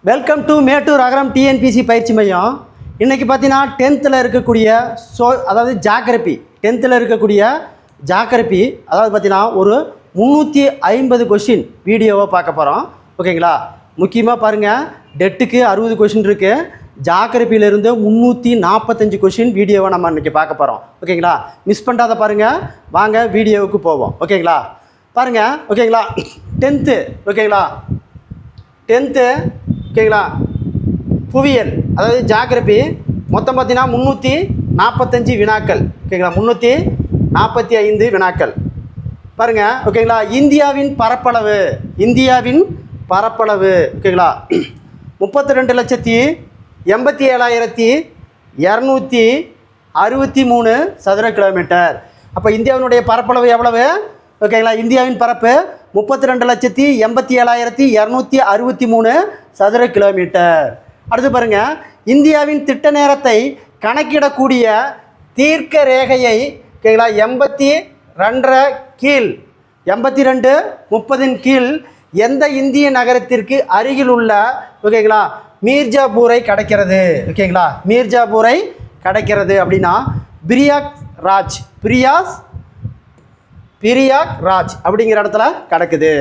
Welcome to Mettur Agaram TNPSC பயிற்சி மையம். இன்றைக்கி பார்த்தீங்கன்னா 10th இருக்கக்கூடிய அதாவது ஜாகிரபி 10th இருக்கக்கூடிய ஜாகிரபி அதாவது பார்த்தீங்கன்னா ஒரு 350 கொஷின் வீடியோவை பார்க்க போகிறோம். ஓகேங்களா? முக்கியமாக பாருங்கள், டெட்டுக்கு 60 கொஷின் இருக்குது. ஜாகிரபியிலிருந்து 345 கொஷின் வீடியோவை நம்ம இன்றைக்கி பார்க்க போகிறோம். ஓகேங்களா? மிஸ் பண்ணாத பாருங்கள். வாங்க வீடியோவுக்கு போவோம். ஓகேங்களா? பாருங்கள். ஓகேங்களா? 10th ஓகேங்களா? 10th ஓகேங்களா? புவியியல் அதாவது ஜாகிரபி மொத்தம் பார்த்தீங்கன்னா 345 வினாக்கள். ஓகேங்களா? 345 வினாக்கள் பாருங்கள். ஓகேங்களா? இந்தியாவின் பரப்பளவு ஓகேங்களா 32,87,263 சதுர கிலோமீட்டர். அப்போ இந்தியாவினுடைய பரப்பளவு எவ்வளவு? ஓகேங்களா? இந்தியாவின் பரப்பு 32,87,263 சதுர கிலோமீட்டர். அடுத்து பாருங்கள், இந்தியாவின் திட்ட நேரத்தை கணக்கிடக்கூடிய தீர்க்க ரேகையை ஓகேங்களா 82 கீழ் 82/30 கீழ் எந்த இந்திய நகரத்திற்கு அருகில் உள்ள ஓகேங்களா மீர்ஜாபூரை கிடைக்கிறது? ஓகேங்களா? மீர்ஜாபூரை கிடைக்கிறது அப்படின்னா பிரியாக் ராஜ் அப்படிங்கிற இடத்துல கிடக்குது.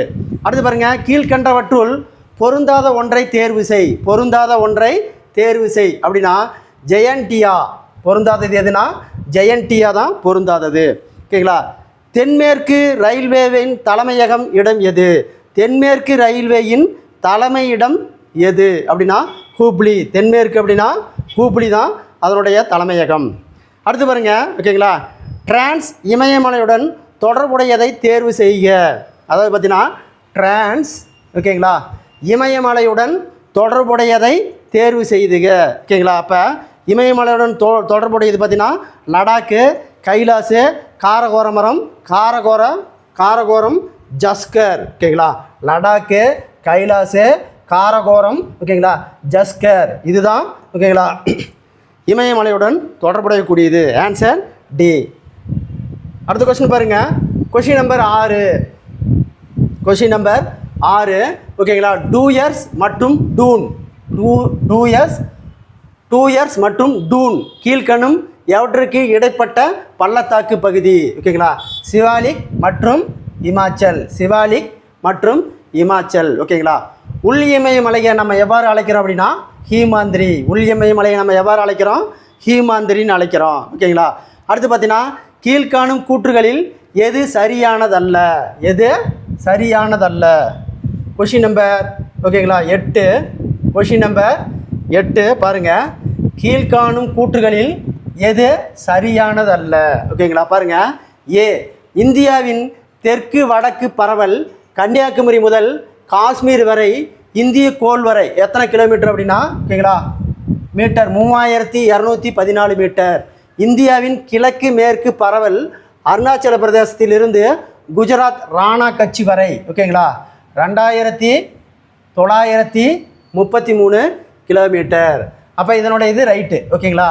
அடுத்து பாருங்கள், கீழ்கண்டவற்றுள் பொருந்தாத ஒன்றை தேர்வு செய் அப்படின்னா ஜெயண்டியா. பொருந்தாதது எதுனா ஜெயண்டியா தான் பொருந்தாதது. ஓகேங்களா? தென்மேற்கு ரயில்வேவின் தலைமையகம் இடம் எது? தென்மேற்கு ரயில்வேயின் தலைமையிடம் எது அப்படின்னா ஹூப்ளி. தென்மேற்கு அப்படின்னா ஹூப்ளி தான் அதனுடைய தலைமையகம். அடுத்து பாருங்கள். ஓகேங்களா? டிரான்ஸ் இமயமலையுடன் தொடர்புடையதை தேர்வு செய்க. அதாவது பார்த்தீங்கன்னா டிரான்ஸ் ஓகேங்களா இமயமலையுடன் தொடர்புடையதை தேர்வு செய்துக. ஓகேங்களா? அப்போ இமயமலையுடன் தொடர்புடையது பார்த்தீங்கன்னா லடாக்கு, கைலாசு, காரகோரம், ஜஸ்கர். ஓகேங்களா? லடாக்கு, கைலாசு, காரகோரம் ஓகேங்களா ஜஸ்கர் இதுதான் ஓகேங்களா இமயமலையுடன் தொடர்புடையக்கூடியது. Answer D. அடுத்த கொஸ்டின் பாருங்கள். கொஸ்டின் நம்பர் 6 ஓகேங்களா டூ இயர்ஸ் மற்றும் டூன் கீழ்கணும் எவற்றுக்கு இடைப்பட்ட பள்ளத்தாக்கு பகுதி? ஓகேங்களா? சிவாலிக் மற்றும் இமாச்சல். ஓகேங்களா? உள் இமயமலையை நம்ம எவ்வாறு அழைக்கிறோம் அப்படின்னா ஹீமாந்திரி. உள் இமயமலையை நம்ம எவ்வாறு அழைக்கிறோம்? ஹீமாந்திரின்னு அழைக்கிறோம். ஓகேங்களா? அடுத்து பார்த்தீங்கன்னா கீழ்காணும் கூற்றுகளில் எது சரியானதல்ல? கொஷின் நம்பர் ஓகேங்களா 8. கொஷின் நம்பர் 8 பாருங்கள். கீழ்காணும் கூற்றுகளில் எது சரியானதல்ல? ஓகேங்களா? பாருங்கள். ஏ, இந்தியாவின் தெற்கு வடக்கு பரவல் கன்னியாகுமரி முதல் காஷ்மீர் வரை இந்திய கோள் வரை எத்தனை கிலோமீட்டர் அப்படின்னா ஓகேங்களா மீட்டர் 3214 மீட்டர். இந்தியாவின் கிழக்கு மேற்கு பரவல் அருணாச்சல பிரதேசத்திலிருந்து குஜராத் ராணா கட்சி வரை ஓகேங்களா 2933 கிலோமீட்டர். அப்போ இதனுடைய இது ரைட்டு. ஓகேங்களா?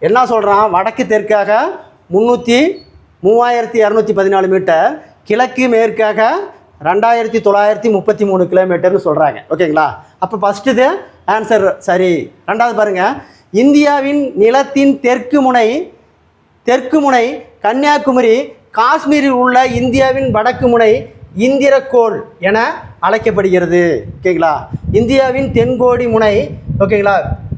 என்ன சொல்கிறான்? வடக்கு தெற்காக 3214 மீட்டர், கிழக்கு மேற்காக 2933 கிலோமீட்டர்னு சொல்கிறாங்க. ஓகேங்களா? அப்போ ஃபஸ்ட்டு இது ஆன்சர் சரி. ரெண்டாவது பாருங்கள், இந்தியாவின் நிலத்தின் தெற்கு முனை கன்னியாகுமரி, காஷ்மீரில் உள்ள இந்தியாவின் வடக்கு முனை இந்திரகோள் என அழைக்கப்படுகிறது. ஓகேங்களா? இந்தியாவின் தென்கோடி முனை ஓகேங்களா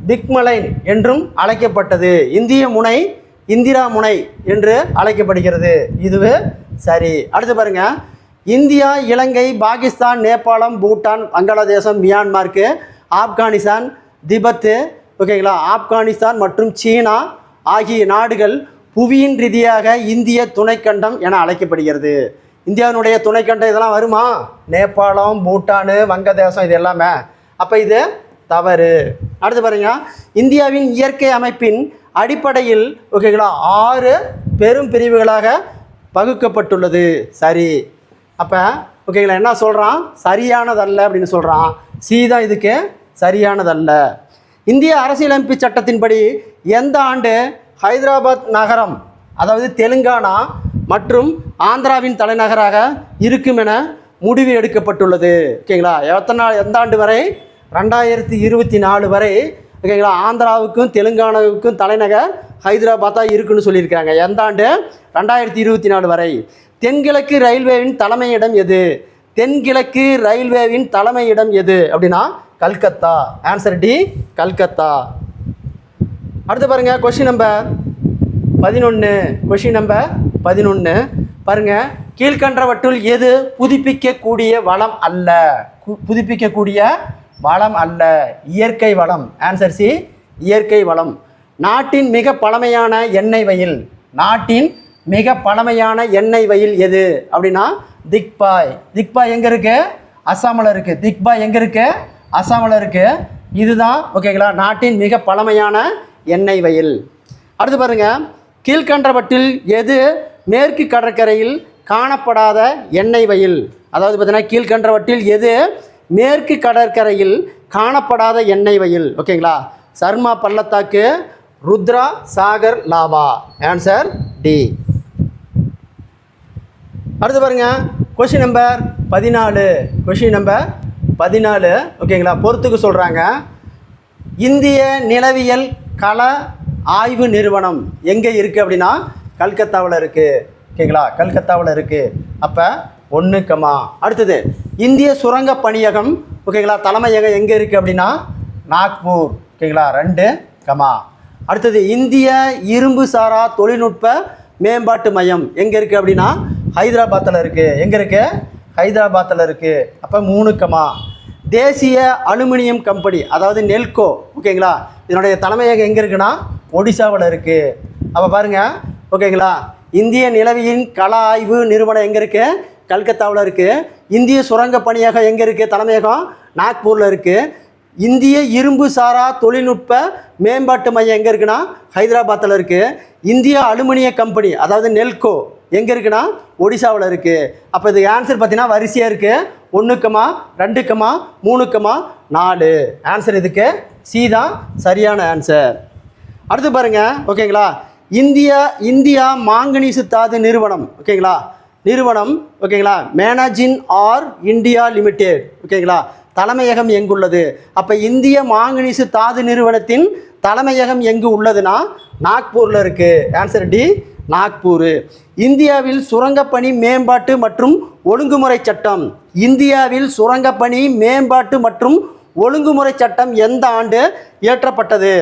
பிக்மலைன் என்றும் அழைக்கப்பட்டது. இந்திரா முனை என்று அழைக்கப்படுகிறது. இதுவே சரி. அடுத்து பாருங்கள், இந்தியா, இலங்கை, பாகிஸ்தான், நேபாளம், பூட்டான், வங்காளதேசம், மியான்மார்க்கு, ஆப்கானிஸ்தான், திபெத்து ஓகேங்களா ஆப்கானிஸ்தான் மற்றும் சீனா ஆகிய நாடுகள் புவியின் ரீதியாக இந்திய துணைக்கண்டம் என அழைக்கப்படுகிறது. இந்தியாவினுடைய துணைக்கண்டம் இதெல்லாம் வருமா? நேபாளம், பூட்டானு, வங்கதேசம் இது எல்லாமே. அப்போ இது தவறு. அடுத்து பாருங்க, இந்தியாவின் இயற்கை அமைப்பின் அடிப்படையில் ஓகேங்களா 6 பெரும் பிரிவுகளாக பகுக்கப்பட்டுள்ளது. சரி. அப்போ ஓகேங்களா என்ன சொல்கிறான்? சரியானதல்ல அப்படின்னு சொல்கிறான். சி தான் இதுக்கு சரியானதல்ல. இந்திய அரசியலமைப்பு சட்டத்தின்படி எந்த ஆண்டு ஹைதராபாத் நகரம் அதாவது தெலுங்கானா மற்றும் ஆந்திராவின் தலைநகராக இருக்கும் என முடிவு எடுக்கப்பட்டுள்ளது? ஓகேங்களா? எந்த ஆண்டு வரை? 2024 வரை ஓகேங்களா ஆந்திராவுக்கும் தெலுங்கானாவுக்கும் தலைநகர் ஹைதராபாத்தாக இருக்குன்னு சொல்லியிருக்காங்க. எந்த ஆண்டு? 2024 வரை. தென்கிழக்கு ரயில்வேவின் தலைமையிடம் எது? தென்கிழக்கு ரயில்வேவின் தலைமையிடம் எது அப்படின்னா கல்கத்தா. Answer D, Calcutta. அடுத்து பாருங்கள் கொஷின் நம்பர் 11. கொஷின் நம்பர் 11 பாருங்கள். கீழ்கண்டவற்றுள் எது புதுப்பிக்கக்கூடிய வளம் அல்ல? புதுப்பிக்கக்கூடிய வளம் அல்ல, இயற்கை வளம். ஆன்சர் சி, இயற்கை வளம். நாட்டின் மிக பழமையான எண்ணெய் வயல். நாட்டின் மிக பழமையான எண்ணெய் வயல் எது அப்படின்னா திக்பாய். திக்பாய் எங்கே இருக்குது? அஸ்ஸாமில் இருக்குது. திக்பாய் எங்கே இருக்குது? அஸ்ஸாமில் இருக்குது. இதுதான் ஓகேங்களா நாட்டின் மிக பழமையான எண்ணெய் வயல். அடுத்து பாருங்கள். கீழ்கண்டவற்றில் எது மேற்கு கடற்கரையில் காணப்படாத எண்ணெய் வயல்? அதாவது பார்த்தீங்கன்னா கீழ்கண்டவற்றில் எது மேற்கு கடற்கரையில் காணப்படாத எண்ணெய் வயல்? ஓகேங்களா சர்மா பள்ளத்தாக்கு, ருத்ரா சாகர் லாவா. Answer D. அடுத்து பாருங்கள் கொஷின் நம்பர் 14. கொஷின் நம்பர் 14 ஓகேங்களா பொறுத்துக்கு சொல்கிறாங்க. இந்திய நிலவியல் கள ஆய்வு நிறுவனம் எங்கே இருக்குது அப்படின்னா கல்கத்தாவில் இருக்குது. ஓகேங்களா கல்கத்தாவில் இருக்குது. அப்போ 1, அடுத்தது இந்திய சுரங்க பணியகம் ஓகேங்களா தலைமையகம் எங்கே இருக்குது அப்படின்னா நாக்பூர். ஓகேங்களா 2, அடுத்தது இந்திய இரும்பு சாரா தொழில்நுட்ப மேம்பாட்டு மையம் எங்கே இருக்குது அப்படின்னா ஹைதராபாத்தில் இருக்குது. எங்கே இருக்குது? ஹைதராபாத்தில் இருக்குது. அப்போ 3, தேசிய அலுமினியம் கம்பெனி அதாவது நெல்கோ ஓகேங்களா இதனுடைய தலைமையகம் எங்கே இருக்குன்னா ஒடிசாவில் இருக்குது. அப்போ பாருங்கள் ஓகேங்களா இந்திய நிலவியின் கள ஆய்வு நிறுவனம் எங்கே இருக்குது? கல்கத்தாவில் இருக்குது. இந்திய சுரங்க பணியகம் எங்கே இருக்குது? தலைமையகம் நாக்பூரில் இருக்குது. இந்திய இரும்பு சாரா தொழில்நுட்ப மேம்பாட்டு மையம் எங்கே இருக்குன்னா ஹைதராபாத்தில் இருக்குது. இந்திய அலுமினிய கம்பெனி அதாவது நெல்கோ எங்கே இருக்குன்னா ஒடிசாவில் இருக்குது. அப்போ இதுக்கு ஆன்சர் பார்த்தீங்கன்னா வரிசையாக இருக்குது. 1, 2, 3, 4. ஆன்சர் இதுக்கு சி தான் சரியான ஆன்சர். அடுத்து பாருங்கள் ஓகேங்களா இந்தியா மாங்கனீசு தாது நிறுவனம் ஓகேங்களா நிறுவனம் ஓகேங்களா மேனேஜிங் ஆர் இந்தியா லிமிடெட் ஓகேங்களா தலைமையகம் எங்குள்ளது? அப்போ இந்திய மாங்கனீசு தாது நிறுவனத்தின் தலைமையகம் எங்கு உள்ளதுன்னா நாக்பூரில் இருக்குது. Answer D, Nagpur. இந்தியாவில் சுரங்கப்பணி மேம்பாட்டு மற்றும் ஒழுங்குமுறை சட்டம். இந்தியாவில் சுரங்கப்பணி மேம்பாட்டு மற்றும் ஒழுங்குமுறை சட்டம் எந்த ஆண்டு இயற்றப்பட்டது?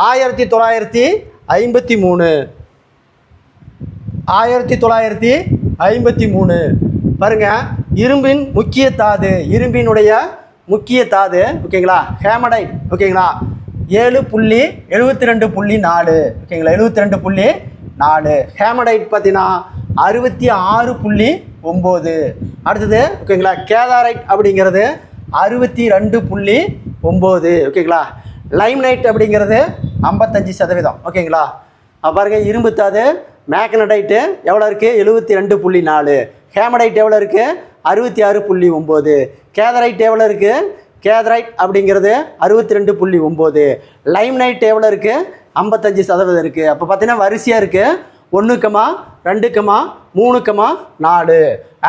1953. 1953 பாருங்கள். இரும்பின் முக்கிய தாது, இரும்பினுடைய முக்கிய தாது ஓகேங்களா ஹேமடைட் ஓகேங்களா 7.72.4 ஓகேங்களா 72.4. ஹேமடைட் பார்த்தீங்கன்னா 66.9. அடுத்தது ஓகேங்களா கேதாரைட் அப்படிங்கிறது 62.9 ஓகேங்களா. லைம்னைட் அப்படிங்கிறது 55% ஓகேங்களா. பாருங்கள் இரும்பு தாது மேக்னடைட்டு எவ்வளோ இருக்குது? 72.4. ஹேமடைட் எவ்வளோ இருக்குது? 66.9. கேதரைட் எவ்வளோ இருக்குது? கேதரைட் அப்படிங்கிறது 62.9. லைம்னைட் எவ்வளோ இருக்குது? 55% இருக்குது. அப்போ பார்த்தீங்கன்னா வரிசையாக இருக்குது. 1, 2, 3, 4.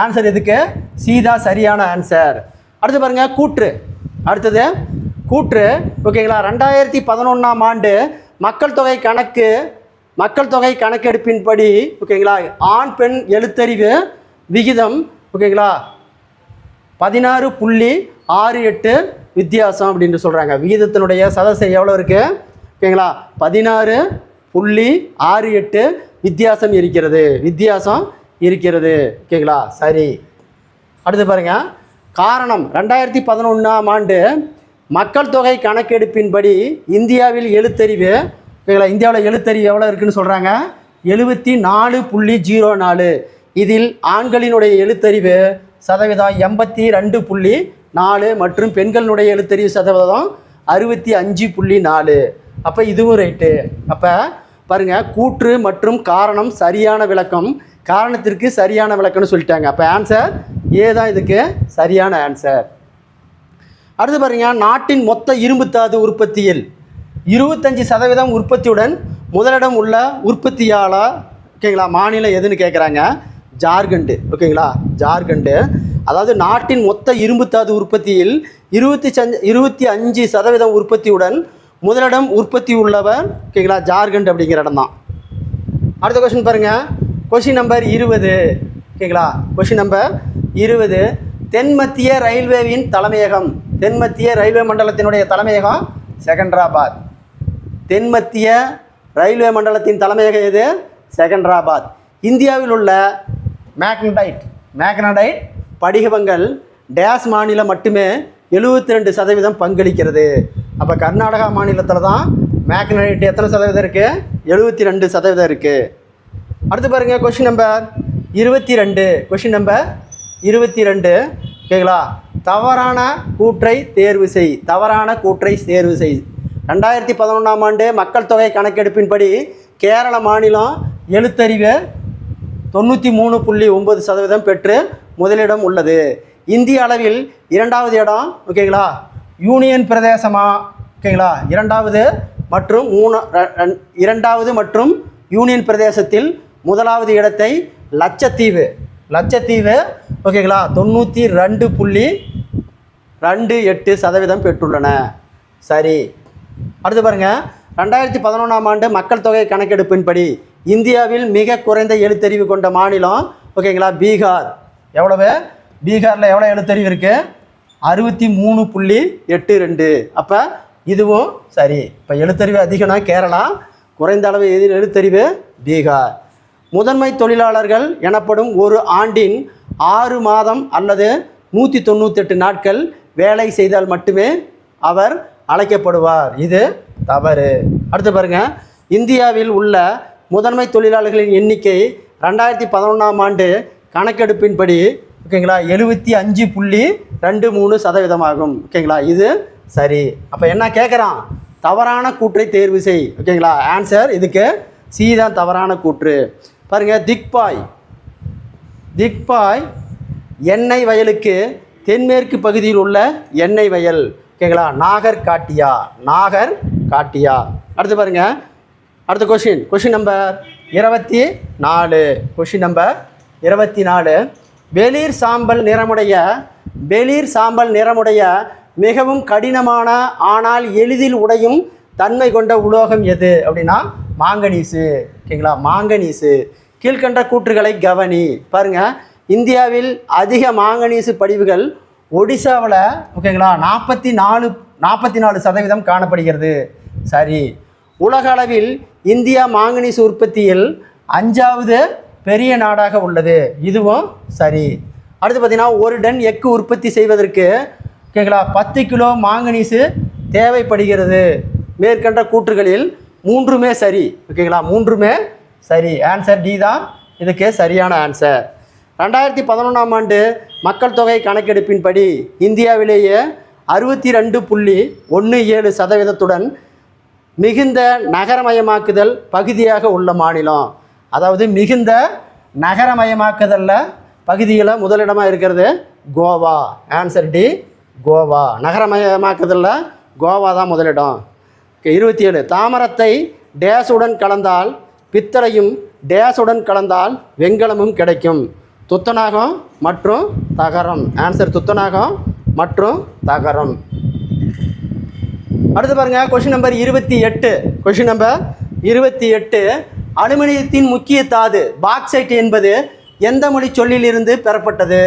ஆன்சர் இதுக்கு சி தான் சரியான ஆன்சர். அடுத்து பாருங்கள் கூற்று. அடுத்தது கூற்று ஓகேங்களா 2011ஆம் ஆண்டு மக்கள் தொகை கணக்கெடுப்பின்படி ஓகேங்களா ஆண் பெண் எழுத்தறிவு விகிதம் ஓகேங்களா 16.68 வித்தியாசம் அப்படின்னு சொல்கிறாங்க. விகிதத்தினுடைய சதவீதம் எவ்வளோ இருக்குது? ஓகேங்களா 16.68 வித்தியாசம் இருக்கிறது ஓகேங்களா சரி. அடுத்து பாருங்கள் காரணம் 2011ஆம் ஆண்டு மக்கள் தொகை கணக்கெடுப்பின்படி இந்தியாவில் எழுத்தறிவு ஓகேங்களா இந்தியாவில் எழுத்தறிவு எவ்வளோ இருக்குதுன்னு சொல்கிறாங்க 74.04. இதில் ஆண்களினுடைய எழுத்தறிவு சதவீதம் 82.4 மற்றும் பெண்களினுடைய எழுத்தறிவு சதவீதம் 65.4. அப்போ இதுவும் ரைட்டு. அப்போ பாருங்கள் கூற்று மற்றும் காரணம் சரியான விளக்கம், காரணத்திற்கு சரியான விளக்கம்னு சொல்லிட்டாங்க. அப்போ ஆன்சர் ஏ தான் இதுக்கு சரியான ஆன்சர். அடுத்து பாருங்கள் நாட்டின் மொத்த இரும்புத்தாது உற்பத்தியில் 25% உற்பத்தியுடன் முதலிடம் உள்ள உற்பத்தியாளர் ஓகேங்களா மாநிலம் எதுன்னு கேட்குறாங்க. ஜார்க்கண்டு. ஓகேங்களா, ஜார்க்கண்டு. அதாவது நாட்டின் மொத்த இரும்புத்தாது உற்பத்தியில் 25% உற்பத்தியுடன் முதலிடம் உற்பத்தி உள்ளவர் ஓகேங்களா ஜார்க்கண்ட் அப்படிங்கிற இடம் தான். அடுத்த கொஸ்டின் பாருங்கள், கொஸ்டின் நம்பர் 20. ஓகேங்களா, கொஸ்டின் நம்பர் 20. தென்மத்திய ரயில்வேவின் தலைமையகம், தென்மத்திய ரயில்வே மண்டலத்தினுடைய தலைமையகம் செகந்திராபாத். தென்மத்திய ரயில்வே மண்டலத்தின் தலைமையகம் எது? செகந்திராபாத். இந்தியாவில் உள்ள மேக்னடைட் படிகவங்கள் டேஸ் மாநிலம் மட்டுமே 72% பங்களிக்கிறது. அப்போ கர்நாடகா மாநிலத்தில் தான் மேக்னடைட் எத்தனை சதவீதம் இருக்குது? 72% இருக்குது. அடுத்து பாருங்கள், கொஸ்டின் நம்பர் 22. Question number 22. ஓகேங்களா, தவறான கூற்றை தேர்வு செய். தவறான கூற்றை தேர்வு செய். 2011ஆம் ஆண்டு மக்கள் தொகை கணக்கெடுப்பின்படி கேரள மாநிலம் எழுத்தறிவு 93.9% பெற்று முதலிடம் உள்ளது. இந்திய அளவில் 2வது இடம். ஓகேங்களா, யூனியன் பிரதேசமாக ஓகேங்களா 2வது மற்றும் யூனியன் பிரதேசத்தில் 1வது இடத்தை லட்சத்தீவு ஓகேங்களா 92.28% பெற்றுள்ளன. சரி, அடுத்து பாருங்கள், 2011ஆம் ஆண்டு மக்கள் தொகை கணக்கெடுப்பின்படி இந்தியாவில் மிக குறைந்த எழுத்தறிவு கொண்ட மாநிலம் ஓகேங்களா பீகார். எவ்வளவு? பீகாரில் எவ்வளோ எழுத்தறிவு இருக்குது? 63.82. அப்போ இதுவும் சரி. இப்போ எழுத்தறிவு அதிகம்னா கேரளா, குறைந்த அளவு எழுத்தறிவு பீகார். முதன்மை தொழிலாளர்கள் எனப்படும் ஒரு ஆண்டின் 6 மாதம் அல்லது 198 நாட்கள் வேலை செய்தால் மட்டுமே அவர் அழைக்கப்படுவார். இது தவறு. அடுத்து பாருங்கள், இந்தியாவில் உள்ள முதன்மை தொழிலாளர்களின் எண்ணிக்கை 2011ஆம் ஆண்டு கணக்கெடுப்பின்படி ஓகேங்களா 75.23% ஆகும். ஓகேங்களா, இது சரி. அப்போ என்ன கேட்குறான்? தவறான கூற்றை தேர்வு செய். ஓகேங்களா, ஆன்சர் இதுக்கு சி தான் தவறான கூற்று. பாருங்கள், திக்பாய் எண்ணெய் வயலுக்கு தென்மேற்கு பகுதியில் உள்ள எண்ணெய் வயல் ஓகேங்களா நாகர் காட்டியா. அடுத்து பாருங்கள், அடுத்த கொஷின் நம்பர் 24. Question number 24. வெளிர் சாம்பல் நிறமுடைய மிகவும் கடினமான ஆனால் எளிதில் உடையும் தன்மை கொண்ட உலோகம் எது அப்படின்னா மாங்கனீசு. ஓகேங்களா, மாங்கனீசு. கீழ்கண்ட கூற்றுகளை கவனி. பாருங்கள், இந்தியாவில் அதிக மாங்கனீசு படிவுகள் ஒடிசாவில் ஓகேங்களா 44% காணப்படுகிறது. சரி. உலக அளவில் இந்தியா மாங்கனீசு உற்பத்தியில் 5வது பெரிய நாடாக உள்ளது. இதுவும் சரி. அடுத்து பார்த்திங்கன்னா, ஒரு டன் எஃகு உற்பத்தி செய்வதற்கு ஓகேங்களா 10 கிலோ மாங்கனீசு தேவைப்படுகிறது. மேற்கண்ட கூற்றுகளில் 3மே சரி. ஓகேங்களா, 3மே சரி. ஆன்சர் டி தான் இதுக்கு சரியான ஆன்சர். 2011ஆம் ஆண்டு மக்கள் தொகை கணக்கெடுப்பின்படி இந்தியாவிலேயே 62.17% மிகுந்த நகரமயமாக்குதல் பகுதியாக உள்ள மாநிலம். அதாவது மிகுந்த நகரமயமாக்குதல் பகுதியில் முதலிடமாக இருக்கிறது கோவா. Answer D, Goa. நகரமயமாக்குதலில் கோவா தான் முதலிடம். 27. தாமரத்தை டேஸுடன் கலந்தால் பித்தளையும் டேஸுடன் கலந்தால் வெண்கலமும் கிடைக்கும். துத்தநாகம் மற்றும் தகரம். ஆன்சர் துத்தநாகம் மற்றும் தகரம். அடுத்து பாருங்கள், கொஷின் நம்பர் 28. Question number 28. அலுமினியத்தின் முக்கிய தாது பாக்சைட் என்பது எந்த மொழி சொல்லிலிருந்து பெறப்பட்டது?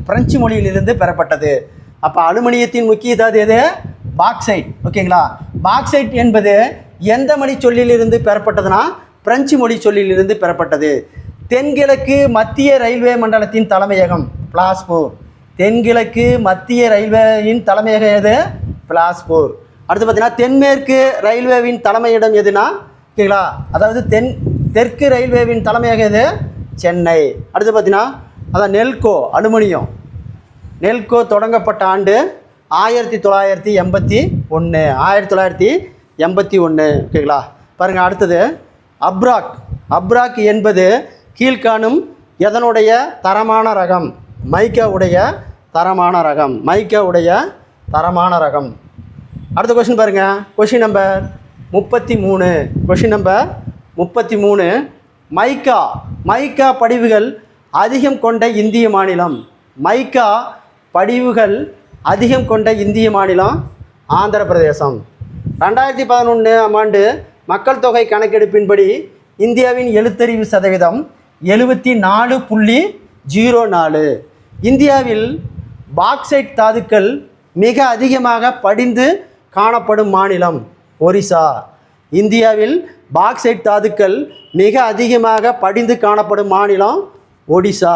பிரெஞ்சு மொழியிலிருந்து பெறப்பட்டது. அப்போ அலுமினியத்தின் முக்கிய தாது எது? பாக்சைட். ஓகேங்களா, பாக்சைட் என்பது எந்த மொழி சொல்லிலிருந்து பெறப்பட்டதுன்னா பிரெஞ்சு மொழி சொல்லிலிருந்து பெறப்பட்டது. தென்கிழக்கு மத்திய ரயில்வே மண்டலத்தின் தலைமையகம் பிலாஸ்பூர். தென்கிழக்கு மத்திய ரயில்வேயின் தலைமையகம் எது? பிலாஸ்பூர். அடுத்து பார்த்தீங்கன்னா, தென்மேற்கு ரயில்வேவின் தலைமையிடம் எதுனா ஓகேங்களா, அதாவது தெற்கு ரயில்வேவின் தலைமையகம் எது? சென்னை. அடுத்து பார்த்தீங்கன்னா, அதான் நெல்கோ அலுமினியம். நெல்கோ தொடங்கப்பட்ட ஆண்டு 1981. 1981. ஓகேங்களா. பாருங்கள், அடுத்தது அப்ராக் என்பது கீழ்காணும் எதனுடைய தரமான ரகம்? மைக்கா உடைய தரமான ரகம். அடுத்த கொஷின் பாருங்கள், கொஷின் நம்பர் 33. Question number 33. மைக்கா படிவுகள் அதிகம் கொண்ட இந்திய மாநிலம். மைக்கா படிவுகள் அதிகம் கொண்ட இந்திய மாநிலம் ஆந்திர பிரதேசம். 2011ஆம் ஆண்டு மக்கள் தொகை கணக்கெடுப்பின்படி இந்தியாவின் எழுத்தறிவு சதவீதம் 74.04. இந்தியாவில் பாக்சைட் தாதுக்கள் மிக அதிகமாக படிந்து காணப்படும் மாநிலம் ஒரிசா. இந்தியாவில் பாக்சைட் தாதுக்கள் மிக அதிகமாக படிந்து காணப்படும் மாநிலம் ஒரிசா.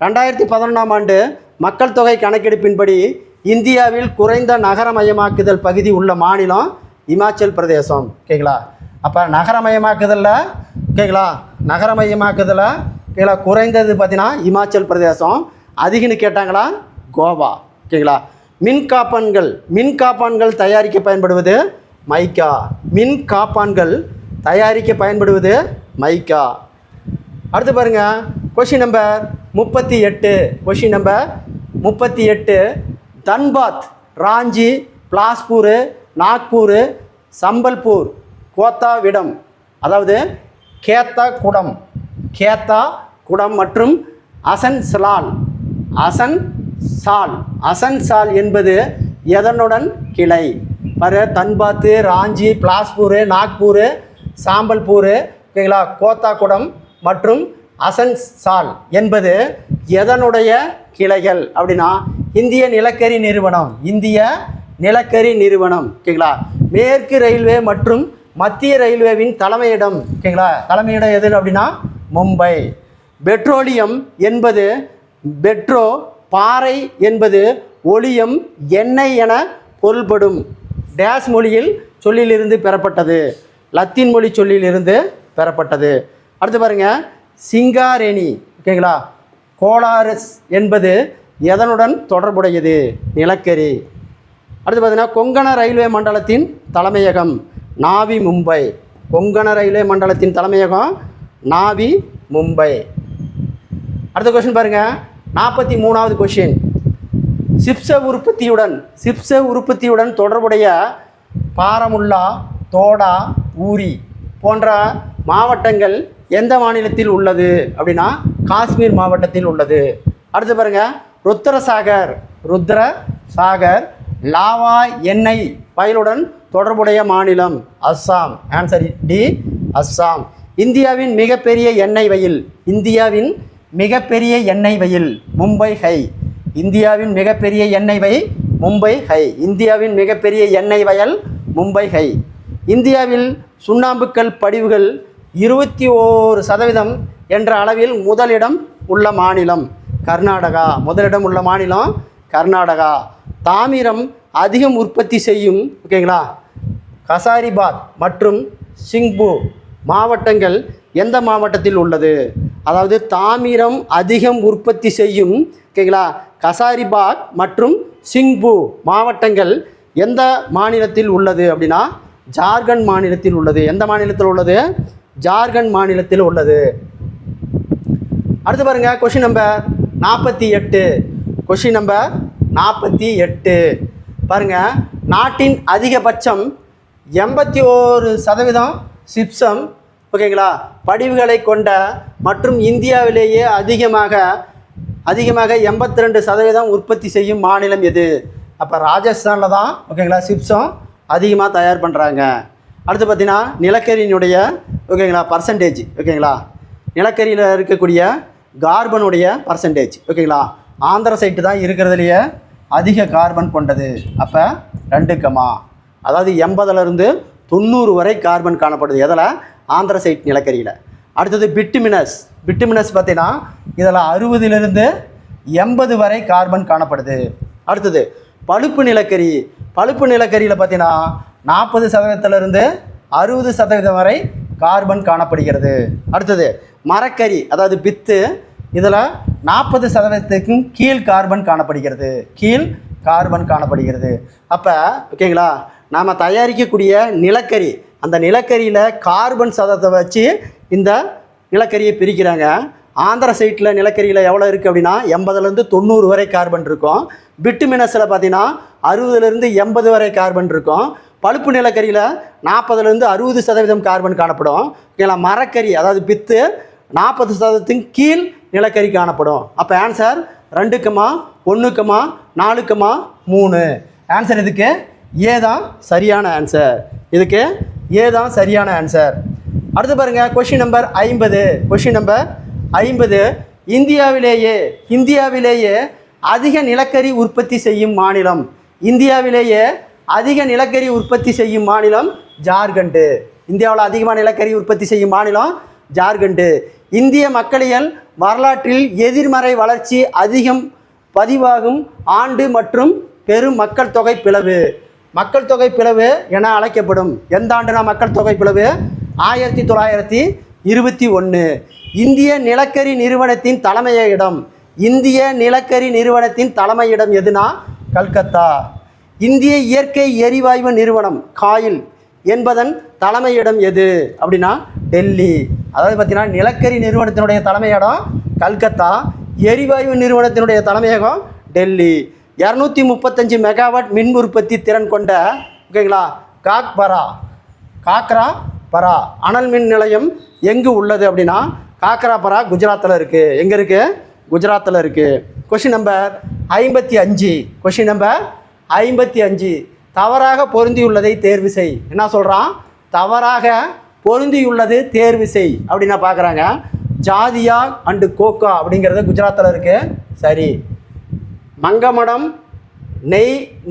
2011ஆம் ஆண்டு மக்கள் தொகை கணக்கெடுப்பின்படி இந்தியாவில் குறைந்த நகரமயமாக்குதல் பகுதி உள்ள மாநிலம் இமாச்சல் பிரதேசம். ஓகேங்களா? அப்போ நகரமயமாக்குதலில் குறைந்தது பார்த்தீங்கன்னா இமாச்சல் பிரதேசம், அதிகன்னு கேட்டாங்களா கோவா. ஓகேங்களா? மின்காப்பான்கள் தயாரிக்க பயன்படுவது மைக்கா. மின்காப்பான்கள் தயாரிக்க பயன்படுவது மைக்கா. அடுத்து பாருங்கள், கொஷின் நம்பர் 38. தன்பாத், ராஞ்சி, பிலாஸ்பூர், நாக்பூர், சம்பல்பூர், கோத்தாவிடம், அதாவது கேத்தா குடம் மற்றும் அசன்சால் என்பது எதனுடன் கிளை? பாரு, தன்பாத்து, ராஞ்சி, பிலாஸ்பூர், நாக்பூர், சாம்பல்பூர், ஓகேங்களா, கோத்தாகுடம் மற்றும் அசன்சால் என்பது எதனுடைய கிளைகள் அப்படின்னா இந்திய நிலக்கரி நிறுவனம். ஓகேங்களா? மேற்கு ரயில்வே மற்றும் மத்திய ரயில்வேவின் தலைமையிடம். ஓகேங்களா? தலைமையிடம் எது அப்படின்னா மும்பை. பெட்ரோலியம் என்பது பாறை என்பது ஒளியம் எண்ணெய் என பொருள்படும் டேஸ் மொழியில் சொல்லிலிருந்து பெறப்பட்டது. லத்தீன் மொழி சொல்லிலிருந்து பெறப்பட்டது. அடுத்து பாருங்கள், சிங்காரேணி. ஓகேங்களா? கோலாரஸ் என்பது எதனுடன் தொடர்புடையது? நிலக்கரி. அடுத்து பார்த்தீங்கன்னா கொங்கண ரயில்வே மண்டலத்தின் தலைமையகம் நாவி மும்பை. கொங்கண ரயில்வே மண்டலத்தின் தலைமையகம் நாவி மும்பை. அடுத்த கொஸ்டின் பாருங்கள், 43வது கொஸ்டின். சிப்ச உற்பத்தியுடன் தொடர்புடைய பாரமுல்லா, தோடா, ஊரி போன்ற மாவட்டங்கள் எந்த மாநிலத்தில் உள்ளது அப்படின்னா காஷ்மீர் மாவட்டத்தில் உள்ளது. அடுத்து பாருங்கள், ருத்ரசாகர் லாவா எண்ணெய் வயலுடன் தொடர்புடைய மாநிலம் அஸ்ஸாம். Answer D, Assam. இந்தியாவின் மிகப்பெரிய எண்ணெய் வயல் மும்பை ஹை. இந்தியாவின் மிகப்பெரிய எண்ணெய் வயல் மும்பை ஹை. இந்தியாவில் சுண்ணாம்புக்கல் படிவுகள் 21% என்ற அளவில் முதலிடம் உள்ள மாநிலம் கர்நாடகா. தாமிரம் அதிகம் உற்பத்தி செய்யும், ஓகேங்களா, கசாரிபாத் மற்றும் சிங்பூ மாவட்டங்கள் எந்த மாவட்டத்தில் உள்ளது? அதாவது தாமிரம் அதிகம் உற்பத்தி செய்யும், ஓகேங்களா, கசாரிபாத் மற்றும் சிங்பூ மாவட்டங்கள் எந்த மாநிலத்தில் உள்ளது அப்படின்னா ஜார்க்கண்ட் மாநிலத்தில் உள்ளது. எந்த மாநிலத்தில் உள்ளது? ஜார்க்கண்ட் மாநிலத்தில் உள்ளது. அடுத்து பாருங்கள், கொஷின் நம்பர் 48. பாருங்கள், நாட்டின் அதிகபட்சம் 81% சிப்சம், ஓகேங்களா, படிவுகளை கொண்ட மற்றும் இந்தியாவிலேயே அதிகமாக 82% உற்பத்தி செய்யும் மாநிலம் எது? அப்போ ராஜஸ்தானில் தான், ஓகேங்களா, சிப்சம் அதிகமாக தயார் பண்ணுறாங்க. அடுத்து பார்த்தீங்கன்னா நிலக்கரியினுடைய, ஓகேங்களா, பர்சன்டேஜ், ஓகேங்களா, நிலக்கரியில் இருக்கக்கூடிய கார்பனுடைய பர்சன்டேஜ், ஓகேங்களா, ஆந்திரசைட்டு தான் இருக்கிறதுலையே அதிக கார்பன் கொண்டது. அப்போ 2, அதாவது 80லேருந்து 90 வரை கார்பன் காணப்படுது. எதில்? ஆந்திரசைட் நிலக்கரியில். அடுத்தது பிட்டுமினஸ் பார்த்தீங்கன்னா இதில் 60லேருந்து 80 வரை கார்பன் காணப்படுது. அடுத்தது பழுப்பு நிலக்கரியில் பார்த்தீங்கன்னா 40%லேருந்து 60% வரை கார்பன் காணப்படுகிறது. அடுத்தது மரக்கரி, அதாவது பித்து, இதில் 40%க்கும் கீழ் கார்பன் காணப்படுகிறது. அப்போ, ஓகேங்களா, நாம் தயாரிக்கக்கூடிய நிலக்கரி, அந்த நிலக்கரியில் கார்பன் சதத்தை வச்சு இந்த நிலக்கரியை பிரிக்கிறாங்க. ஆந்திர சைட்டில் நிலக்கரியில் எவ்வளோ இருக்குது அப்படின்னா 80லேருந்து 90 வரை கார்பன் இருக்கும். பிட்டுமினஸில் பார்த்தீங்கன்னா 60லேருந்து 80 வரை கார்பன் இருக்கும். பழுப்பு நிலக்கரியில் 40லேருந்து 60% கார்பன் காணப்படும். ஓகேங்களா, மரக்கரி, அதாவது பித்து 40% கீழ் நிலக்கரி காணப்படும். அப்போ ஆன்சர் 2,1,4,3. ஆன்சர் இதுக்கு ஏ தான் சரியான ஆன்சர். இதுக்கு ஏ தான் சரியான ஆன்சர். அடுத்து பாருங்கள் கொஷின் நம்பர் 50. Question number 50. இந்தியாவிலேயே அதிக நிலக்கரி உற்பத்தி செய்யும் மாநிலம். இந்தியாவிலேயே அதிக நிலக்கரி உற்பத்தி செய்யும் மாநிலம் ஜார்க்கண்டு. இந்தியாவில் அதிகமாக நிலக்கரி உற்பத்தி செய்யும் மாநிலம் ஜார்க்கண்டு. இந்திய மக்களியல் வரலாற்றில் எதிர்மறை வளர்ச்சி அதிகம் பதிவாகும் ஆண்டு மற்றும் பெரும் மக்கள் தொகை பிளவு. மக்கள் தொகை பிளவு என அழைக்கப்படும். எந்த ஆண்டுனா மக்கள் தொகை பிளவு? 1921. இந்திய நிலக்கரி நிறுவனத்தின் தலைமையிடம். இந்திய நிலக்கரி நிறுவனத்தின் தலைமையிடம் எதுனா கல்கத்தா. இந்திய இயற்கை எரிவாயு நிறுவனம் காயில் என்பதன் தலைமையிடம் எது அப்படின்னா டெல்லி. அதாவது பார்த்தீங்கன்னா நிலக்கரி நிறுவனத்தினுடைய தலைமையிடம் கல்கத்தா, எரிவாயு நிறுவனத்தினுடைய தலைமையகம் டெல்லி. 235 மெகாவாட் மின் உற்பத்தி திறன் கொண்ட ஓகேங்களா காக்ராபரா அனல் மின் நிலையம் எங்கு உள்ளது அப்படின்னா காக்ராபரா குஜராத்தில் இருக்குது. எங்கே இருக்குது? குஜராத்தில் இருக்குது. Question number 55. Question number 55. தவறாக பொருந்தியுள்ளதை தேர்வு செய். என்ன சொல்கிறான்? தவறாக பொருந்தியுள்ளது தேர்வு செய் அப்படின்னா பார்க்குறாங்க. ஜாதியா அண்டு கோகா அப்படிங்கிறது குஜராத்தில் இருக்குது. சரி. மங்கமடம்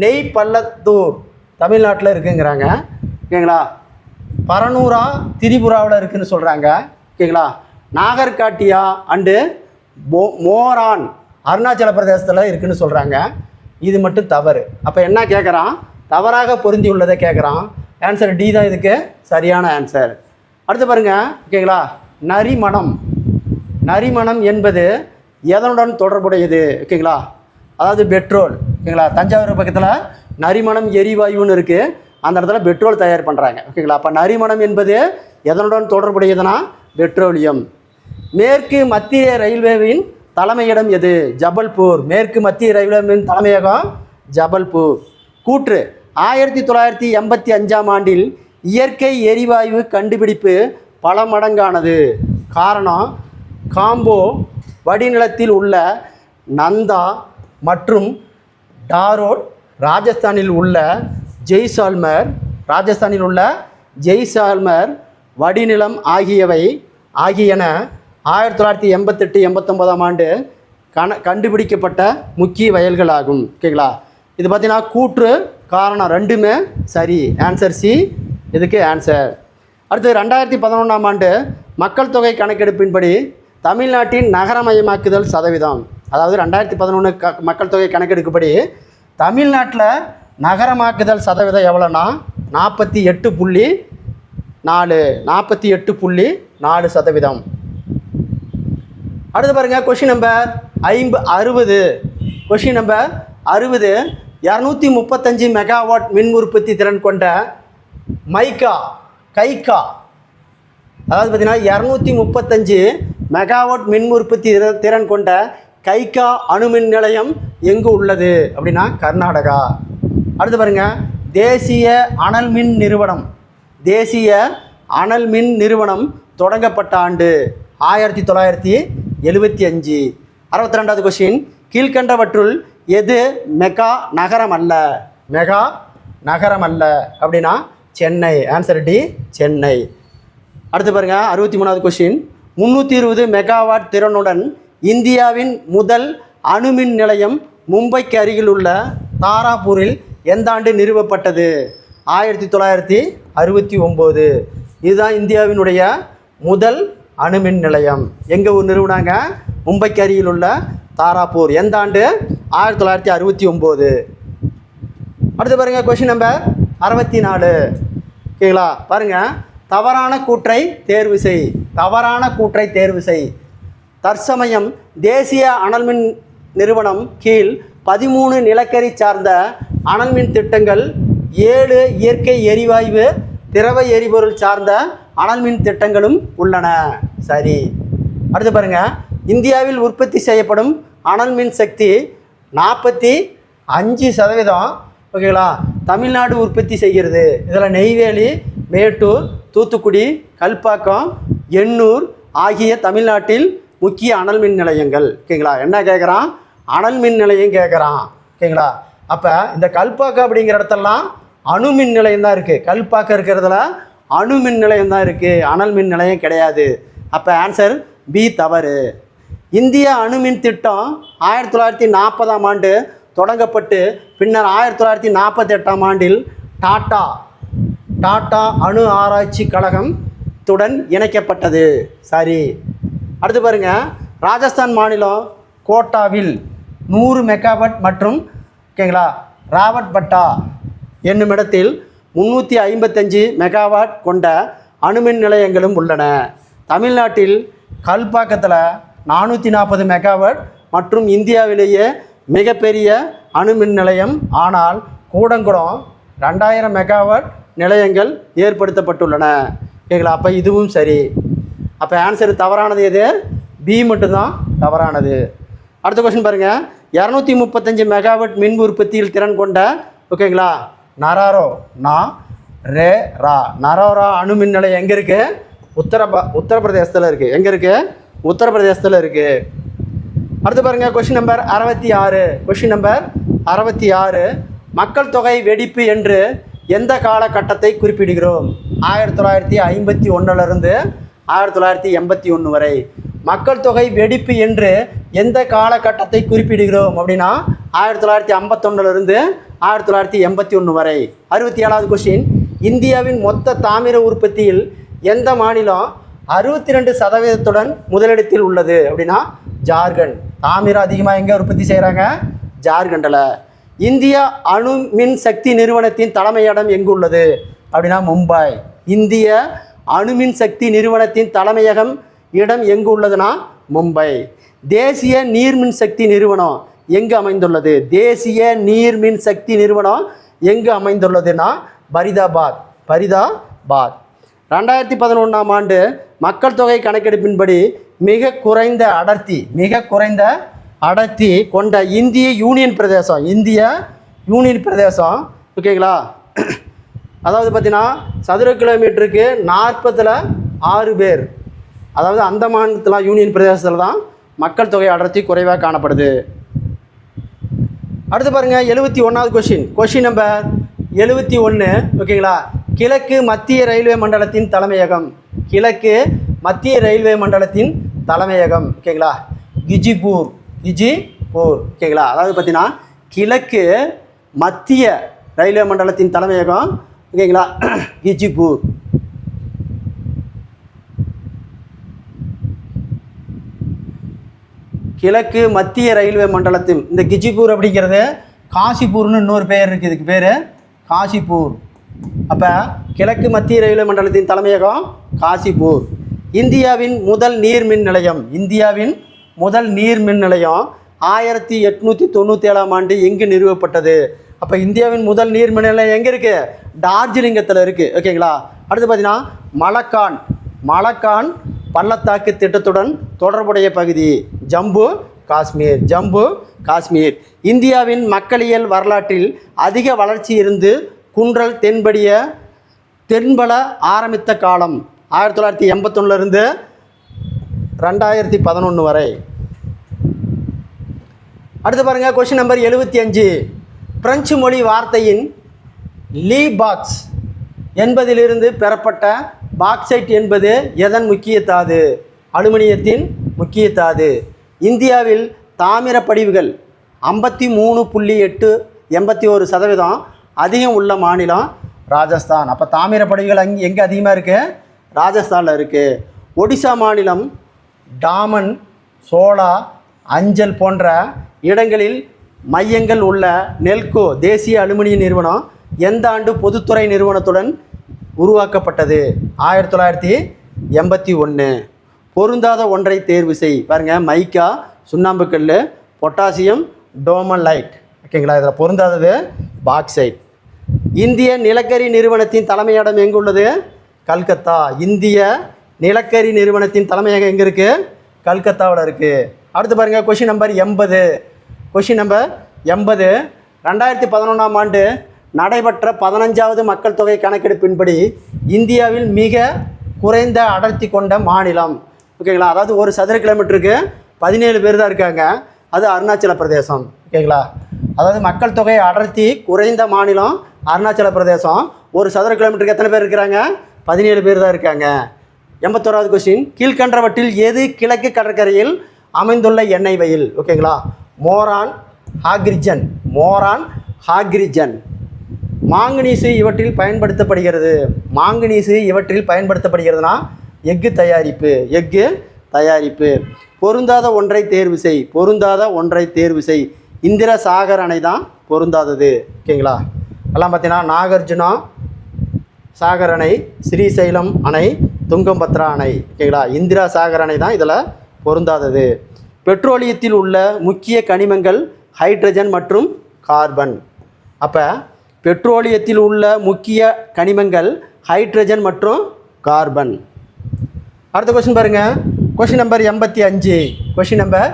நெய் பள்ளத்தூர் தமிழ்நாட்டில் இருக்குங்கிறாங்க. ஓகேங்களா? பரனூரா திரிபுராவில் இருக்குதுன்னு சொல்கிறாங்க. ஓகேங்களா? நாகர்காட்டியா அண்டு மோரான் அருணாச்சல பிரதேசத்தில் இருக்குதுன்னு சொல்கிறாங்க. இது மட்டும் தவறு. அப்போ என்ன கேட்குறான்? தவறாக பொருந்தி உள்ளதை கேட்குறான். ஆன்சர் டி தான் இதுக்கு சரியான ஆன்சர். அடுத்து பாருங்கள். ஓகேங்களா? நரிமணம் என்பது எதனுடன் தொடர்புடையது? ஓகேங்களா? அதாவது பெட்ரோல். ஓகேங்களா? தஞ்சாவூர் பக்கத்தில் நரிமணம் எரிவாயுன்னு இருக்குது. அந்த இடத்துல பெட்ரோல் தயார் பண்ணுறாங்க. ஓகேங்களா? அப்போ நரிமணம் என்பது எதனுடன் தொடர்புடையதுன்னா பெட்ரோலியம். மேற்கு மத்திய ரயில்வேவின் தலைமையிடம் எது? ஜபல்பூர். மேற்கு மத்திய ரயில்வேவின் தலைமையகம் ஜபல்பூர். கூற்று: 1985ஆம் ஆண்டில் இயற்கை எரிவாயு கண்டுபிடிப்பு பல மடங்கானது. காரணம்: காம்போ வடிநிலத்தில் உள்ள நந்தா மற்றும் டாரோட், ராஜஸ்தானில் உள்ள ஜெய்சால்மர் வடிநிலம் ஆகியன 1988-89ஆம் ஆண்டு கண்டுபிடிக்கப்பட்ட முக்கிய வயல்கள் ஆகும். ஓகேங்களா? இது பார்த்தீங்கன்னா கூற்று காரணம் ரெண்டுமே சரி. ஆன்சர் சி இதுக்கு ஆன்சர். அடுத்து 2011ஆம் ஆண்டு மக்கள் தொகை கணக்கெடுப்பின்படி தமிழ்நாட்டின் நகரமயமாக்குதல் சதவீதம். அதாவது 2011 மக்கள் தொகை கணக்கெடுப்புப்படி தமிழ்நாட்டில் நகரமாக்குதல் சதவீதம் எவ்வளோன்னா 48.4%. அடுத்து பாருங்கள். Question number 60. Question number 60. 235 megawatt மின் உற்பத்தி திறன் கொண்ட கைக்கா அதாவது பார்த்தீங்கன்னா 235 மெகாவாட் மின் உற்பத்தி திறன் கொண்ட கைக்கா அணுமின் நிலையம் எங்கு உள்ளது அப்படின்னா கர்நாடகா. அடுத்து பாருங்கள். தேசிய அனல் மின் நிறுவனம் தொடங்கப்பட்ட ஆண்டு 1975. 62வது கொஷின். கீழ்கண்டவற்றுள் எது மெகா நகரம் அல்ல அப்படின்னா சென்னை. Answer D Chennai. அடுத்து பாருங்கள். 63வது கொஷின். 320 மெகாவாட் திறனுடன் இந்தியாவின் முதல் அணுமின் நிலையம் மும்பைக்கு அருகில் உள்ள தாராபூரில் எந்த ஆண்டு நிறுவப்பட்டது? 1969. இதுதான் இந்தியாவினுடைய முதல் அணுமின் நிலையம். எங்கே ஊர் நிறுவனாங்க? மும்பைக்கு அருகில் உள்ள தாராபூர். எந்த ஆண்டு? 1969. அடுத்து பாருங்கள். Question number 64. ஓகேங்களா? பாருங்கள். தவறான கூற்றை தேர்வு செய். தற்சமயம் தேசிய அனல்மின் நிறுவனம் கீழ் 13 நிலக்கரி சார்ந்த அனல்மின் திட்டங்கள், 7 இயற்கை எரிவாயு திரவ எரிபொருள் சார்ந்த அனல்மின் திட்டங்களும் உள்ளன. சரி. அடுத்து பாருங்கள். இந்தியாவில் உற்பத்தி செய்யப்படும் அனல்மின் சக்தி 45%. ஓகேங்களா? தமிழ்நாடு உற்பத்தி செய்கிறது. இதில் நெய்வேலி, மேட்டூர், தூத்துக்குடி, கல்பாக்கம், எண்ணூர், ஆகிய தமிழ்நாட்டில் முக்கிய அனல் மின் நிலையங்கள். ஓகேங்களா, என்ன கேட்குறான்? அனல் மின் நிலையம் கேட்குறான். ஓகேங்களா, அப்போ இந்த கல்பாக்கம் அப்படிங்கிற இடத்தெல்லாம் அணு மின் நிலையம் தான் இருக்குது. கல்பாக்கம் இருக்கிறதுல அணு மின் நிலையம் தான் இருக்குது, அனல் மின் நிலையம் கிடையாது. அப்போ ஆன்சர் பி தவறு. இந்திய அணுமின் திட்டம் 1940ஆம் ஆண்டு தொடங்கப்பட்டு பின்னர் 1948ஆம் ஆண்டில் டாடா அணு ஆராய்ச்சி கழகத்துடன் இணைக்கப்பட்டது. சரி, அடுத்து பாருங்கள். ராஜஸ்தான் மாநிலம் கோட்டாவில் 100 மெகாவாட் மற்றும் ஓகேங்களா ராவட்பட்டா என்னும் இடத்தில் 355 மெகாவாட் கொண்ட அணுமின் நிலையங்களும் உள்ளன. தமிழ்நாட்டில் கல்பாக்கத்தில் 440 மெகாவாட் மற்றும் இந்தியாவிலேயே மிகப்பெரிய அணுமின் நிலையம். ஆனால் கூடங்குடம் 2000 மெகாவாட் நிலையங்கள் ஏற்படுத்தப்பட்டுள்ளன. ஓகேங்களா, அப்போ இதுவும் சரி. அப்போ ஆன்சர் தவறானது எது? பி மட்டும்தான் தவறானது. அடுத்த கொஸ்டின் பாருங்கள். 235 மெகாவாட் மின் உற்பத்தியில் திறன் கொண்ட ஓகேங்களா நரோரா அணுமின் நிலையம் எங்கே இருக்குது? உத்தரப்பிரதேசத்தில் இருக்குது. எங்கே இருக்குது? உத்தரப்பிரதேசத்தில் இருக்குது. அடுத்து பாருங்கள். Question number 66. Question number 66. மக்கள் தொகை வெடிப்பு என்று எந்த காலகட்டத்தை குறிப்பிடுகிறோம்? 1951லிருந்து 1981 வரை. மக்கள் தொகை வெடிப்பு என்று எந்த காலகட்டத்தை குறிப்பிடுகிறோம் அப்படின்னா 1951லிருந்து 1981 வரை. 67வது கொஸ்டின். இந்தியாவின் மொத்த தாமிர உற்பத்தியில் எந்த மாநிலம் 62% முதலிடத்தில் உள்ளது அப்படின்னா ஜார்க்கண்ட். தாமிரம் அதிகமாக எங்கே உற்பத்தி செய்கிறாங்க? ஜார்க்கண்டில். இந்திய அணு மின் சக்தி நிறுவனத்தின் தலைமையிடம் எங்கு உள்ளது அப்படின்னா மும்பை. இந்திய அணுமின் சக்தி நிறுவனத்தின் தலைமையகம் இடம் எங்கு உள்ளதுன்னா மும்பை. தேசிய நீர்மின் சக்தி நிறுவனம் எங்கு அமைந்துள்ளது? தேசிய நீர்மின் சக்தி நிறுவனம் எங்கு அமைந்துள்ளதுன்னா பரிதாபாத். 2011ஆம் ஆண்டு மக்கள் தொகை கணக்கெடுப்பின்படி மிக குறைந்த அடர்த்தி கொண்ட இந்திய யூனியன் பிரதேசம் ஓகேங்களா, அதாவது பார்த்தீங்கன்னா சதுர கிலோமீட்டருக்கு 46 பேர். அதாவது அந்த மாநிலத்தில் யூனியன் பிரதேசத்தில் தான் மக்கள் தொகை அடர்த்தி குறைவாக காணப்படுது. அடுத்து பாருங்கள். 71வது கொஸ்டின். கொஸ்டின் நம்பர் 71 ஓகேங்களா. கிழக்கு மத்திய ரயில்வே மண்டலத்தின் தலைமையகம். கிழக்கு மத்திய ரயில்வே மண்டலத்தின் தலைமையகம் ஓகேங்களா கிஜிபூர். ஓகேங்களா, அதாவது பார்த்தீங்கன்னா கிழக்கு மத்திய ரயில்வே மண்டலத்தின் தலைமையகம் ஓகேங்களா கிஜிபூர். கிழக்கு மத்திய ரயில்வே மண்டலத்தின் இந்த கிஜிபூர் அப்படிங்கிறது காசிப்பூர்னு இன்னொரு பேர் இருக்குது. இதுக்கு பேர் காசிப்பூர். அப்போ கிழக்கு மத்திய ரயில்வே மண்டலத்தின் தலைமையகம் காசிப்பூர். இந்தியாவின் முதல் நீர்மின் நிலையம் 1897ஆம் ஆண்டு எங்கு நிறுவப்பட்டது? அப்போ இந்தியாவின் முதல் நீர்மின் நிலையம் எங்கே இருக்குது? டார்ஜிலிங்கத்தில் இருக்குது. ஓகேங்களா, அடுத்து பார்த்தீங்கன்னா மலக்கான் பள்ளத்தாக்கு திட்டத்துடன் தொடர்புடைய பகுதி ஜம்மு காஷ்மீர். இந்தியாவின் மக்களியல் வரலாற்றில் அதிக வளர்ச்சி இருந்து குன்றல் தென்பல ஆரம்பித்த காலம் 1981லிருந்து 2011 வரை. அடுத்து பாருங்கள். Question number 75. பிரெஞ்சு மொழி வார்த்தையின் லீ பாக்ஸ் என்பதிலிருந்து பெறப்பட்ட பாக்சைட் என்பது எதன் முக்கிய தாது? அலுமினியத்தின் முக்கிய தாது. இந்தியாவில் தாமிர படிவுகள் 53.81% அதிகம் உள்ள மாநிலம் ராஜஸ்தான். அப்போ தாமிர படிவுகள் எங்கே அதிகமாக இருக்குது? ராஜஸ்தானில் இருக்குது. ஒடிசா மாநிலம் டாமன், சோலா, அஞ்சல் போன்ற இடங்களில் மையங்கள் உள்ள நெல்கோ தேசிய அலுமினிய நிறுவனம் எந்த ஆண்டு பொதுத்துறை நிறுவனத்துடன் உருவாக்கப்பட்டது? 1981. பொருந்தாத ஒன்றை தேர்வு செய். பாருங்கள், மைக்கா, சுண்ணாம்புக்கல், பொட்டாசியம், டோமலைட். ஓகேங்களா, இதில் பொருந்தாதது பாக்சைட். இந்திய நிலக்கரி நிறுவனத்தின் தலைமையிடம் எங்கே உள்ளது? கல்கத்தா. இந்திய நிலக்கரி நிறுவனத்தின் தலைமையகம் எங்கே இருக்குது? கல்கத்தாவில் இருக்குது. அடுத்து பாருங்கள். Question number 80. 2011ஆம் ஆண்டு நடைபெற்ற 15வது மக்கள் தொகை கணக்கெடுப்பின்படி இந்தியாவில் மிக குறைந்த அடர்த்தி கொண்ட மாநிலம் ஓகேங்களா. அதாவது ஒரு சதுர கிலோமீட்டருக்கு 17 பேர் தான் இருக்காங்க. அது அருணாச்சல பிரதேசம். ஓகேங்களா. அதாவது மக்கள் தொகை அடர்த்தி குறைந்த மாநிலம் அருணாச்சல பிரதேசம். ஒரு சதுர கிலோமீட்டருக்கு எத்தனை பேர் இருக்கிறாங்க? 17 பேர் தான் இருக்காங்க. 81வது கொஸ்டின், கீழ்கண்டவற்றில் எது கிழக்கு கடற்கரையில் அமைந்துள்ள எண்ணெய் வயல்? ஓகேங்களா. மோரான் ஹாக்ரிஜன். மோரான் ஹாக்ரிஜன். மாங்கனீசு இவற்றில் பயன்படுத்தப்படுகிறது. மாங்கனீசு இவற்றில் பயன்படுத்தப்படுகிறதுனா எஃகு தயாரிப்பு. எஃகு தயாரிப்பு. பொருந்தாத ஒன்றை தேர்வு செய். பொருந்தாத ஒன்றை தேர்வு செய். இந்திரா சாகர் அணை தான் பொருந்தாதது. ஓகேங்களா. எல்லாம் பார்த்தீங்கன்னா நாகார்ஜுனா சாகர் அணை, ஸ்ரீசைலம் அணை, துங்கம்பத்ரா அணை. ஓகேங்களா. இந்திரா சாகர் அணை தான் இதில் பொருந்தாதது. பெட்ரோலியத்தில் உள்ள முக்கிய கனிமங்கள் ஹைட்ரஜன் மற்றும் கார்பன். அப்போ பெட்ரோலியத்தில் உள்ள முக்கிய கனிமங்கள் ஹைட்ரஜன் மற்றும் கார்பன். அடுத்த கொஸ்டின் பாருங்கள். Question number 85. Question number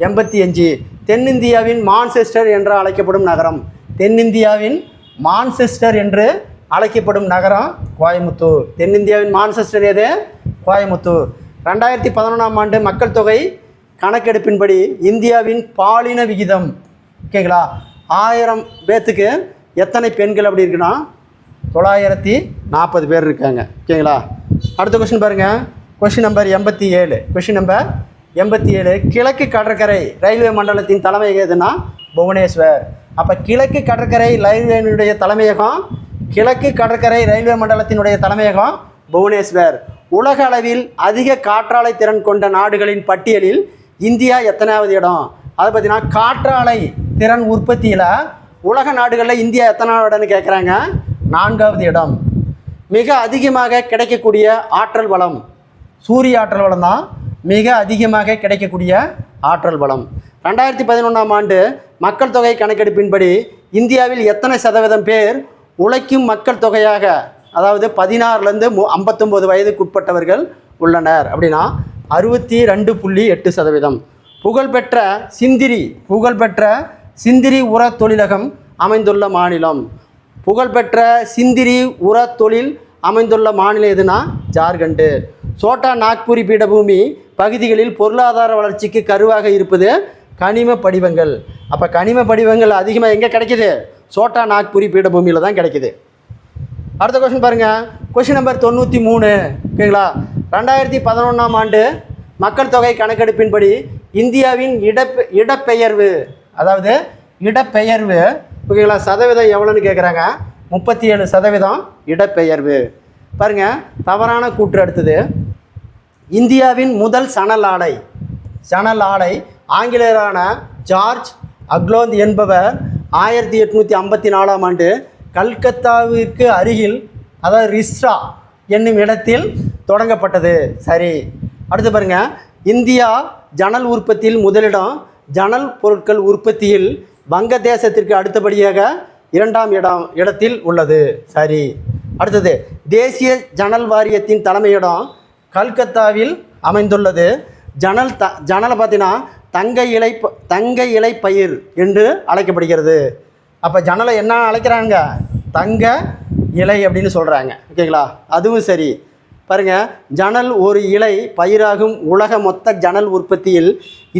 85. தென்னிந்தியாவின் மான்செஸ்டர் என்று அழைக்கப்படும் நகரம். தென்னிந்தியாவின் மான்செஸ்டர் என்று அழைக்கப்படும் நகரம் கோயமுத்தூர். தென்னிந்தியாவின் மான்செஸ்டர் எது? கோயமுத்தூர். 2011ஆம் ஆண்டு மக்கள் தொகை கணக்கெடுப்பின்படி இந்தியாவின் பாலின விகிதம். ஓகேங்களா. 1000 பேர்த்துக்கு எத்தனை பெண்கள் அப்படி இருக்குன்னா 940 பேர் இருக்காங்க. ஓகேங்களா. அடுத்த கொஸ்டின் பாருங்கள். Question number 87. Question number 87. கிழக்கு கடற்கரை ரயில்வே மண்டலத்தின் தலைமையகம் எதுனா புவனேஸ்வர். அப்போ கிழக்கு கடற்கரை ரயில்வேனுடைய தலைமையகம், கிழக்கு கடற்கரை ரயில்வே மண்டலத்தினுடைய தலைமையகம் புவனேஸ்வர். உலக அளவில் அதிக காற்றாலை திறன் கொண்ட நாடுகளின் பட்டியலில் இந்தியா எத்தனாவது இடம்? அதை பார்த்தீங்கன்னா காற்றாலை திறன் உற்பத்தியில் உலக நாடுகளில் இந்தியா எத்தனாவது இடம்னு கேட்குறாங்க. 4வது இடம். மிக அதிகமாக கிடைக்கக்கூடிய ஆற்றல் வளம் சூரிய ஆற்றல் வளம் தான் மிக அதிகமாக கிடைக்கக்கூடிய ஆற்றல் வளம். 2011ஆம் ஆண்டு மக்கள் தொகை கணக்கெடுப்பின்படி இந்தியாவில் எத்தனை சதவீதம் பேர் உழைக்கும் மக்கள் தொகையாக, அதாவது 16லேருந்து 59 வயதுக்குட்பட்டவர்கள் உள்ளனர் அப்படின்னா 62.8%. புகழ்பெற்ற சிந்திரி உர தொழிலகம் அமைந்துள்ள மாநிலம். புகழ்பெற்ற சிந்திரி உர தொழில் அமைந்துள்ள மாநிலம் எதுனா ஜார்க்கண்டு. சோட்டா நாக்பூரி பீடபூமி பகுதிகளில் பொருளாதார வளர்ச்சிக்கு கருவாக இருப்பது கனிம படிவங்கள். அப்போ கனிம படிவங்கள் அதிகமாக எங்கே கிடைக்கிது? சோட்டா நாக்பூரி பீடபூமியில் தான் கிடைக்கிது. அடுத்த கொஸ்டின் பாருங்கள். Question number 93. ஓகேங்களா. 2011ஆம் ஆண்டு மக்கள் தொகை கணக்கெடுப்பின்படி இந்தியாவின் இடப்பெயர்வு, அதாவது இடப்பெயர்வு, ஓகேங்களா, சதவீதம் எவ்வளோன்னு கேட்குறாங்க. 37% இடப்பெயர்வு. பாருங்கள், தவறான கூற்று. அடுத்தது, இந்தியாவின் முதல் சணல் ஆலை ஆங்கிலேயரான ஜார்ஜ் அக்லோந்த் என்பவர் 1854ஆம் ஆண்டு கல்கத்தாவிற்கு அருகில், அதாவது ரிஸ்ரா என்னும் இடத்தில் தொடங்கப்பட்டது. சரி. அடுத்து பாருங்கள், இந்தியா ஜன்னல் உற்பத்தியில் முதலிடம். ஜன்னல் பொருட்கள் உற்பத்தியில் வங்கதேசத்திற்கு அடுத்தபடியாக 2ஆம் இடத்தில் உள்ளது. சரி. அடுத்தது, தேசிய ஜன்னல் வாரியத்தின் தலைமையிடம் கல்கத்தாவில் அமைந்துள்ளது. ஜன்னலை பார்த்தீங்கன்னா தங்க இலை பயிர் என்று அழைக்கப்படுகிறது. அப்போ ஜன்னலை என்ன அழைக்கிறாங்க? தங்க இலை அப்படின்னு சொல்கிறாங்க. ஓகேங்களா. அதுவும் சரி. பாருங்கள், ஜன்னல் ஒரு இலை பயிராகும் உலக மொத்த ஜன்னல் உற்பத்தியில்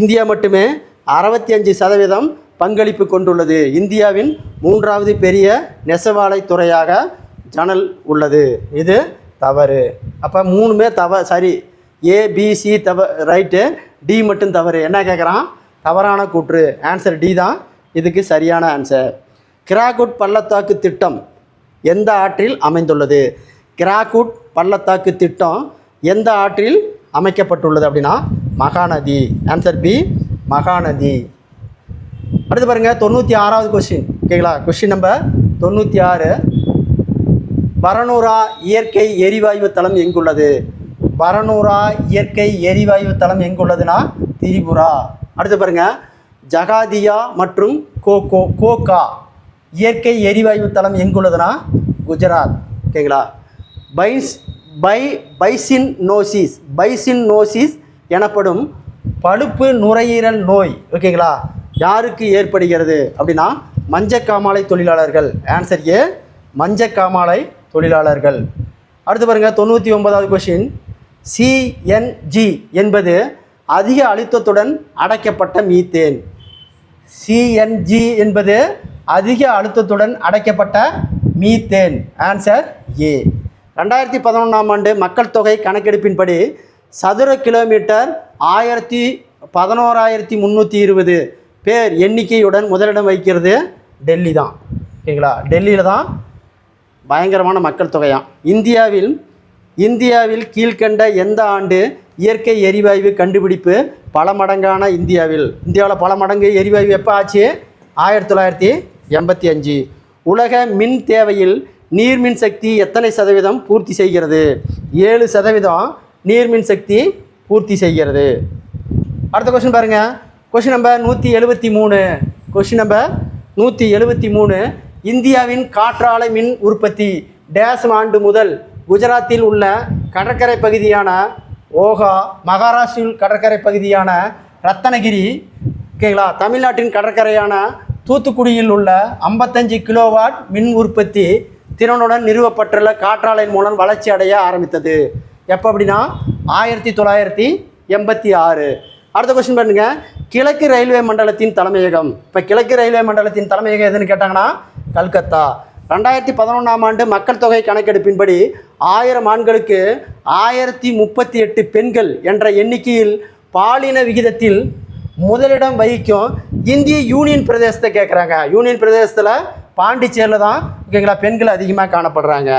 இந்தியா மட்டுமே 65% பங்களிப்பு கொண்டுள்ளது. இந்தியாவின் 3வது பெரிய நெசவாலை துறையாக ஜன்னல் உள்ளது. இது தவறு. அப்போ 3மே சரி. ஏபிசி ரைட்டு, டி மட்டும் தவறு. என்ன கேட்குறான்? தவறான கூற்று. ஆன்சர் டி தான் இதுக்கு சரியான ஆன்சர். கிராகுட் பள்ளத்தாக்கு திட்டம் எந்த ஆற்றில் அமைந்துள்ளது? கிராகுட் பள்ளத்தாக்கு திட்டம் எந்த ஆற்றில் அமைக்கப்பட்டுள்ளது அப்படின்னா மகாநதி. Answer B, Mahanadi. அடுத்து பாருங்கள், 96வது கொஸ்டின். ஓகேங்களா. Question number 96. பரனூரா இயற்கை எரிவாயு தளம் எங்குள்ளது? பரனூரா இயற்கை எரிவாயு தளம் எங்குள்ளதுன்னா திரிபுரா. அடுத்து பாருங்கள், ஜகாதியா மற்றும் கோகா இயற்கை எரிவாயு தளம் எங்குள்ளதுன்னா குஜராத். ஓகேங்களா. பைசின்னோசிஸ் எனப்படும் பழுப்பு நுரையீரல் நோய், ஓகேங்களா, யாருக்கு ஏற்படுகிறது அப்படின்னா மஞ்சக்காமாலை தொழிலாளர்கள். ஆன்சர் ஏ, மஞ்சக்காமாலை தொழிலாளர்கள். அடுத்து பாருங்கள், 99வது கொஸ்டின். சிஎன்ஜி என்பது அதிக அழுத்தத்துடன் அடைக்கப்பட்ட மீத்தேன். சிஎன்ஜி என்பது அதிக அழுத்தத்துடன் அடைக்கப்பட்ட மீத்தேன். Answer A. 2011ஆம் ஆண்டு மக்கள் தொகை கணக்கெடுப்பின்படி சதுர கிலோமீட்டர் 11,320 பேர் எண்ணிக்கையுடன் முதலிடம் வகிக்கிறது டெல்லி தான். ஓகேங்களா, டெல்லியில் தான் பயங்கரமான மக்கள் தொகையாம். இந்தியாவில் கீழ்கண்ட எந்த ஆண்டு இயற்கை எரிவாயு கண்டுபிடிப்பு பல மடங்கான இந்தியாவில் பல மடங்கு எரிவாயு எப்போ ஆச்சு? 1985. உலக மின் தேவையில் நீர்மின் சக்தி எத்தனை சதவீதம் பூர்த்தி செய்கிறது? 7% நீர்மின் சக்தி பூர்த்தி செய்கிறது. அடுத்த கொஸ்டின் பாருங்கள். Question number 173. இந்தியாவின் காற்றாலை மின் உற்பத்தி டேஸ் ஆண்டு முதல் குஜராத்தில் உள்ள கடற்கரை பகுதியான ஓகா, மகாராஷ்டிரில் கடற்கரை பகுதியான ரத்தனகிரி, ஓகேங்களா, தமிழ்நாட்டின் கடற்கரையான தூத்துக்குடியில் உள்ள 55 கிலோவாட் மின் உற்பத்தி திறனுடன் நிறுவப்பட்டுள்ள காற்றாலையின் மூலம் வளர்ச்சி அடைய ஆரம்பித்தது. எப்போ அப்படின்னா 1986. அடுத்த கொஸ்டின் பாருங்க. கிழக்கு ரயில்வே மண்டலத்தின் தலைமையகம். இப்போ கிழக்கு ரயில்வே மண்டலத்தின் தலைமையகம் எதுன்னு கேட்டாங்கன்னா கல்கத்தா. 2011ஆம் ஆண்டு மக்கள் தொகை கணக்கெடுப்பின்படி 1000 ஆண்களுக்கு 1038 பெண்கள் என்ற எண்ணிக்கையில் பாலின விகிதத்தில் முதலிடம் வகிக்கும் இந்திய யூனியன் பிரதேசத்தை கேட்குறாங்க. யூனியன் பிரதேசத்தில் பாண்டிச்சேரியில் தான், ஓகேங்களா, பெண்கள் அதிகமாக காணப்படுறாங்க.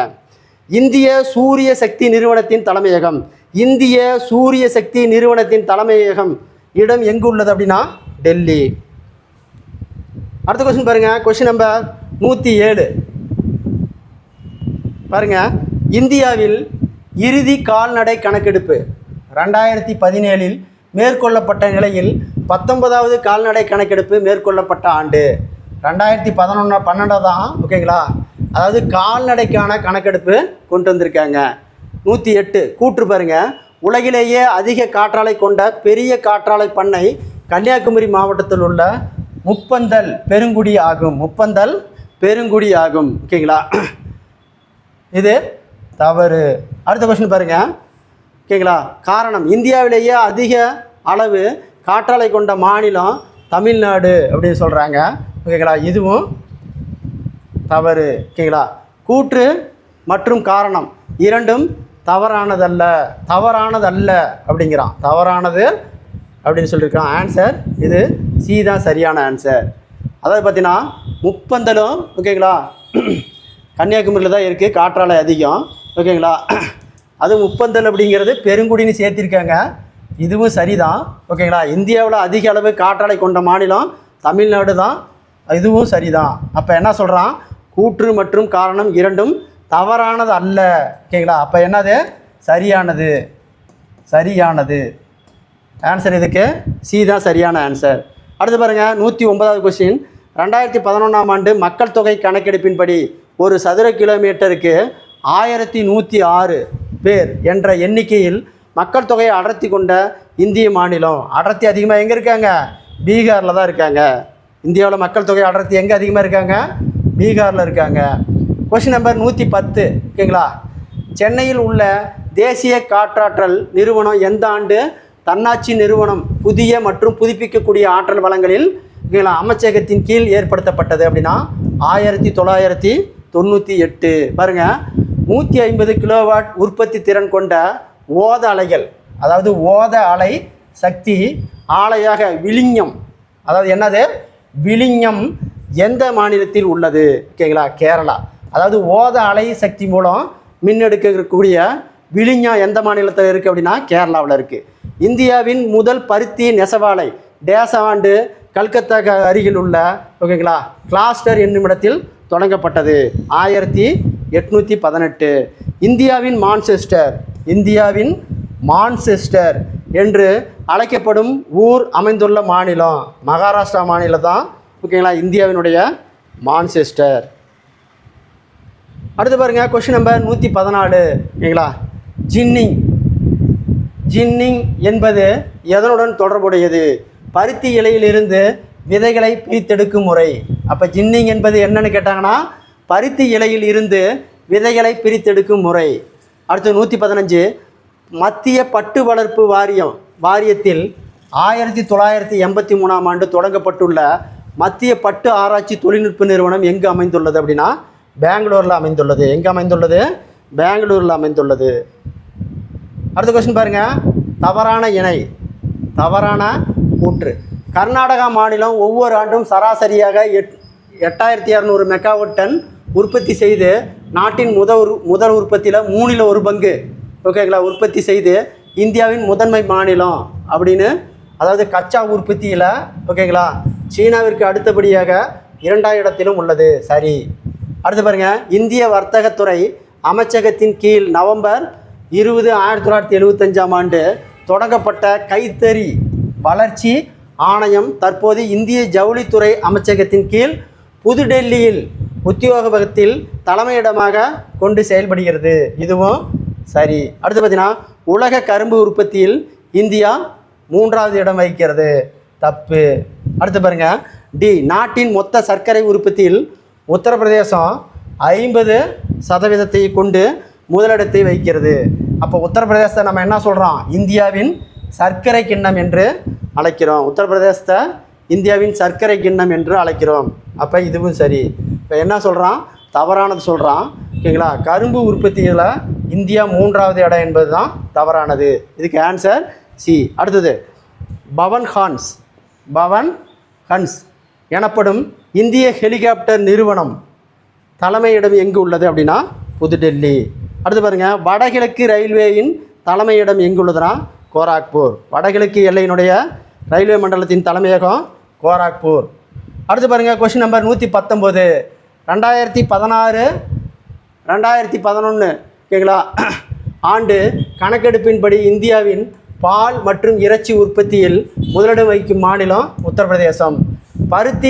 இந்திய சூரிய சக்தி நிறுவனத்தின் தலைமையகம். இந்திய சூரிய சக்தி நிறுவனத்தின் தலைமையகம் இடம் எங்கு உள்ளது அப்படின்னா டெல்லி. அடுத்த கொஸ்டின் பாருங்கள். கொஸ்டின் நம்பர் 107 பாருங்கள். இந்தியாவில் இறுதி கால்நடை கணக்கெடுப்பு 2017 மேற்கொள்ளப்பட்ட நிலையில் 19வது கால்நடை கணக்கெடுப்பு மேற்கொள்ளப்பட்ட ஆண்டு 2012 தான். ஓகேங்களா, அதாவது கால்நடைக்கான கணக்கெடுப்பு கொண்டு வந்திருக்காங்க. 108 கூற்று பாருங்கள். உலகிலேயே அதிக காற்றாலை கொண்ட பெரிய காற்றாலை பண்ணை கன்னியாகுமரி மாவட்டத்தில் உள்ள முப்பந்தல் பெருங்குடி ஆகும். ஓகேங்களா, இது தவறு. அடுத்த கொஸ்டின் பாருங்கள். ஓகேங்களா, காரணம் இந்தியாவிலேயே அதிக அளவு காற்றாலை கொண்ட மாநிலம் தமிழ்நாடு அப்படின்னு சொல்கிறாங்க. ஓகேங்களா, இதுவும் தவறு. ஓகேங்களா, கூற்று மற்றும் காரணம் இரண்டும் தவறானதல்ல அப்படிங்கிறான். தவறானது அப்படின்னு சொல்லியிருக்கான். ஆன்சர் இது சி தான் சரியான ஆன்சர். அதாவது பார்த்தீங்கன்னா முப்பந்தலும், ஓகேங்களா, கன்னியாகுமரியில் தான் இருக்குது காற்றாலை அதிகம். ஓகேங்களா, அது முப்பந்தல் அப்படிங்கிறது பெருங்குடின்னு சேர்த்திருக்காங்க. இதுவும் சரிதான். ஓகேங்களா, இந்தியாவில் அதிக அளவு காற்றாலை கொண்ட மாநிலம் தமிழ்நாடு தான். இதுவும் சரிதான். அப்போ என்ன சொல்கிறான்? கூற்று மற்றும் காரணம் இரண்டும் தவறானது அல்ல. ஓகேங்களா, அப்போ என்னது? சரியானது. ஆன்சர் இதுக்கு சி தான் சரியான ஆன்சர். அடுத்து பாருங்கள். 109வது கொஸ்டின். 2011ஆம் ஆண்டு மக்கள் தொகை கணக்கெடுப்பின்படி ஒரு சதுர கிலோமீட்டருக்கு 1106 பேர் என்ற எண்ணிக்கையில் மக்கள் தொகையை அடர்த்தி கொண்ட இந்திய மாநிலம். அடர்த்தி அதிகமாக எங்கே இருக்காங்க? பீகாரில் தான் இருக்காங்க. இந்தியாவில் மக்கள் தொகை அடர்த்தி எங்கே அதிகமாக இருக்காங்க? பீகாரில் இருக்காங்க. Question number 110. ஓகேங்களா, சென்னையில் உள்ள தேசிய காற்றாற்றல் நிறுவனம் எந்த ஆண்டு தன்னாட்சி நிறுவனம் புதிய மற்றும் புதுப்பிக்கக்கூடிய ஆற்றல் வளங்களில், ஓகேங்களா, அமைச்சகத்தின் கீழ் ஏற்படுத்தப்பட்டது அப்படின்னா 1998. பாருங்கள். 150 கிலோவாட் உற்பத்தி திறன் கொண்ட ஓத அலைகள், அதாவது ஓத அலை சக்தி ஆலையாக விழிஞம், அதாவது என்னது விழிஞம் எந்த மாநிலத்தில் உள்ளது? ஓகேங்களா, கேரளா. அதாவது ஓத அலை சக்தி மூலம் மின்னெடுக்கக்கூடிய விழிஞம் எந்த மாநிலத்தில் இருக்குது அப்படின்னா கேரளாவில் இருக்குது. இந்தியாவின் முதல் பருத்தி நெசவாலை டேஸ் ஆண்டு கல்கத்தா அருகில் உள்ள, ஓகேங்களா, கிளாஸ்டர் என்னுமிடத்தில் தொடங்கப்பட்டது 1818. இந்தியாவின் மான்செஸ்டர் என்று அழைக்கப்படும் ஊர் அமைந்துள்ள மாநிலம் மகாராஷ்டிரா மாநிலம் தான். ஓகேங்களா, இந்தியாவினுடைய மான்செஸ்டர். அடுத்து பாருங்கள். Question number 114. ஓகேங்களா, ஜின்னிங் என்பது எதனுடன் தொடர்புடையது? பருத்தி இலையிலிருந்து விதைகளை பிரித்தெடுக்கும் முறை. அப்போ ஜின்னிங் என்பது என்னன்னு கேட்டாங்கன்னா பருத்தி இலையில் இருந்து விதைகளை பிரித்தெடுக்கும் முறை. அடுத்து 115. மத்திய பட்டு வளர்ப்பு வாரியத்தில் 1983ஆம் ஆண்டு தொடங்கப்பட்டுள்ள மத்திய பட்டு ஆராய்ச்சி தொழில்நுட்ப நிறுவனம் எங்கு அமைந்துள்ளது அப்படின்னா பெங்களூரில் அமைந்துள்ளது. எங்கே அமைந்துள்ளது? பெங்களூரில் அமைந்துள்ளது. அடுத்த கொஸ்டின் பாருங்கள். தவறான இணை, தவறான கூற்று. கர்நாடகா மாநிலம் ஒவ்வொரு ஆண்டும் சராசரியாக 8200 மெகாவாட் டன் உற்பத்தி செய்து நாட்டின் முதல் உற்பத்தியில் 1/3 ஓகேங்களா உற்பத்தி செய்து இந்தியாவின் முதன்மை மாநிலம் அப்படின்னு, அதாவது கச்சா உற்பத்தியில் ஓகேங்களா சீனாவிற்கு அடுத்தபடியாக 2ஆம் இடத்திலும் உள்ளது. சரி. அடுத்து பாருங்கள். இந்திய வர்த்தகத்துறை அமைச்சகத்தின் கீழ் நவம்பர் 20, 1975ஆம் ஆண்டு தொடங்கப்பட்ட கைத்தறி வளர்ச்சி ஆணையம் தற்போது இந்திய ஜவுளித்துறை அமைச்சகத்தின் கீழ் புதுடெல்லியில் உத்தியோகத்தில் தலைமையிடமாக கொண்டு செயல்படுகிறது. இதுவும் சரி. அடுத்து பார்த்தீங்கன்னா உலக கரும்பு உற்பத்தியில் இந்தியா 3ஆவது இடம் வகிக்கிறது. தப்பு. அடுத்து பாருங்கள். டி, நாட்டின் மொத்த சர்க்கரை உற்பத்தியில் உத்தரப்பிரதேசம் 50% கொண்டு முதலிடத்தை வகிக்கிறது. அப்போ உத்தரப்பிரதேசத்தை நம்ம என்ன சொல்கிறோம்? இந்தியாவின் சர்க்கரை கிண்ணம் என்று அழைக்கிறோம். உத்தரப்பிரதேசத்தை இந்தியாவின் சர்க்கரை கிண்ணம் என்று அழைக்கிறோம். அப்போ இதுவும் சரி. இப்போ என்ன சொல்கிறான்? தவறானது சொல்கிறான். ஓகேங்களா. கரும்பு உற்பத்தியில் இந்தியா 3ஆவது இடம் என்பது தான் தவறானது. இதுக்கு ஆன்சர் சி. அடுத்தது பவன் ஹன்ஸ் எனப்படும் இந்திய ஹெலிகாப்டர் நிறுவனம் தலைமையிடம் எங்கு உள்ளது அப்படின்னா புதுடெல்லி. அடுத்து பாருங்கள். வடகிழக்கு ரயில்வேயின் தலைமையிடம் எங்கு உள்ளதுன்னா கோராக்பூர். வடகிழக்கு எல்லையினுடைய ரயில்வே மண்டலத்தின் தலைமையகம் கோராக்பூர். அடுத்து பாருங்கள். Question number 119. 2016, 2011 ஓகேங்களா ஆண்டு கணக்கெடுப்பின்படி இந்தியாவின் பால் மற்றும் இறைச்சி உற்பத்தியில் முதலிடம் வகிக்கும் மாநிலம் உத்தரப்பிரதேசம். பருத்தி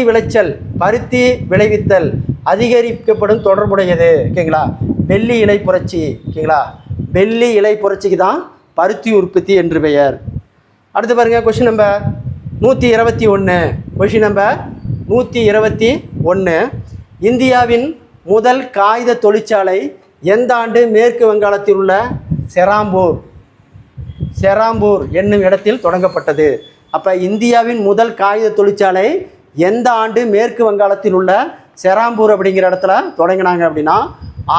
விளைவித்தல் அதிகரிக்கப்படும் தொடர்புடையது ஓகேங்களா வெள்ளி இலை புரட்சி. ஓகேங்களா. வெள்ளி இலை புரட்சிக்கு தான் பருத்தி உற்பத்தி என்று பெயர். அடுத்து பாருங்கள். Question number 121. Question number 121. இந்தியாவின் முதல் காகித தொழிற்சாலை எந்த ஆண்டு மேற்கு வங்காளத்தில் உள்ள செராம்பூர் என்னும் இடத்தில் தொடங்கப்பட்டது? அப்போ இந்தியாவின் முதல் காகித தொழிற்சாலை எந்த ஆண்டு மேற்கு வங்காளத்தில் உள்ள செராம்பூர் அப்படிங்கிற இடத்துல தொடங்கினாங்க அப்படின்னா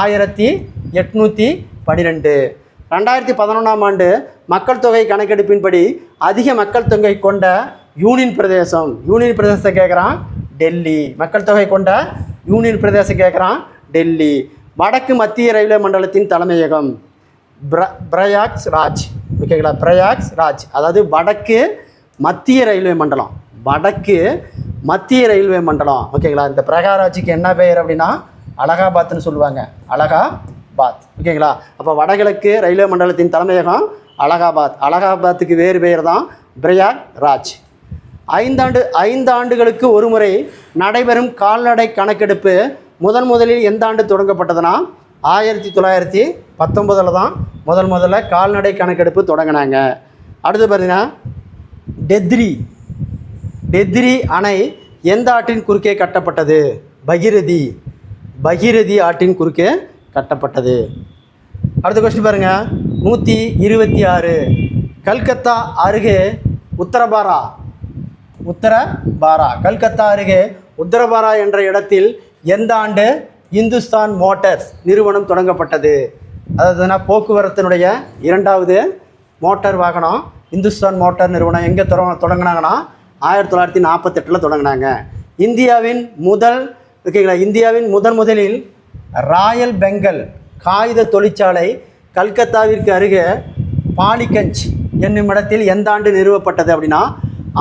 1812. 2011ஆம் ஆண்டு மக்கள் தொகை கணக்கெடுப்பின்படி அதிக மக்கள் தொகை கொண்ட யூனியன் பிரதேசத்தை கேட்குறான் டெல்லி. மக்கள் தொகை கொண்ட யூனியன் பிரதேசம் கேட்குறான் டெல்லி. வடக்கு மத்திய ரயில்வே மண்டலத்தின் தலைமையகம் பிரயாக்ராஜ். ஓகேங்களா. பிரயாக்ராஜ் அதாவது வடக்கு மத்திய ரயில்வே மண்டலம். ஓகேங்களா. இந்த பிரயாக்ராஜுக்கு என்ன பெயர் அப்படின்னா அலகாபாத்னு சொல்லுவாங்க. அலகாபாத். ஓகேங்களா. அப்போ வடகிழக்கு ரயில்வே மண்டலத்தின் தலைமையகம் அலகாபாத்துக்கு வேறு பெயர் தான் பிரயாக்ராஜ். 5 ஆண்டுகளுக்கு ஒரு முறை நடைபெறும் கால்நடை கணக்கெடுப்பு முதலில் எந்த ஆண்டு தொடங்கப்பட்டதுன்னா 1919 தான் முதல்ல கால்நடை கணக்கெடுப்பு தொடங்கினாங்க. அடுத்து பார்த்தீங்கன்னா டெத்ரி அணை எந்த ஆற்றின் குறுக்கே கட்டப்பட்டது? பகீரதி ஆற்றின் குறுக்கே கட்டப்பட்டது. அடுத்த கொஸ்டின் பாருங்கள். 126. கல்கத்தா அருகே உத்தரபாரா கல்கத்தா அருகே உத்தரபாரா என்ற இடத்தில் எந்த ஆண்டு இந்துஸ்தான் மோட்டார்ஸ் நிறுவனம் தொடங்கப்பட்டது? அதாவதுனா போக்குவரத்தினுடைய 2வது மோட்டார் வாகனம் இந்துஸ்தான் மோட்டார் நிறுவனம் எங்கே தொடங்கினாங்கன்னா 1948 தொடங்கினாங்க. இந்தியாவின் முதலில் ராயல் பெங்கல் காகித தொழிற்சாலை கல்கத்தாவிற்கு அருகே பாலிகஞ்ச் என்னும் இடத்தில் எந்த ஆண்டு நிறுவப்பட்டது அப்படின்னா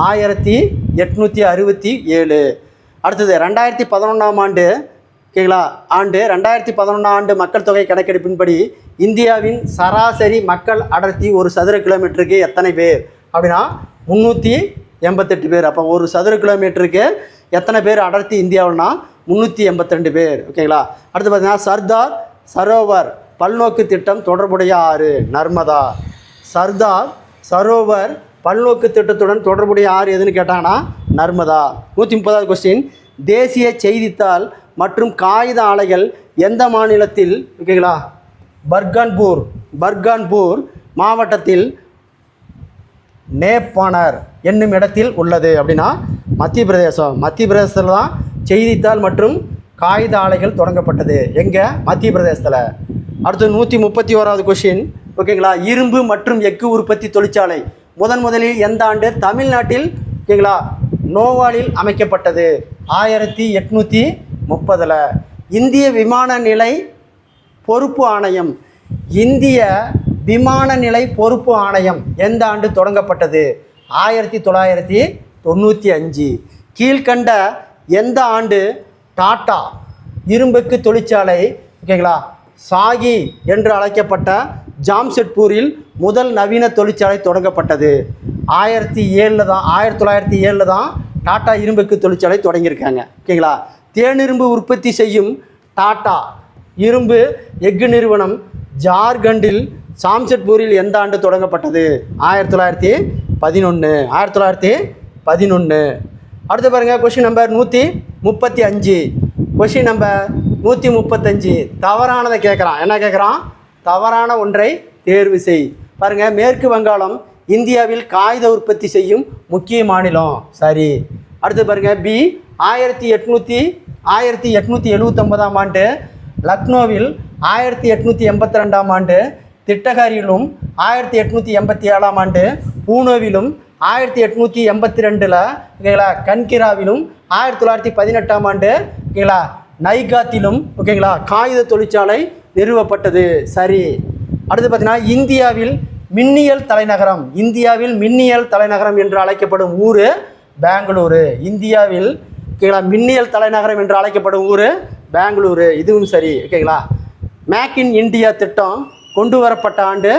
1867. அடுத்தது 2011ஆம் ஆண்டு ஓகேங்களா 2011 ஆண்டு மக்கள் தொகை கணக்கெடுப்பின்படி இந்தியாவின் சராசரி மக்கள் அடர்த்தி ஒரு சதுர கிலோமீட்டருக்கு எத்தனை பேர் அப்படின்னா 388 பேர். அப்போ ஒரு சதுர கிலோமீட்டருக்கு எத்தனை பேர் அடர்த்தி இந்தியாவில்னா 382 பேர். ஓகேங்களா. அடுத்து பார்த்தீங்கன்னா சர்தார் சரோவர் பல்நோக்கு திட்டம் தொடர்புடைய ஆறு நர்மதா. சர்தார் சரோவர் பல்நோக்கு திட்டத்துடன் தொடர்புடைய ஆறு எதுன்னு கேட்டாங்கன்னா நர்மதா. 130வது கொஸ்டின். தேசிய செய்தித்தாள் மற்றும் காகித ஆலைகள் எந்த மாநிலத்தில் ஓகேங்களா பர்கான்பூர் மாவட்டத்தில் நேப்பானர் என்னும் இடத்தில் உள்ளது அப்படின்னா மத்திய பிரதேசம். மத்திய பிரதேசத்தில் தான் செய்தித்தாள் மற்றும் காகித ஆலைகள் தொடங்கப்பட்டது. எங்கே? மத்திய பிரதேசத்தில். அடுத்து 131வது கொஷின். ஓகேங்களா? இரும்பு மற்றும் எஃகு உற்பத்தி தொழிற்சாலை முதலில் எந்த ஆண்டு தமிழ்நாட்டில் ஓகேங்களா நோவாலில் அமைக்கப்பட்டது? 1830. இந்திய விமான நிலை பொறுப்பு ஆணையம் எந்த ஆண்டு தொடங்கப்பட்டது? 1995. கீழ்கண்ட எந்த ஆண்டு டாடா இரும்புக்கு தொழிற்சாலை ஓகேங்களா சாகி என்று அழைக்கப்பட்ட ஜாம்ஷெட்பூரில் முதல் நவீன தொழிற்சாலை தொடங்கப்பட்டது? 1907 தான் டாடா இரும்புக்கு தொழிற்சாலை தொடங்கியிருக்காங்க. ஓகேங்களா? தேனிரும்பு உற்பத்தி செய்யும் டாடா இரும்பு எஃகு நிறுவனம் ஜார்க்கண்டில் ஜாம்ஷெட்பூரில் எந்த ஆண்டு தொடங்கப்பட்டது? 1911. அடுத்து பாருங்கள் கொஷின் நம்பர் 135. கொஷின் நம்பர் 135 தவறானதை கேட்குறான். என்ன கேட்குறான்? தவறான ஒன்றை தேர்வு செய். பாருங்கள், மேற்கு வங்காளம் இந்தியாவில் காகித உற்பத்தி செய்யும் முக்கிய மாநிலம். சரி. அடுத்து பாருங்கள் பி. 1879ஆம் ஆண்டு லக்னோவில், 1882ஆம் ஆண்டு திட்டகாரியிலும், 1887ஆம் ஆண்டு பூனோவிலும், 1882 ஓகேங்களா கன்கிராவிலும், 1918ஆம் ஆண்டு ஓகேங்களா நைகாத்திலும் ஓகேங்களா காகித தொழிற்சாலை நிறுவப்பட்டது. சரி. அடுத்து பார்த்தீங்கன்னா இந்தியாவில் மின்னியல் தலைநகரம் என்று அழைக்கப்படும் ஊர் பெங்களூரு. இந்தியாவில் ஓகேங்களா மின்னியல் தலைநகரம் என்று அழைக்கப்படும் ஊர் பெங்களூரு. இதுவும் சரி. ஓகேங்களா? மேக் இன் இந்தியா திட்டம் கொண்டு வரப்பட்ட ஆண்டு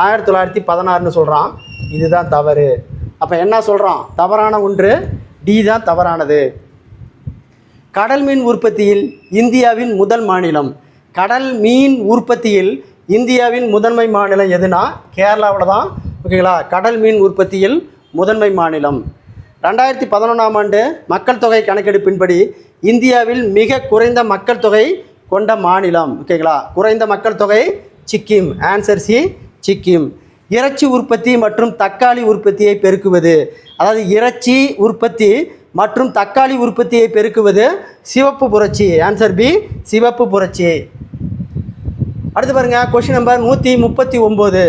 1916ன்னு சொல்கிறான். இதுதான் தவறு. அப்போ என்ன சொல்கிறான்? தவறான ஒன்று டி தான் தவறானது. கடல் மீன் உற்பத்தியில் இந்தியாவின் முதல் மாநிலம். கடல் மீன் உற்பத்தியில் இந்தியாவின் முதன்மை மாநிலம் எதுனா கேரளாவில் தான். ஓகேங்களா? கடல் மீன் உற்பத்தியில் முதன்மை மாநிலம். 2011ஆம் ஆண்டு மக்கள் தொகை கணக்கெடுப்பின்படி இந்தியாவில் மிக குறைந்த மக்கள் தொகை கொண்ட மாநிலம். ஓகேங்களா? குறைந்த மக்கள் தொகை சிக்கிம். Answer C, Sikkim. இறைச்சி உற்பத்தி மற்றும் தக்காளி உற்பத்தியை பெருக்குவது, அதாவது இறைச்சி உற்பத்தி மற்றும் தக்காளி உற்பத்தியை பெருக்குவது சிவப்பு புரட்சி. ஆன்சர் பி, சிவப்பு புரட்சி. அடுத்து பாருங்க கொஸ்டின் நம்பர் 139.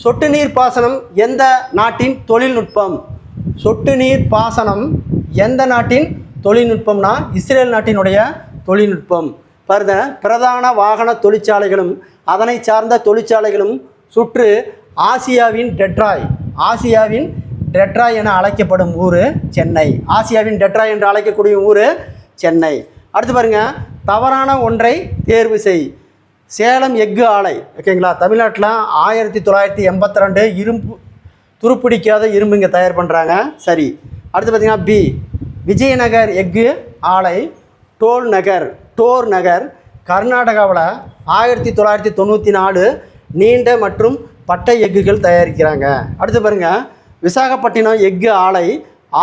சொட்டு நீர் பாசனம் எந்த நாட்டின் தொழில்நுட்பம்? சொட்டு நீர் பாசனம் எந்த நாட்டின் தொழில்நுட்பம்னா இஸ்ரேல் நாட்டினுடைய தொழில்நுட்பம். பாருங்க, பிரதான வாகன தொழிற்சாலைகளும் அதனை சார்ந்த தொழிற்சாலைகளும் சுற்று ஆசியாவின் டெட்ராய் என அழைக்கப்படும் ஊர் சென்னை. ஆசியாவின் டெட்ராய் என்று அழைக்கக்கூடிய ஊர் சென்னை. அடுத்து பாருங்கள், தவறான ஒன்றை தேர்வு செய். சேலம் எஃகு ஆலை. ஓகேங்களா? தமிழ்நாட்டில் 1982 இரும்பு துருப்பிடிக்காத இரும்பு இங்கே தயார் பண்ணுறாங்க. சரி. அடுத்து பார்த்திங்கன்னா பி. விஜயநகர் எஃகு ஆலை டோர் நகர் கர்நாடகாவில் 1994 நீண்ட மற்றும் பட்டை எஃகுகள் தயாரிக்கிறாங்க. அடுத்து பாருங்கள், விசாகப்பட்டினம் எஃகு ஆலை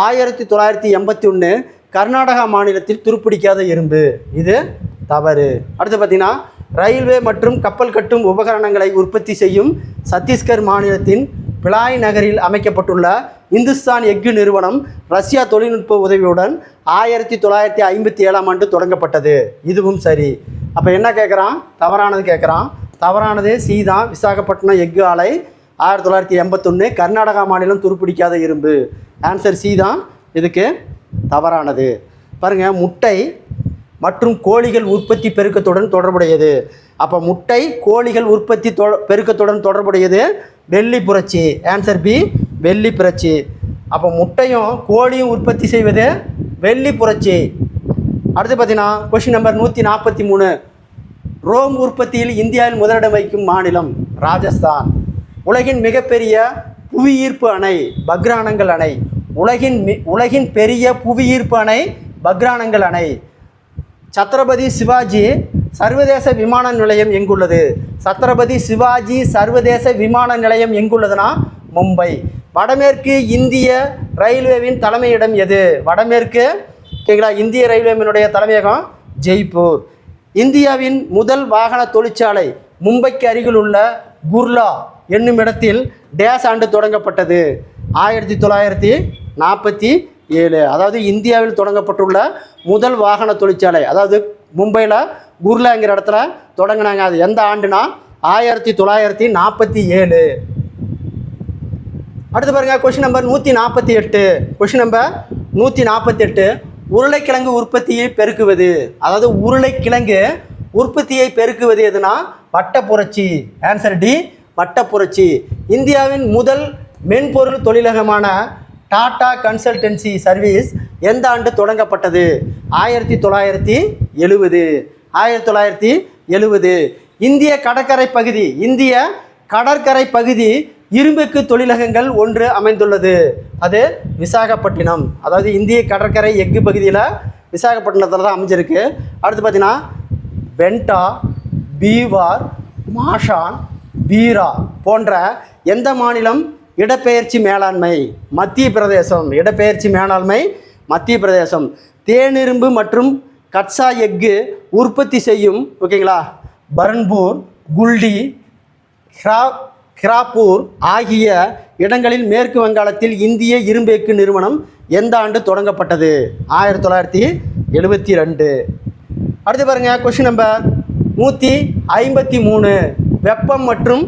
1981 கர்நாடகா மாநிலத்தில் துருப்பிடிக்காத இரும்பு. இது தவறு. அடுத்து பார்த்திங்கன்னா ரயில்வே மற்றும் கப்பல் கட்டும் உபகரணங்களை உற்பத்தி செய்யும் சத்தீஸ்கர் மாநிலத்தின் பிலாய் நகரில் அமைக்கப்பட்டுள்ள இந்துஸ்தான் எஃகு நிறுவனம் ரஷ்யா தொழில்நுட்ப உதவியுடன் 1957ஆம் ஆண்டு தொடங்கப்பட்டது. இதுவும் சரி. அப்போ என்ன கேட்குறான்? தவறானது கேட்குறான். தவறானது சி தான். விசாகப்பட்டினம் எஃகு ஆலை 1981 கர்நாடகா மாநிலம் துருப்பிடிக்காத இரும்பு. ஆன்சர் சி தான் இதுக்கு தவறானது. பாருங்கள், முட்டை மற்றும் கோழிகள் உற்பத்தி பெருக்கத்துடன் தொடர்புடையது. அப்போ முட்டை கோழிகள் உற்பத்தி பெருக்கத்துடன் தொடர்புடையது வெள்ளி புரட்சி. ஆன்சர் பி, வெள்ளி புரட்சி. அப்போ முட்டையும் கோழியும் உற்பத்தி செய்வது வெள்ளி புரட்சி. அடுத்து பார்த்தீங்கன்னா கொஸ்டின் நம்பர் 143. ரோம் உற்பத்தியில் இந்தியாவில் முதலிடம் வகிக்கும் மாநிலம் ராஜஸ்தான். உலகின் மிகப்பெரிய புவியீர்ப்பு அணை பக்ரானங்கல் அணை. உலகின் பெரிய புவியீர்ப்பு அணை பக்ரானங்கல் அணை. சத்ரபதி சிவாஜி சர்வதேச விமான நிலையம் எங்குள்ளது? சத்ரபதி சிவாஜி சர்வதேச விமான நிலையம் எங்குள்ளதுன்னா மும்பை. வடமேற்கு இந்திய ரயில்வேவின் தலைமையிடம் எது? வடமேற்கு ஓகேங்களா இந்திய ரயில்வேவினுடைய தலைமையகம் ஜெய்ப்பூர். இந்தியாவின் முதல் வாகன தொழிற்சாலை மும்பைக்கு அருகில் உள்ள குர்லா என்னும் இடத்தில் டேஸ் ஆண்டு தொடங்கப்பட்டது? 1947. அதாவது இந்தியாவில் தொடங்கப்பட்டுள்ள முதல் வாகன தொழிற்சாலை, அதாவது மும்பையில் குர்லாங்கிற இடத்துல தொடங்கினாங்க. அது எந்த ஆண்டுனா 1947. அடுத்து பாருங்கள், கொஷின் நம்பர் 148. Question number 148. உருளைக்கிழங்கு உற்பத்தியை பெருக்குவது, அதாவது உருளைக்கிழங்கு உற்பத்தியை பெருக்குவது எதுனா வட்டப்புரட்சி. Answer D, வட்டப்புரட்சி. இந்தியாவின் முதல் மென்பொருள் தொழிலகமான டாடா கன்சல்டன்சி சர்வீஸ் எந்த ஆண்டு தொடங்கப்பட்டது? 1970. 1970. இந்திய கடற்கரை பகுதி இரும்புக்கு தொழிலகங்கள் ஒன்று அமைந்துள்ளது. அது விசாகப்பட்டினம். அதாவது இந்திய கடற்கரை எஃகு பகுதியில் விசாகப்பட்டினத்தில் தான் அமைஞ்சிருக்கு. அடுத்து பார்த்தீங்கன்னா பென்டா, பீவார், மாஷான், பீரா போன்ற எந்த மாநிலம் இடப்பெயர்ச்சி மேலாண்மை? மத்திய பிரதேசம். இடப்பெயர்ச்சி மேலாண்மை மத்திய பிரதேசம். தேனிரும்பு மற்றும் கட்சா எஃகு உற்பத்தி செய்யும், ஓகேங்களா, பரன்பூர், குல்டி, கிராப்பூர் ஆகிய இடங்களில் மேற்கு வங்காளத்தில் இந்திய இரும்பு எஃகு நிறுவனம் எந்த ஆண்டு தொடங்கப்பட்டது? 1972. அடுத்து பாருங்கள், கொஷின் நம்பர் 153. வெப்பம் மற்றும்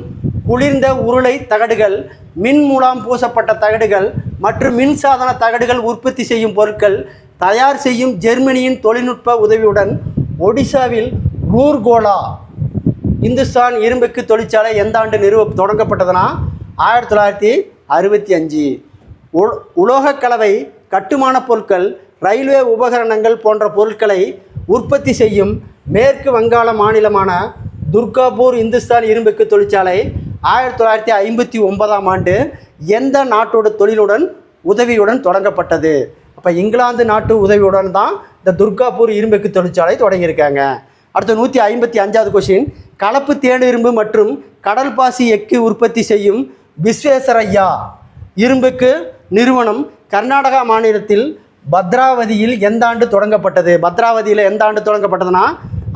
குளிர்ந்த உருளை தகடுகள், மின் மூலம் பூசப்பட்ட தகடுகள் மற்றும் மின்சாதன தகடுகள் உற்பத்தி செய்யும் பொருட்கள் தயார் செய்யும் ஜெர்மனியின் தொழில்நுட்ப உதவியுடன் ஒடிசாவில் ரூர்கோலா இந்துஸ்தான் இரும்புக்கு தொழிற்சாலை எந்த ஆண்டு தொடங்கப்பட்டதுன்னா 1965. உலோகக் கலவை, கட்டுமான பொருட்கள், ரயில்வே உபகரணங்கள் போன்ற பொருட்களை உற்பத்தி செய்யும் மேற்கு வங்காள மாநிலமான துர்காபூர் இந்துஸ்தான் இரும்புக்கு தொழிற்சாலை 1959ஆம் ஆண்டு எந்த நாட்டோட உதவியுடன் தொடங்கப்பட்டது? அப்போ இங்கிலாந்து நாட்டு உதவியுடன் தான் இந்த துர்காபூர் இரும்புக்கு தொழிற்சாலை தொடங்கியிருக்காங்க. அடுத்து 155வது கொஷின். கலப்பு தேனிரும்பு மற்றும் கடல் பாசி எஃகு உற்பத்தி செய்யும் விஸ்வேஸ்வரய்யா இரும்புக்கு நிறுவனம் கர்நாடகா மாநிலத்தில் பத்ராவதியில் எந்த ஆண்டு தொடங்கப்பட்டது? பத்ராவதியில் எந்த ஆண்டு தொடங்கப்பட்டதுன்னா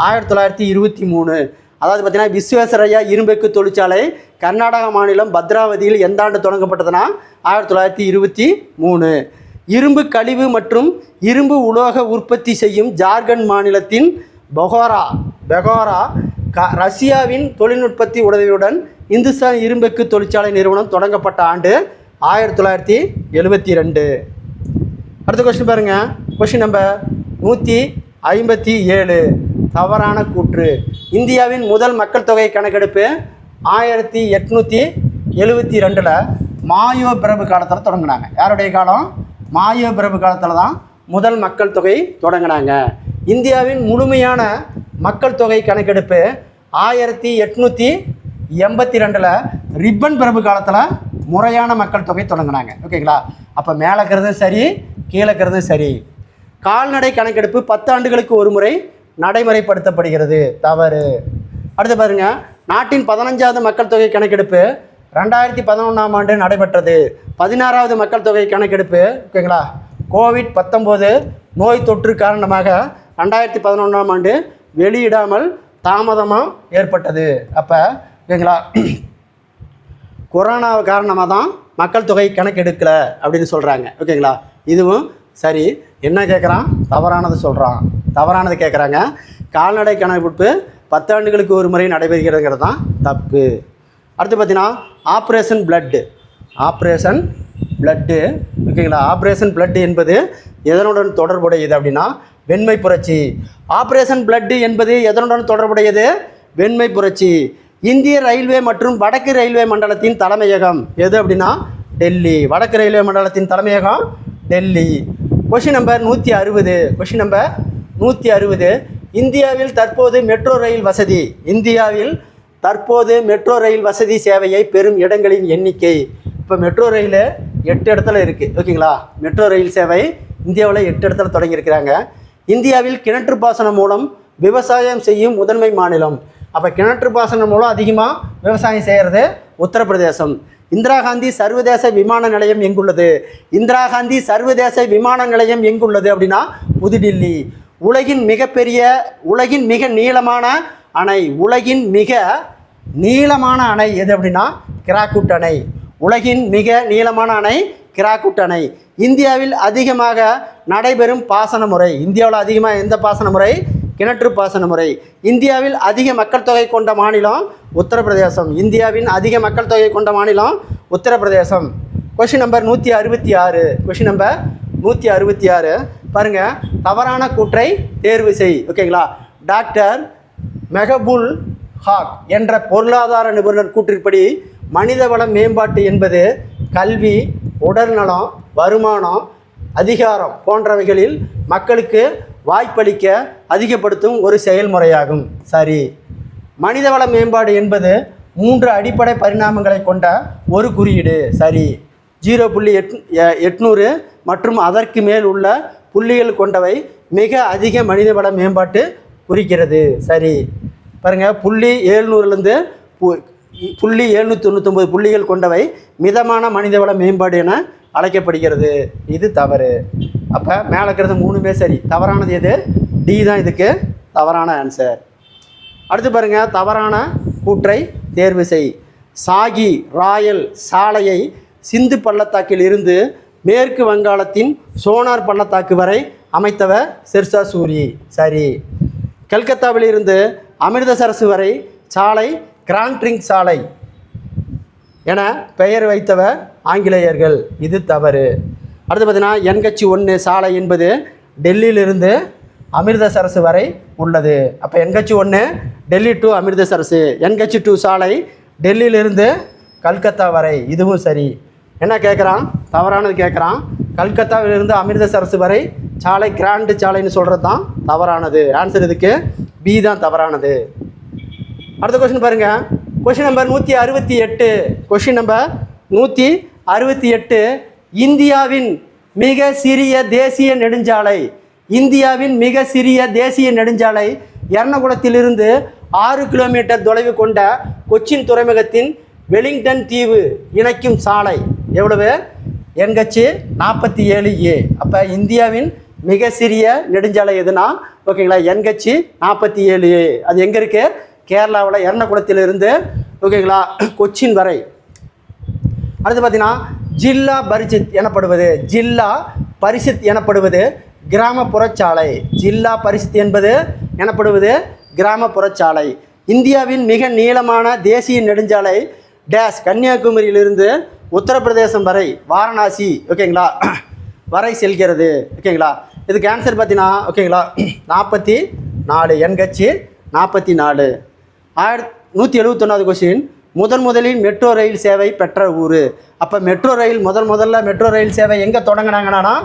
1923. அதாவது பார்த்தீங்கன்னா விஸ்வேஸ்வரய்யா இரும்புக்கு தொழிற்சாலை கர்நாடகா மாநிலம் பத்ராவதியில் எந்த ஆண்டு தொடங்கப்பட்டதுன்னா 1923. இரும்பு கழிவு மற்றும் இரும்பு உலோக உற்பத்தி செய்யும் ஜார்க்கண்ட் மாநிலத்தின் பெகோரா ரஷ்யாவின் தொழில்நுட்பத்தி உதவியுடன் இந்துஸ்தான் இரும்புக்கு தொழிற்சாலை நிறுவனம் தொடங்கப்பட்ட ஆண்டு 1972. அடுத்த கொஸ்டின் பாருங்கள், கொஸ்டின் நம்பர் 157. தவறான கூற்று. இந்தியாவின் முதல் மக்கள் தொகை கணக்கெடுப்பு 1872 மாயோ பிரபு காலத்தில் தொடங்கினாங்க. யாருடைய காலம்? மாயோ பிரபு காலத்தில் தான் முதல் மக்கள் தொகை தொடங்கினாங்க. இந்தியாவின் முழுமையான மக்கள் தொகை கணக்கெடுப்பு 1882 ரிப்பன் பிரபு காலத்தில் முறையான மக்கள் தொகை தொடங்கினாங்க. ஓகேங்களா? அப்போ மேலே இருக்கிறதும் சரி, கீழே இருக்கிறதும் சரி. கால்நடை கணக்கெடுப்பு 10 ஆண்டுகளுக்கு ஒரு முறை நடைமுறைப்படுத்தப்படுகிறது. தவறு. அடுத்து பாருங்கள், நாட்டின் 15வது மக்கள் தொகை கணக்கெடுப்பு 2011ஆம் ஆண்டு நடைபெற்றது. 16வது மக்கள் தொகை கணக்கெடுப்பு, ஓகேங்களா, கோவிட்-19 நோய் தொற்று காரணமாக 2011ஆம் ஆண்டு வெளியிடாமல் தாமதமாக ஏற்பட்டது. அப்போ ஓகேங்களா, கொரோனா காரணமாக தான் மக்கள் தொகை கணக்கெடுக்கலை அப்படின்னு சொல்கிறாங்க. ஓகேங்களா, இதுவும் சரி. என்ன கேட்குறான்? தவறானது சொல்கிறான். தவறானது கேட்குறாங்க. கால்நடை கணக்கெடுப்பு 10 ஆண்டுகளுக்கு ஒரு முறை நடைபெறுகிறதுங்கிறது தான் தப்பு. அடுத்து பார்த்தீங்கன்னா ஆப்ரேஷன் பிளட்டு. ஓகேங்களா, ஆப்ரேஷன் பிளட் என்பது எதனுடன் தொடர்புடையது அப்படின்னா வெண்மை புரட்சி. ஆப்ரேஷன் பிளட் என்பது எதனுடன் தொடர்புடையது? வெண்மை புரட்சி. இந்திய ரயில்வே மற்றும் வடக்கு ரயில்வே மண்டலத்தின் தலைமையகம் எது அப்படின்னா டெல்லி. வடக்கு ரயில்வே மண்டலத்தின் தலைமையகம் டெல்லி. Question number 160. இந்தியாவில் தற்போது மெட்ரோ ரயில் வசதி சேவையை பெறும் இடங்களின் எண்ணிக்கை. இப்போ மெட்ரோ ரயில் 8 இடத்துல இருக்குது. ஓகேங்களா, மெட்ரோ ரயில் சேவை இந்தியாவில் 8 இடத்துல தொடங்கியிருக்கிறாங்க. இந்தியாவில் கிணற்று பாசனம் மூலம் விவசாயம் செய்யும் முதன்மை மாநிலம். அப்போ கிணற்று பாசனம் மூலம் அதிகமாக விவசாயம் செய்கிறது உத்தரப்பிரதேசம். இந்திரா காந்தி சர்வதேச விமான நிலையம் எங்குள்ளது? அப்படின்னா புதுடில்லி. உலகின் மிக நீளமான அணை. நீளமான அணை எது அப்படின்னா ஹிராக்குட் அணை. உலகின் மிக நீளமான அணை ஹிராக்குட் அணை. இந்தியாவில் அதிகமாக நடைபெறும் பாசன முறை. இந்தியாவில் அதிகமாக எந்த பாசன முறை? கிணற்று பாசன முறை. இந்தியாவில் அதிக மக்கள் தொகை கொண்ட மாநிலம் உத்தரப்பிரதேசம். இந்தியாவின் அதிக மக்கள் தொகை கொண்ட மாநிலம் Uttar Pradesh. Question number 166. Question number 166 பாருங்கள். தவறான கூற்றை தேர்வு செய். ஓகேங்களா. டாக்டர் மெஹபுல் ஹாக் என்ற பொருளாதார நிபுணர் கூற்றின்படி மனிதவள மேம்பாட்டு என்பது கல்வி, உடல்நலம், வருமானம், அதிகாரம் போன்றவைகளில் மக்களுக்கு வாய்ப்பளிக்க அதிகப்படுத்தும் ஒரு செயல்முறையாகும். சரி. மனிதவள மேம்பாடு என்பது 3 அடிப்படை பரிணாமங்களை கொண்ட ஒரு குறியீடு. சரி. 0.800 மற்றும் அதற்கு மேல் உள்ள புள்ளிகள் கொண்டவை மிக அதிக மனிதவள மேம்பாட்டு குறிக்கிறது. சரி பாருங்கள். 0.700லேருந்து 0.799 புள்ளிகள் கொண்டவை மிதமான மனிதவள மேம்பாடு என அழைக்கப்படுகிறது. இது தவறு. அப்போ மேலே இருக்கிறது 3மே சரி. தவறானது எது? டி தான் இதுக்கு தவறான ஆன்சர். அடுத்து பாருங்கள். தவறான கூற்றை தேர்வு செய். சாகி ராயல் சாலையை சிந்து பள்ளத்தாக்கில் இருந்து மேற்கு வங்காளத்தின் சோனார் பள்ளத்தாக்கு வரை அமைத்தவர் ஷெர்ஷா சூரி. சரி. கல்கத்தாவில் இருந்து அமிர்தசரஸ் வரை சாலை கிராண்ட் ட்ரிங்க் சாலை என பெயர் வைத்தவர் ஆங்கிலேயர்கள். இது தவறு. அடுத்து பார்த்தீங்கன்னா NH1 சாலை என்பது டெல்லியிலிருந்து அமிர்தசரஸ் வரை உள்ளது. அப்போ NH1 Delhi to Amritsar. NH2 சாலை டெல்லியிலிருந்து கல்கத்தா வரை. இதுவும் சரி. என்ன கேட்குறான்? தவறானது கேட்குறான். கல்கத்தாவிலிருந்து அமிர்தசரஸ் வரை சாலை கிராண்டு சாலைன்னு சொல்கிறது தான் தவறானது. ஆன்சர் இதுக்கு பி தான் தவறானது. அடுத்த கொஸ்டின் பாருங்கள். Question number 168. Question number 168. இந்தியாவின் மிக சிறிய தேசிய நெடுஞ்சாலை. இந்தியாவின் மிக சிறிய தேசிய நெடுஞ்சாலை எர்ணகுளத்திலிருந்து 6 கிலோமீட்டர் தொலைவு கொண்ட கொச்சின் துறைமுகத்தின் வெலிங்டன் தீவு இணைக்கும் சாலை எவ்வளவு? NH47A. அப்போ இந்தியாவின் மிக சிறிய நெடுஞ்சாலை எதுனா ஓகேங்களா NH47A. அது எங்கே இருக்குது? கேரளாவில் எர்ணகுளத்திலிருந்து ஓகேங்களா கொச்சின் வரை. அடுத்து பார்த்தீங்கன்னா ஜில்லா பரிஷத் எனப்படுவது கிராமப்புற சாலை. ஜில்லா பரிஷத் எனப்படுவது கிராமப்புற சாலை. இந்தியாவின் மிக நீளமான தேசிய நெடுஞ்சாலை டேஷ் கன்னியாகுமரியிலிருந்து உத்தரப்பிரதேசம் வரை வாரணாசி ஓகேங்களா வரை செல்கிறது. ஓகேங்களா. இதுக்கு ஆன்சர் பார்த்தீங்கன்னா ஓகேங்களா 44 NH44. 171வது கொஸ்டின். முதலில் மெட்ரோ ரயில் சேவை பெற்ற ஊர். அப்போ முதல்ல மெட்ரோ ரயில் சேவை எங்கே தொடங்கினாங்கன்னா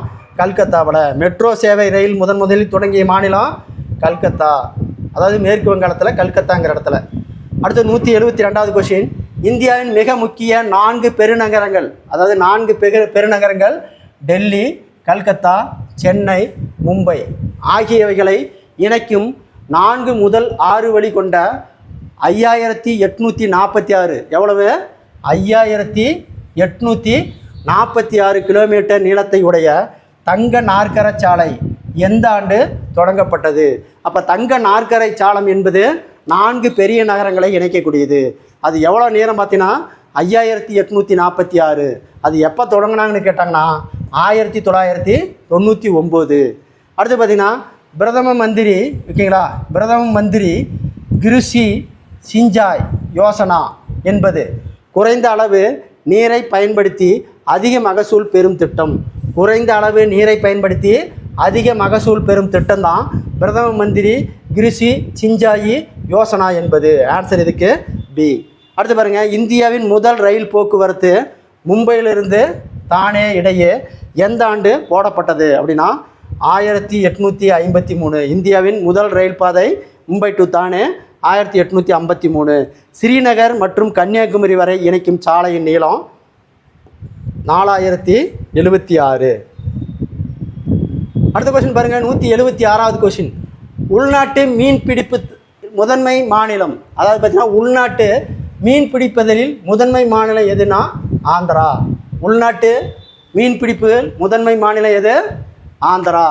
கல்கத்தாவில். மெட்ரோ சேவை ரயில் முதலில் தொடங்கிய மாநிலம் கல்கத்தா. அதாவது மேற்கு வங்காளத்தில் கல்கத்தாங்கிற இடத்துல. அடுத்து 172வது கொஸ்டின். இந்தியாவின் மிக முக்கிய 4 பெருநகரங்கள். அதாவது 4 பெருநகரங்கள் டெல்லி, கல்கத்தா, சென்னை, மும்பை ஆகியவைகளை இணைக்கும் 4 முதல் 6 வழி கொண்ட 5846 எவ்வளவு? 5846 கிலோமீட்டர் நீளத்தை உடைய தங்க நாற்கர சாலை எந்த ஆண்டு தொடங்கப்பட்டது? அப்போ தங்க நாற்கரை சாலம் என்பது 4 பெரிய நகரங்களை இணைக்கக்கூடியது. அது எவ்வளோ நேரம் பார்த்தீங்கன்னா 5846. அது எப்போ தொடங்கினாங்கன்னு கேட்டாங்கன்னா 1999. அடுத்து பார்த்தீங்கன்னா பிரதம மந்திரி ஓகேங்களா கிருஷி சிஞ்சாய் யோசனா என்பது குறைந்த அளவு நீரை பயன்படுத்தி அதிக மகசூல் பெறும் திட்டம். குறைந்த அளவு நீரை பயன்படுத்தி அதிக மகசூல் பெறும் திட்டம் தான் பிரதம மந்திரி கிருஷி சிஞ்சாயி யோசனா என்பது. ஆன்சர் இதுக்கு பி. அடுத்து பாருங்கள். இந்தியாவின் முதல் ரயில் போக்குவரத்து மும்பையிலிருந்து தானே இடையே எந்த ஆண்டு போடப்பட்டது அப்படின்னா 1853. இந்தியாவின் முதல் ரயில் பாதை மும்பை டு தானே 1853. ஸ்ரீநகர் மற்றும் கன்னியாகுமரி வரை இணைக்கும் சாலையின் நீளம் 4076. அடுத்த கொஸ்டின் பாருங்கள். 176வது கொஸ்டின். உள்நாட்டு மீன் பிடிப்பு முதன்மை மாநிலம். அதாவது பார்த்தீங்கன்னா உள்நாட்டு மீன் பிடிப்பதில் முதன்மை மாநிலம் எதுனா ஆந்திரா. உள்நாட்டு மீன் பிடிப்பு முதன்மை மாநிலம் எது? ஆந்திரா.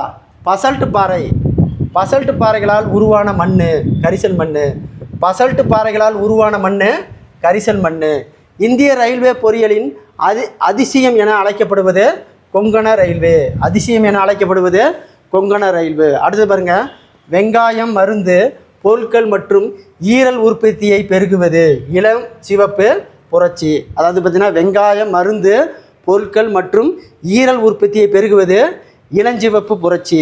பசல்ட் பாறைகளால் உருவான மண் கரிசல் மண் பசல்ட் பாறைகளால் உருவான மண் கரிசல் மண். இந்திய ரயில்வே பொறியியலின் அதிசயம் என அழைக்கப்படுவது கொங்கண ரயில்வே. அதிசயம் என அழைக்கப்படுவது கொங்கண ரயில்வே. அடுத்து பாருங்க, வெங்காயம் மருந்து பொருட்கள் மற்றும் ஈரல் உற்பத்தியை பெருகுவது இளம் சிவப்பு புரட்சி. அதாவது பார்த்தீங்கன்னா வெங்காயம் மருந்து பொருட்கள் மற்றும் ஈரல் உற்பத்தியை பெருகுவது இளஞ்சிவப்பு புரட்சி.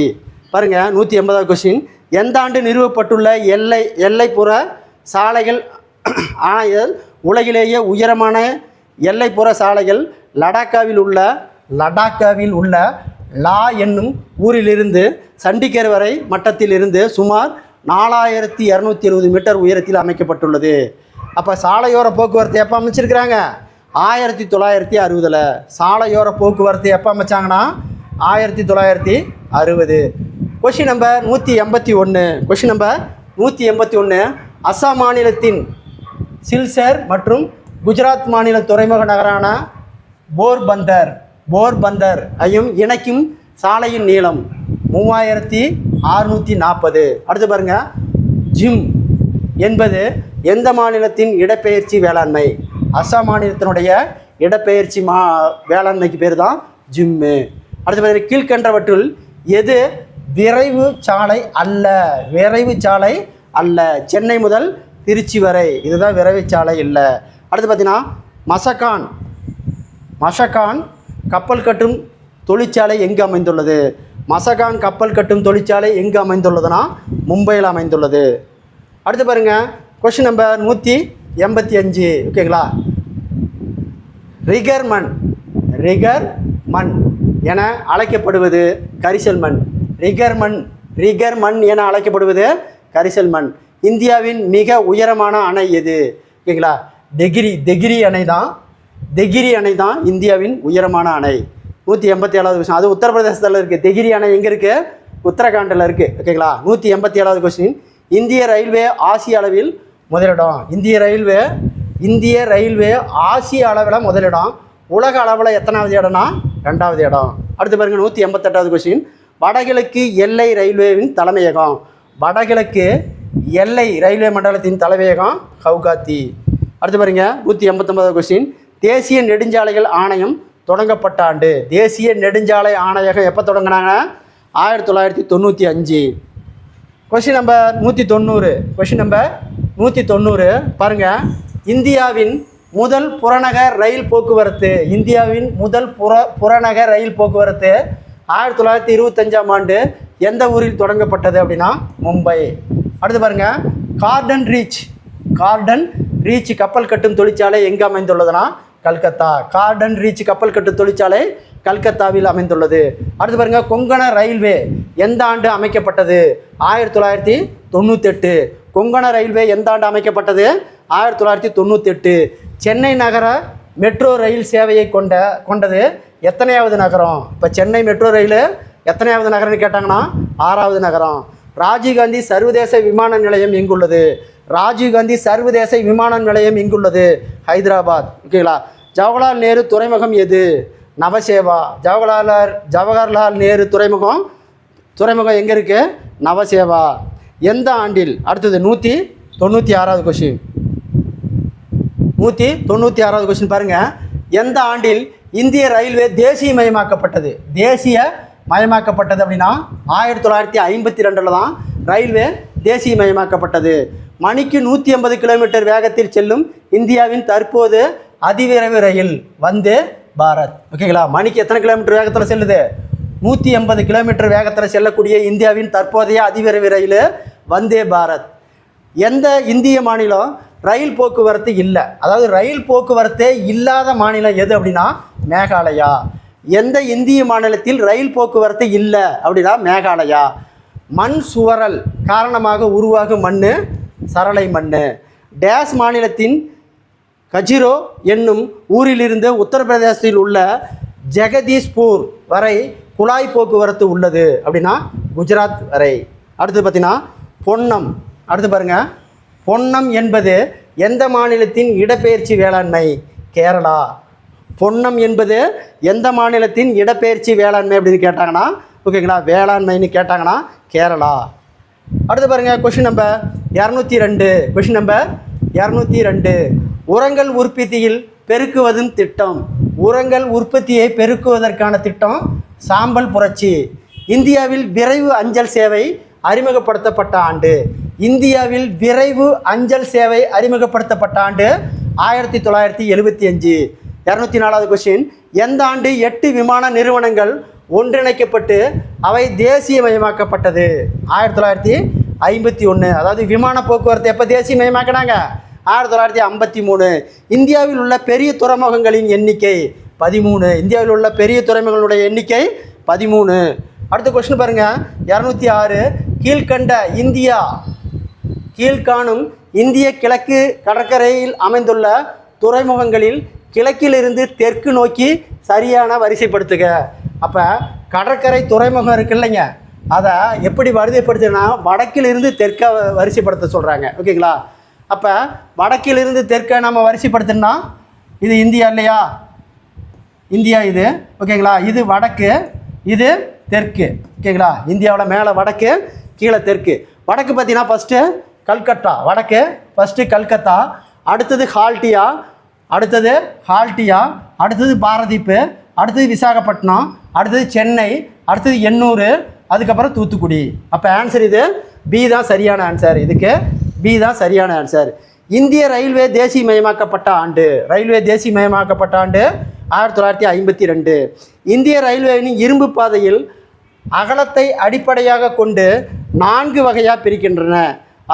பாருங்கள் 180வது கொஸ்டின். எந்த ஆண்டு நிறுவப்பட்டுள்ள எல்லைப்புற சாலைகள் ஆணையல் உலகிலேயே உயரமான எல்லைப்புற சாலைகள் லடாக்காவில் உள்ள லா என்னும் ஊரிலிருந்து சண்டிகர் வரை மட்டத்தில் இருந்து சுமார் 4270 மீட்டர் உயரத்தில் அமைக்கப்பட்டுள்ளது. அப்போ சாலையோர போக்குவரத்து எப்போ அமைச்சிருக்கிறாங்க? 1960. சாலையோர போக்குவரத்து எப்போ அமைச்சாங்கன்னா 1960. Question number 181. Question number 181. Assam மாநிலத்தின் சில்சர் மற்றும் குஜராத் மாநில துறைமுக நகரான போர்பந்தர் ஐயும் இணைக்கும் சாலையின் நீளம் 3640. அடுத்து பாருங்கள், ஜிம் என்பது எந்த மாநிலத்தின் இடப்பெயர்ச்சி வேளாண்மை? அஸ்ஸாம் மாநிலத்தினுடைய இடப்பெயர்ச்சி வேளாண்மைக்கு பேர் தான் ஜிம்மு. அடுத்து பார்த்தீங்கன்னா கீழ்கண்டவற்றுள் எது விரைவு சாலை அல்ல? சென்னை முதல் திருச்சி வரை இதுதான் விரைவு சாலை இல்லை. அடுத்து பார்த்தீங்கன்னா மஷகான் கப்பல் கட்டும் தொழிற்சாலை எங்கு அமைந்துள்ளது? மஷகான் கப்பல் கட்டும் தொழிற்சாலை எங்கு அமைந்துள்ளதுன்னா மும்பையில் அமைந்துள்ளது. அடுத்து பாருங்கள், கொஷின் நம்பர் 185. ஓகேங்களா? ரிகர் மண் என அழைக்கப்படுவது கரிசல் மண். ரிகர் மண் என அழைக்கப்படுவது கரிசல் மண். இந்தியாவின் மிக உயரமான அணை எது? ஓகேங்களா? தெகிரி அணை தான் இந்தியாவின் உயரமான அணை. 187வது கொஸ்டின். அது உத்தரப்பிரதேசத்தில் இருக்குது. தெகிரி அணை எங்கே இருக்குது? உத்தரகாண்டில் இருக்குது. ஓகேங்களா? 187வது கொஸ்டின். இந்திய ரயில்வே ஆசிய அளவில் முதலிடம். இந்திய ரயில்வே ஆசிய அளவில் முதலிடம். உலக அளவில் எத்தனாவது இடம்னா 2வது இடம். அடுத்து பாருங்கள் 188வது கொஸ்டின். வடகிழக்கு எல்லை ரயில்வேவின் தலைமையகம். வடகிழக்கு எல்லை ரயில்வே மண்டலத்தின் தலைமையகம் கவுகாத்தி. அடுத்து பாருங்க 189வது கொஸ்டின். தேசிய நெடுஞ்சாலைகள் ஆணையம் தொடங்கப்பட்ட ஆண்டு. தேசிய நெடுஞ்சாலை ஆணையகம் எப்போ தொடங்கினாங்க? 1995. Question number 190. கொஸ்டின் நம்பர் 190 பாருங்கள். இந்தியாவின் முதல் புறநகர் ரயில் போக்குவரத்து. புறநகர் ரயில் போக்குவரத்து 1925ஆம் ஆண்டு எந்த ஊரில் தொடங்கப்பட்டது அப்படின்னா மும்பை. அடுத்து பாருங்கள், கார்டன் ரீச் கப்பல் கட்டும் தொழிற்சாலை எங்கே அமைந்துள்ளதுன்னா கல்கத்தா. கப்பல் கட்டும் தொழிற்சாலை கல்கத்தாவில் அமைந்துள்ளது. அடுத்து பாருங்கள், கொங்கண ரயில்வே எந்த ஆண்டு அமைக்கப்பட்டது? 1998. கொங்கண ரயில்வே எந்த ஆண்டு அமைக்கப்பட்டது? 1998. சென்னை நகர மெட்ரோ ரயில் சேவையை கொண்டது எத்தனையாவது நகரம்? இப்போ சென்னை மெட்ரோ ரயில் எத்தனையாவது நகரம்னு கேட்டாங்கன்னா 6வது நகரம். ராஜீவ்காந்தி சர்வதேச விமான நிலையம் எங்குள்ளது? ஹைதராபாத். ஓகேங்களா? ஜவஹர்லால் நேரு துறைமுகம் எது? நவசேவா. ஜவஹர்லால் நேரு துறைமுகம் எங்கே இருக்குது? நவசேவா. எந்த ஆண்டில்? அடுத்தது 196வது கொஸ்டின். 196வது கொஸ்டின் பாருங்கள். எந்த ஆண்டில் இந்திய ரயில்வே தேசியமயமாக்கப்பட்டது அப்படின்னா 1952 தான் ரயில்வே தேசியமயமாக்கப்பட்டது. மணிக்கு 180 கிலோமீட்டர் வேகத்தில் செல்லும் இந்தியாவின் தற்போது அதிவிரைவு ரயில் வந்தே பாரத். ஓகேங்களா? மணிக்கு எத்தனை கிலோமீட்டர் வேகத்தில் செல்லுது? 180 கிலோமீட்டர் வேகத்தில் செல்லக்கூடிய இந்தியாவின் தற்போதைய அதிவிரைவு ரயில் வந்தே பாரத். எந்த இந்திய மாநிலம் ரயில் போக்குவரத்து இல்லை? அதாவது ரயில் போக்குவரத்தே இல்லாத மாநிலம் எது அப்படின்னா மேகாலயா. எந்த இந்திய மாநிலத்தில் ரயில் போக்குவரத்து இல்லை அப்படின்னா மேகாலயா. மண் சுவரல் காரணமாக உருவாகும் மண் சரளை மண். டேஸ் மாநிலத்தின் கஜிரோ என்னும் ஊரிலிருந்து உத்தரப்பிரதேசத்தில் உள்ள ஜெகதீஷ்பூர் வரை குழாய் போக்குவரத்து உள்ளது அப்படின்னா குஜராத் வரை. அடுத்து பார்த்தீங்கன்னா பொன்னம். அடுத்து பாருங்கள், பொன்னம் என்பது எந்த மாநிலத்தின் இடப்பெயர்ச்சி வேளாண்மை? கேரளா. பொன்னம் என்பது எந்த மாநிலத்தின் இடப்பெயர்ச்சி வேளாண்மை அப்படின்னு கேட்டாங்கன்னா ஓகேங்களா வேளாண்மைன்னு கேட்டாங்கன்னா கேரளா. அடுத்து பாருங்கள், கொஷின் நம்பர் 202. Question number 202. உரங்கள் உற்பத்தியில் பெருக்குவதும் திட்டம். உரங்கள் உற்பத்தியை பெருக்குவதற்கான திட்டம் சாம்பல் புரட்சி. இந்தியாவில் விரைவு அஞ்சல் சேவை அறிமுகப்படுத்தப்பட்ட ஆண்டு. இந்தியாவில் விரைவு அஞ்சல் சேவை அறிமுகப்படுத்தப்பட்ட ஆண்டு 1975. 204வது கொஸ்டின். எந்த ஆண்டு 8 விமான நிறுவனங்கள் ஒன்றிணைக்கப்பட்டு அவை தேசியமயமாக்கப்பட்டது? 1951. அதாவது விமான போக்குவரத்து எப்போ தேசியமயமாக்கினாங்க? 1953. இந்தியாவில் உள்ள பெரிய துறைமுகங்களின் எண்ணிக்கை 13. இந்தியாவில் உள்ள பெரிய துறைமுகங்களுடைய எண்ணிக்கை 13. அடுத்த கொஸ்டின் பாருங்கள் 206. கீழ்காணும் இந்திய கிழக்கு கடற்கரையில் அமைந்துள்ள துறைமுகங்களில் கிழக்கிலிருந்து தெற்கு நோக்கி சரியான வரிசைப்படுத்துக. அப்போ கடற்கரை துறைமுகம் இருக்கு இல்லைங்க, அதை எப்படி வரிசைப்படுத்துனா வடக்கிலிருந்து தெற்க வரிசைப்படுத்த சொல்கிறாங்க. ஓகேங்களா? அப்போ வடக்கிலிருந்து தெற்க நம்ம வரிசைப்படுத்தினா இது இந்தியா இல்லையா? இந்தியா இது. ஓகேங்களா? இது வடக்கு, இது தெற்கு. ஓகேங்களா? இந்தியாவில் மேலே வடக்கு, கீழே தெற்கு. வடக்கு பார்த்தீங்கன்னா ஃபஸ்ட்டு கல்கத்தா. வடக்கு ஃபஸ்ட்டு கல்கத்தா, அடுத்தது ஹால்டியா, அடுத்தது பாரதீப்பு, அடுத்தது விசாகப்பட்டினம், அடுத்தது சென்னை, அடுத்தது எண்ணூர், அதுக்கப்புறம் தூத்துக்குடி. அப்போ ஆன்சர் இது பி தான் சரியான ஆன்சர். இதுக்கு பி தான் சரியான ஆன்சர். இந்திய ரயில்வே தேசியமயமாக்கப்பட்ட ஆண்டு. 1952. இந்திய ரயில்வேவின் இரும்பு பாதையில் அகலத்தை அடிப்படையாக கொண்டு 4 வகையாக பிரிக்கின்றன.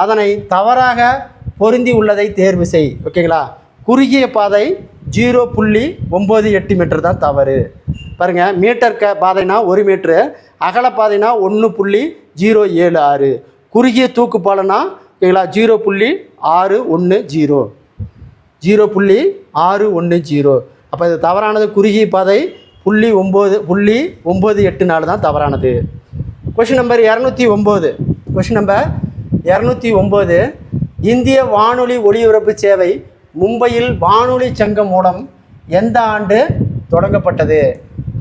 அதனை தவறாக பொருந்தி உள்ளதை தேர்வு செய். ஓகேங்களா? குறுகிய பாதை 0.98 மீட்டர் தான் தவறு. பாருங்கள், மீட்டர் பாதைனா 1 மீட்ரு, அகல பாதைனா 1.076, குறுகிய தூக்கு பாலனா ஓகேங்களா 0.610. அப்போ இது தவறானது. குறுகிய பாதை 0.98 தான் தவறானது. Question number 209. இந்திய வானொலி ஒலிபரப்பு சேவை மும்பையில் வானொலி சங்கம் மூலம் எந்த ஆண்டு தொடங்கப்பட்டது?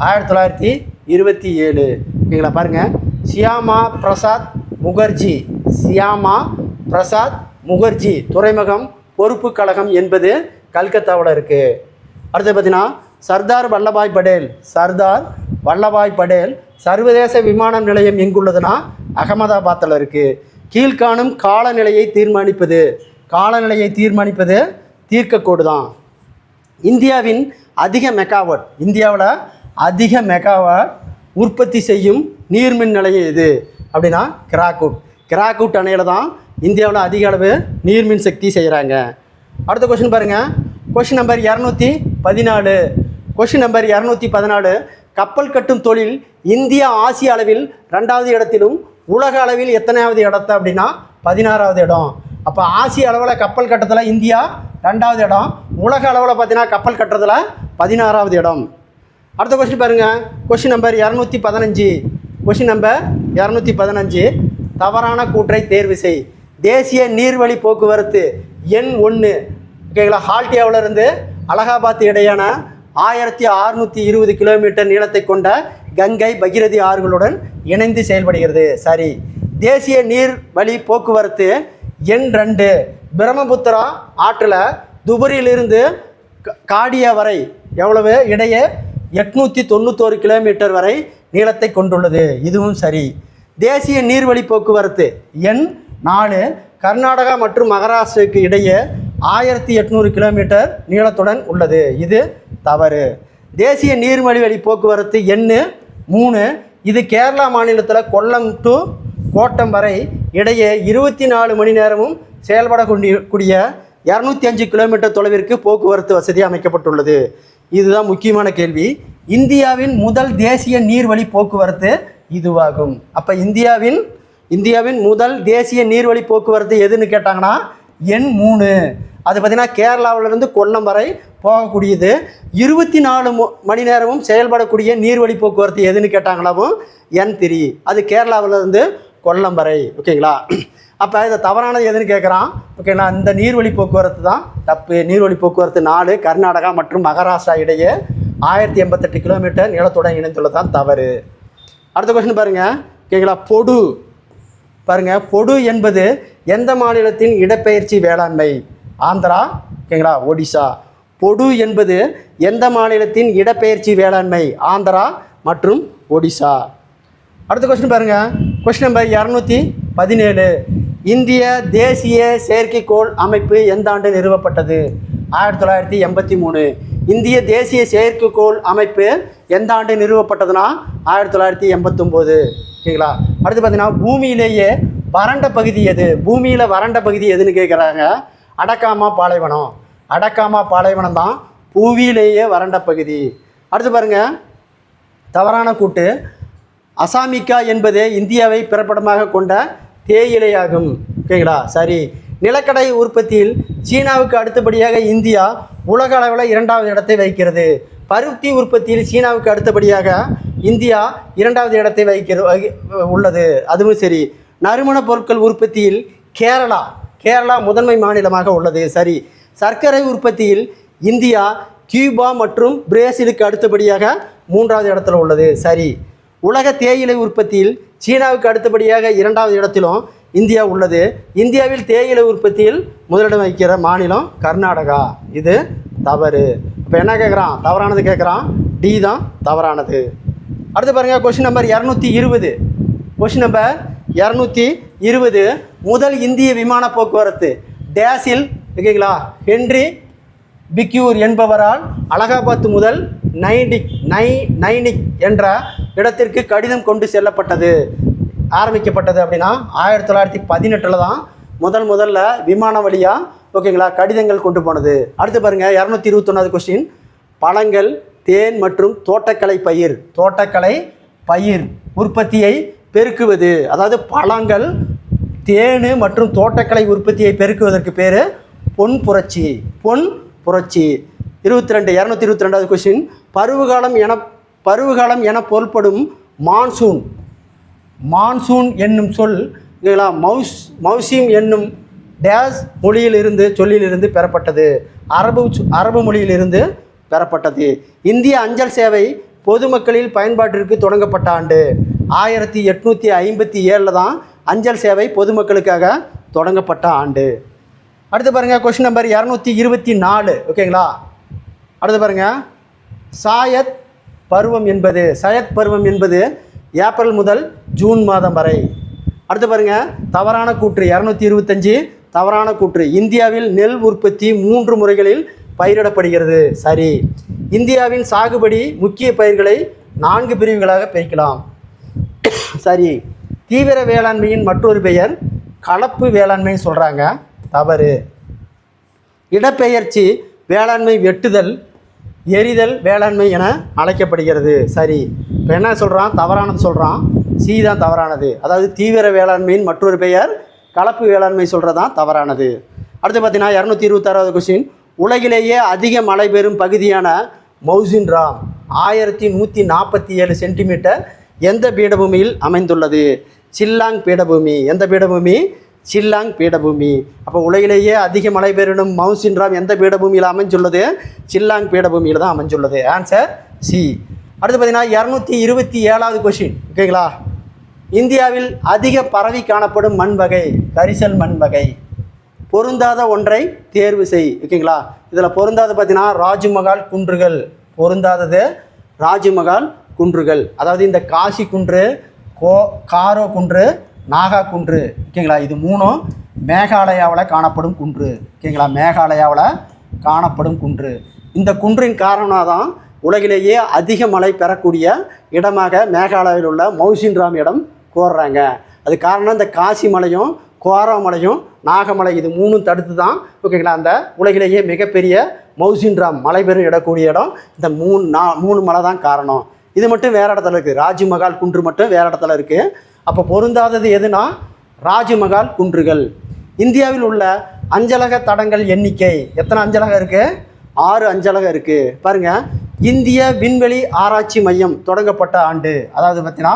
1927. ஓகேங்களா? பாருங்கள், சியாமா பிரசாத் முகர்ஜி துறைமுகம் பொறுப்பு கழகம் என்பது கல்கத்தாவில் இருக்குது. அடுத்து பார்த்தீங்கன்னா சர்தார் வல்லபாய் படேல் சர்வதேச விமான நிலையம் எங்குள்ளதுன்னா அகமதாபாத்தில் இருக்குது. கீழ்காணும் காலநிலையை தீர்மானிப்பது தீர்க்கக்கோடு தான். இந்தியாவில் அதிக மெகாவாட் உற்பத்தி செய்யும் நீர்மின் நிலையம் எது அப்படின்னா கிராக்கூட் அணையில் தான் இந்தியாவில் அதிக அளவு நீர்மின் சக்தி செய்கிறாங்க. அடுத்த கொஷின் பாருங்கள். Question number 214. கப்பல் கட்டும் தொழில் இந்தியா ஆசிய அளவில் 2வது இடத்திலும் உலக அளவில் எத்தனையாவது இடத்த அப்படின்னா 16வது இடம். அப்போ ஆசிய அளவில் கப்பல் கட்டத்தில் இந்தியா 2வது இடம், உலக அளவில் பார்த்தீங்கன்னா கப்பல் கட்டுறதுல 16வது இடம். அடுத்த கொஸ்டின் பாருங்கள். Question number 215. தவறான கூற்றை தேர்வு செய். தேசிய நீர்வழி போக்குவரத்து எண் 1 ஓகேங்களா ஹால்டியாவிலிருந்து அலகாபாத் இடையான 1620 கிலோமீட்டர் நீளத்தை கொண்ட கங்கை பகிரதி ஆறுகளுடன் இணைந்து செயல்படுகிறது. சரி. தேசிய நீர்வழி போக்குவரத்து எண் 2 பிரம்மபுத்திரா ஆற்றில் துபரியிலிருந்து காடியா வரை எவ்வளவு இடையே 891 கிலோமீட்டர் வரை நீளத்தை கொண்டுள்ளது. இதுவும் சரி. தேசிய நீர்வழி போக்குவரத்து எண் 4 கர்நாடகா மற்றும் மகாராஷ்டிராவுக்கு இடையே 1800 கிலோமீட்டர் நீளத்துடன் உள்ளது. இது தவறு. தேசிய நீர்வழி போக்குவரத்து எண் 3 இது கேரளா மாநிலத்தில் கொல்லம் டு கோட்டம் வரை இடையே 24 மணி நேரமும் செயல்படக்கூடிய 205 கிலோமீட்டர் தொலைவிற்கு போக்குவரத்து வசதி அமைக்கப்பட்டுள்ளது. இதுதான் முக்கியமான கேள்வி. இந்தியாவின் முதல் தேசிய நீர்வழி போக்குவரத்து இதுவாகும். அப்போ இந்தியாவின் முதல் தேசிய நீர்வழி போக்குவரத்து எதுன்னு கேட்டாங்கன்னா எண் 3. அது பார்த்திங்கன்னா கேரளாவிலிருந்து கொல்லம் வரை போகக்கூடியது. 24 மணி நேரமும் செயல்படக்கூடிய நீர்வழி போக்குவரத்து எதுன்னு கேட்டாங்களாவும் எண் 3. அது கேரளாவிலிருந்து கொல்லம் வரை. ஓகேங்களா? அப்போ இதை தவறானது எதுன்னு கேட்குறான். ஓகேங்களா? இந்த நீர்வழி போக்குவரத்து தான் தப்பு. நீர்வழி போக்குவரத்து 4 கர்நாடகா மற்றும் மகாராஷ்டிரா இடையே 1088 கிலோமீட்டர் நீளத்துடன் இணைந்துள்ளது தான் தவறு. அடுத்த கொஸ்டின் பாருங்கள். ஓகேங்களா? பொடு என்பது எந்த மாநிலத்தின் இடப்பெயர்ச்சி வேளாண்மை? ஆந்திரா, ஓகேங்களா, ஒடிசா. பொடு என்பது எந்த மாநிலத்தின் இடப்பெயர்ச்சி வேளாண்மை? ஆந்திரா மற்றும் ஒடிசா. அடுத்த கொஸ்டின் பாருங்கள். Question number 217. இந்திய தேசிய செயற்கைக்கோள் அமைப்பு எந்த ஆண்டு நிறுவப்பட்டது? 1983. இந்திய தேசிய செயற்கைக்கோள் அமைப்பு எந்த ஆண்டு நிறுவப்பட்டதுன்னா 1989. ஓகேங்களா. அடுத்து பார்த்தீங்கன்னா பூமியிலேயே வறண்ட பகுதி எது? பூமியில் வறண்ட பகுதி எதுன்னு கேட்குறாங்க. அடக்காமா பாலைவனம். அடக்காமா பாலைவனம் தான் பூமியிலேயே வறண்ட பகுதி. அடுத்து பாருங்கள், தவறான கூட்டு. அசாமிக்கா என்பது இந்தியாவை பிறப்பிடமாக கொண்ட தேயிலையாகும். ஓகேங்களா, சரி. நிலக்கடலை உற்பத்தியில் சீனாவுக்கு அடுத்தபடியாக இந்தியா உலக அளவில் 2வது இடத்தை வகிக்கிறது. பருத்தி உற்பத்தியில் சீனாவுக்கு அடுத்தபடியாக இந்தியா 2வது இடத்தை உள்ளது. அதுவும் சரி. நறுமணப் பொருட்கள் உற்பத்தியில் கேரளா முதன்மை மாநிலமாக உள்ளது. சரி. சர்க்கரை உற்பத்தியில் இந்தியா கியூபா மற்றும் பிரேசிலுக்கு அடுத்தபடியாக 3வது இடத்துல உள்ளது. சரி. உலக தேயிலை உற்பத்தியில் சீனாவுக்கு அடுத்தபடியாக 2வது இடத்திலும் இந்தியா உள்ளது. இந்தியாவில் தேயிலை உற்பத்தியில் முதலிடம் வகிக்கிற மாநிலம் கர்நாடகா. இது தவறு. இப்போ என்ன கேட்குறான்? தவறானது கேட்குறான். டி தான் தவறானது. அடுத்து பாருங்கள், கொஸ்டின் நம்பர் 220. Question number 220. முதல் இந்திய விமான போக்குவரத்து டேஸில், ஓகேங்களா, ஹென்றி பிக்யூர் என்பவரால் அலகாபாத் முதல் நைனிக் என்ற இடத்திற்கு கடிதம் கொண்டு செல்லப்பட்டது. ஆரம்பிக்கப்பட்டது அப்படின்னா 1918 தான் முதல்ல விமான வழியாக, ஓகேங்களா, கடிதங்கள் கொண்டு போனது. அடுத்து பாருங்கள், 221வது கொஸ்டின். பழங்கள், தேன் மற்றும் தோட்டக்கலை பயிர் உற்பத்தியை பெருக்குவது. அதாவது பழங்கள், தேன் மற்றும் தோட்டக்கலை உற்பத்தியை பெருக்குவதற்கு பேர் பொன் புரட்சி. 222வது கொஸ்டின். பருவகாலம் என பொருள்படும் மான்சூன் என்னும் சொல், ஓகேங்களா, மௌசிம் என்னும் டேஸ் சொல்லிலிருந்து பெறப்பட்டது. அரபு மொழியிலிருந்து பெறப்பட்டது. இந்திய அஞ்சல் சேவை பொதுமக்களில் பயன்பாட்டிற்கு தொடங்கப்பட்ட ஆண்டு 1857 தான் அஞ்சல் சேவை பொதுமக்களுக்காக தொடங்கப்பட்ட ஆண்டு. அடுத்து பாருங்கள், கொஸ்டின் நம்பர் 224. ஓகேங்களா. அடுத்து பாருங்கள், சயத் பருவம் என்பது ஏப்ரல் முதல் ஜூன் மாதம் வரை. அடுத்து பாருங்கள், தவறான கூற்று. 225 தவறான கூற்று. இந்தியாவில் நெல் உற்பத்தி 3 முறைகளில் பயிரிடப்படுகிறது. சரி. இந்தியாவின் சாகுபடி முக்கிய பயிர்களை 4 பிரிவுகளாக பிரிக்கலாம். சரி. தீவிர வேளாண்மையின் மற்றொரு பெயர் கலப்பு வேளாண்மை சொல்கிறாங்க. தவறு. இடப்பெயர்ச்சி வேளாண்மை வெட்டுதல், எரிதல் வேளாண்மை என அழைக்கப்படுகிறது. சரி. இப்போ என்ன சொல்கிறான்? தவறானது சொல்கிறான். சி தான் தவறானது. அதாவது தீவிர வேளாண்மையின் மற்றொரு பெயர் கலப்பு வேளாண்மை சொல்கிறது தான் தவறானது. அடுத்து பார்த்தீங்கன்னா 226வது கொஸ்டின். உலகிலேயே அதிக மழை பெறும் பகுதியான மௌசின்ராம் 1147 சென்டிமீட்டர் எந்த பீடபூமியில் அமைந்துள்ளது? சில்லாங் பீடபூமி. எந்த பீடபூமி? சில்லாங் பீடபூமி. அப்போ உலகிலேயே அதிக மழை பெறும் மௌசின்ராம் எந்த பீடபூமியில் அமைஞ்சுள்ளது? சில்லாங் பீடபூமியில் தான் அமைஞ்சுள்ளது. Answer C. அடுத்து பார்த்தீங்கன்னா 227வது கொஸ்டின். ஓகேங்களா. இந்தியாவில் அதிக பரவி காணப்படும் மண் வகை கரிசல் மண் வகை. பொருந்தாத ஒன்றை தேர்வு செய். ஓகேங்களா. இதில் பொருந்தாது பார்த்தீங்கன்னா ராஜ்மஹால் குன்றுகள். பொருந்தாதது ராஜ்மஹால் குன்றுகள். அதாவது இந்த காசி குன்று, காரோ குன்று, நாகா குன்று. ஓகேங்களா. இது 3 மேகாலயாவில் காணப்படும் குன்று. ஓகேங்களா. மேகாலயாவில் காணப்படும் குன்று. இந்த குன்றின் காரணமாக தான் உலகிலேயே அதிக மழை பெறக்கூடிய இடமாக மேகாலயாவில் உள்ள மௌசின்ராம் இடம் கோர்றாங்க. அது காரணம் இந்த காசி மலையும் கோரா மலையும் நாகமலை, இது 3 தடுத்து தான், ஓகேங்களா, அந்த உலகிலேயே மிகப்பெரிய மௌசின்ராம் மலை பெறும் இடக்கூடிய இடம் இந்த 3 மலை தான் காரணம். இது மட்டும் வேறு இடத்துல இருக்குது. ராஜ்மஹால் குன்று மட்டும் வேறு இடத்துல இருக்குது. அப்போ பொருந்தாதது எதுனா ராஜ்மஹால் குன்றுகள். இந்தியாவில் உள்ள அஞ்சலக தடங்கள் எண்ணிக்கை எத்தனை அஞ்சலகம் இருக்குது? 6 அஞ்சலகம் இருக்குது. பாருங்கள், இந்திய விண்வெளி ஆராய்ச்சி மையம் தொடங்கப்பட்ட ஆண்டு, அதாவது பார்த்தீங்கன்னா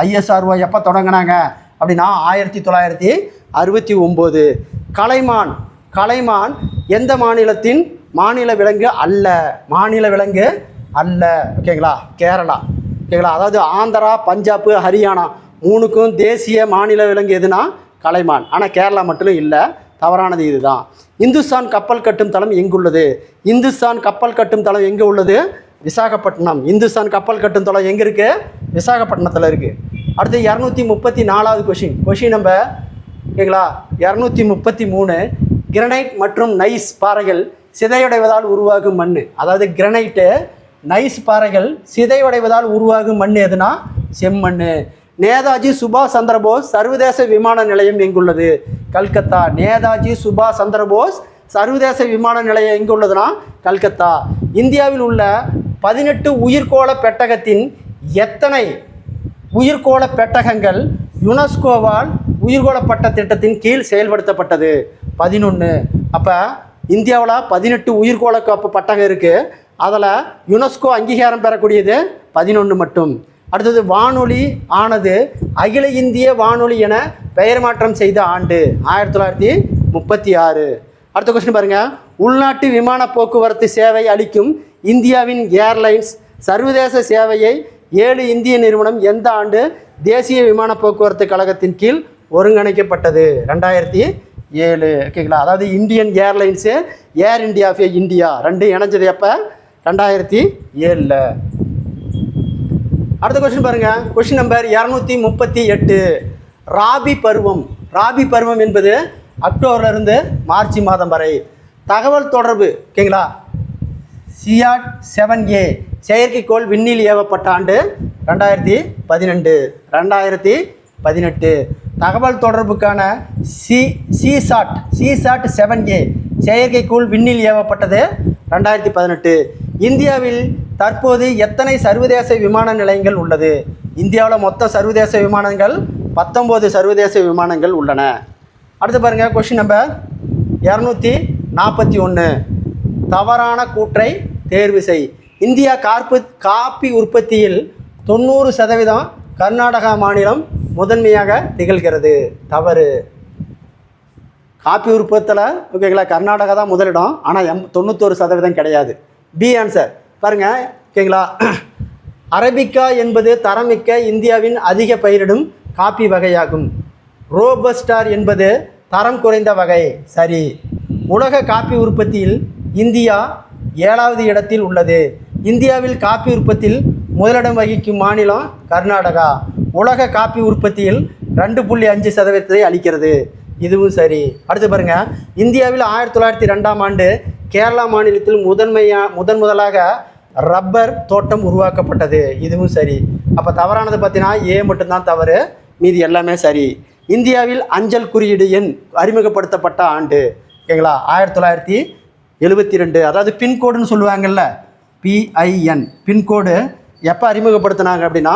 ஐஎஸ்ஆர்ஓ எப்போ தொடங்கினாங்க அப்படின்னா 1969. கலைமான் எந்த மாநிலத்தின் மாநில விலங்கு அல்ல? ஓகேங்களா, கேரளா. ஓகேங்களா. அதாவது ஆந்திரா, பஞ்சாப், ஹரியானா 3க்கும் தேசிய மாநில விலங்கு எதுனா கலைமான். ஆனால் கேரளா மட்டும் இல்லை, தவறானது இதுதான். இந்துஸ்தான் கப்பல் கட்டும் தளம் எங்குள்ளது? இந்துஸ்தான் கப்பல் கட்டும் தளம் எங்கே உள்ளது? விசாகப்பட்டினம். இந்துஸ்தான் கப்பல் கட்டும் தளம் எங்கே இருக்குது? விசாகப்பட்டினத்தில் இருக்குது. அடுத்து 234வது கொஷின் நம்பர் ஓகேங்களா. 233 கிரனைட் மற்றும் நைஸ் பாறைகள் சிதைவடைவதால் உருவாகும் மண். அதாவது கிரனைட்டு நைஸ் பாறைகள் சிதைவடைவதால் உருவாகும் மண் எதுனா செம்மண். நேதாஜி சுபாஷ் சந்திரபோஸ் சர்வதேச விமான நிலையம் எங்குள்ளது? கல்கத்தா. நேதாஜி சுபாஷ் சந்திரபோஸ் சர்வதேச விமான நிலையம் எங்கே உள்ளதுன்னா கல்கத்தா. இந்தியாவில் உள்ள 18 உயிர்கோள பெட்டகத்தின் எத்தனை உயிர்கோள பெட்டகங்கள் யுனெஸ்கோவால் உயிர்கோள பட்ட திட்டத்தின் கீழ் செயல்படுத்தப்பட்டது? 11. அப்போ இந்தியாவில் 18 உயிர்கோள பட்டகம் இருக்குது. அதில் யுனெஸ்கோ அங்கீகாரம் பெறக்கூடியது 11 மட்டும். அடுத்தது வானொலி ஆனது அகில இந்திய வானொலி என பெயர் மாற்றம் செய்த ஆண்டு? 1936. அடுத்த கொஸ்டின் பாருங்கள். உள்நாட்டு விமான போக்குவரத்து சேவை அளிக்கும் இந்தியாவின் ஏர்லைன்ஸ் சர்வதேச சேவையை 7 இந்திய நிறுவனம் எந்த ஆண்டு தேசிய விமான போக்குவரத்து கழகத்தின் கீழ் ஒருங்கிணைக்கப்பட்டது? 2007. ஓகேங்களா. அதாவது Indian airlines air India of India ரெண்டு இணைஞ்சது எப்போ? 2007. அடுத்த கொஸ்டின் பாருங்கள். Question number 238. ராபி பருவம் என்பது அக்டோபர்லேருந்து மார்ச் மாதம் வரை. தகவல் தொடர்பு ஓகேங்களா. சியாட் 7A செயற்கைக்கோள் விண்ணில் ஏவப்பட்ட ஆண்டு 2018. தகவல் தொடர்புக்கான சிசாட் 7A செயற்கைக்கோள் விண்ணில் ஏவப்பட்டது 2018. இந்தியாவில் தற்போது எத்தனை சர்வதேச விமான நிலையங்கள் உள்ளது? இந்தியாவில் மொத்த சர்வதேச விமானங்கள் 19 சர்வதேச விமானங்கள் உள்ளன. அடுத்து பாருங்கள். Question number 241. தவறான கூற்றை தேர்வு செய். இந்தியா காப்பி உற்பத்தியில் 90% கர்நாடகா மாநிலம் முதன்மையாக திகழ்கிறது. தவறு. காப்பி உற்பத்தியில் ஓகேங்களா கர்நாடகா தான் முதலிடம். ஆனால் 91% கிடையாது. பி ஆன்சர் பாருங்கள் ஓகேங்களா. அரபிக்கா என்பது தரமிக்க இந்தியாவின் அதிக பயிரிடும் காப்பி வகையாகும். ரோபஸ்டார் என்பது தரம் குறைந்த வகை. சரி. உலக காப்பி உற்பத்தியில் இந்தியா 7வது இடத்தில் உள்ளது. இந்தியாவில் காப்பி உற்பத்தியில் முதலிடம் வகிக்கும் மாநிலம் கர்நாடகா. உலக காப்பி உற்பத்தியில் 2.5% அளிக்கிறது. இதுவும் சரி. அடுத்து பாருங்கள். இந்தியாவில் 1902ஆம் ஆண்டு கேரளா மாநிலத்தில் முதலாக ரப்பர் தோட்டம் உருவாக்கப்பட்டது. இதுவும் சரி. அப்போ தவறானது பார்த்தீங்கன்னா ஏ மட்டும்தான் தவறு, மீதி எல்லாமே சரி. இந்தியாவில் அஞ்சல் குறியீடு எண் அறிமுகப்படுத்தப்பட்ட ஆண்டு ஓகேங்களா 1972. அதாவது பின்கோடுன்னு சொல்லுவாங்கள்ல, PIN பின்கோடு எப்போ அறிமுகப்படுத்தினாங்க அப்படின்னா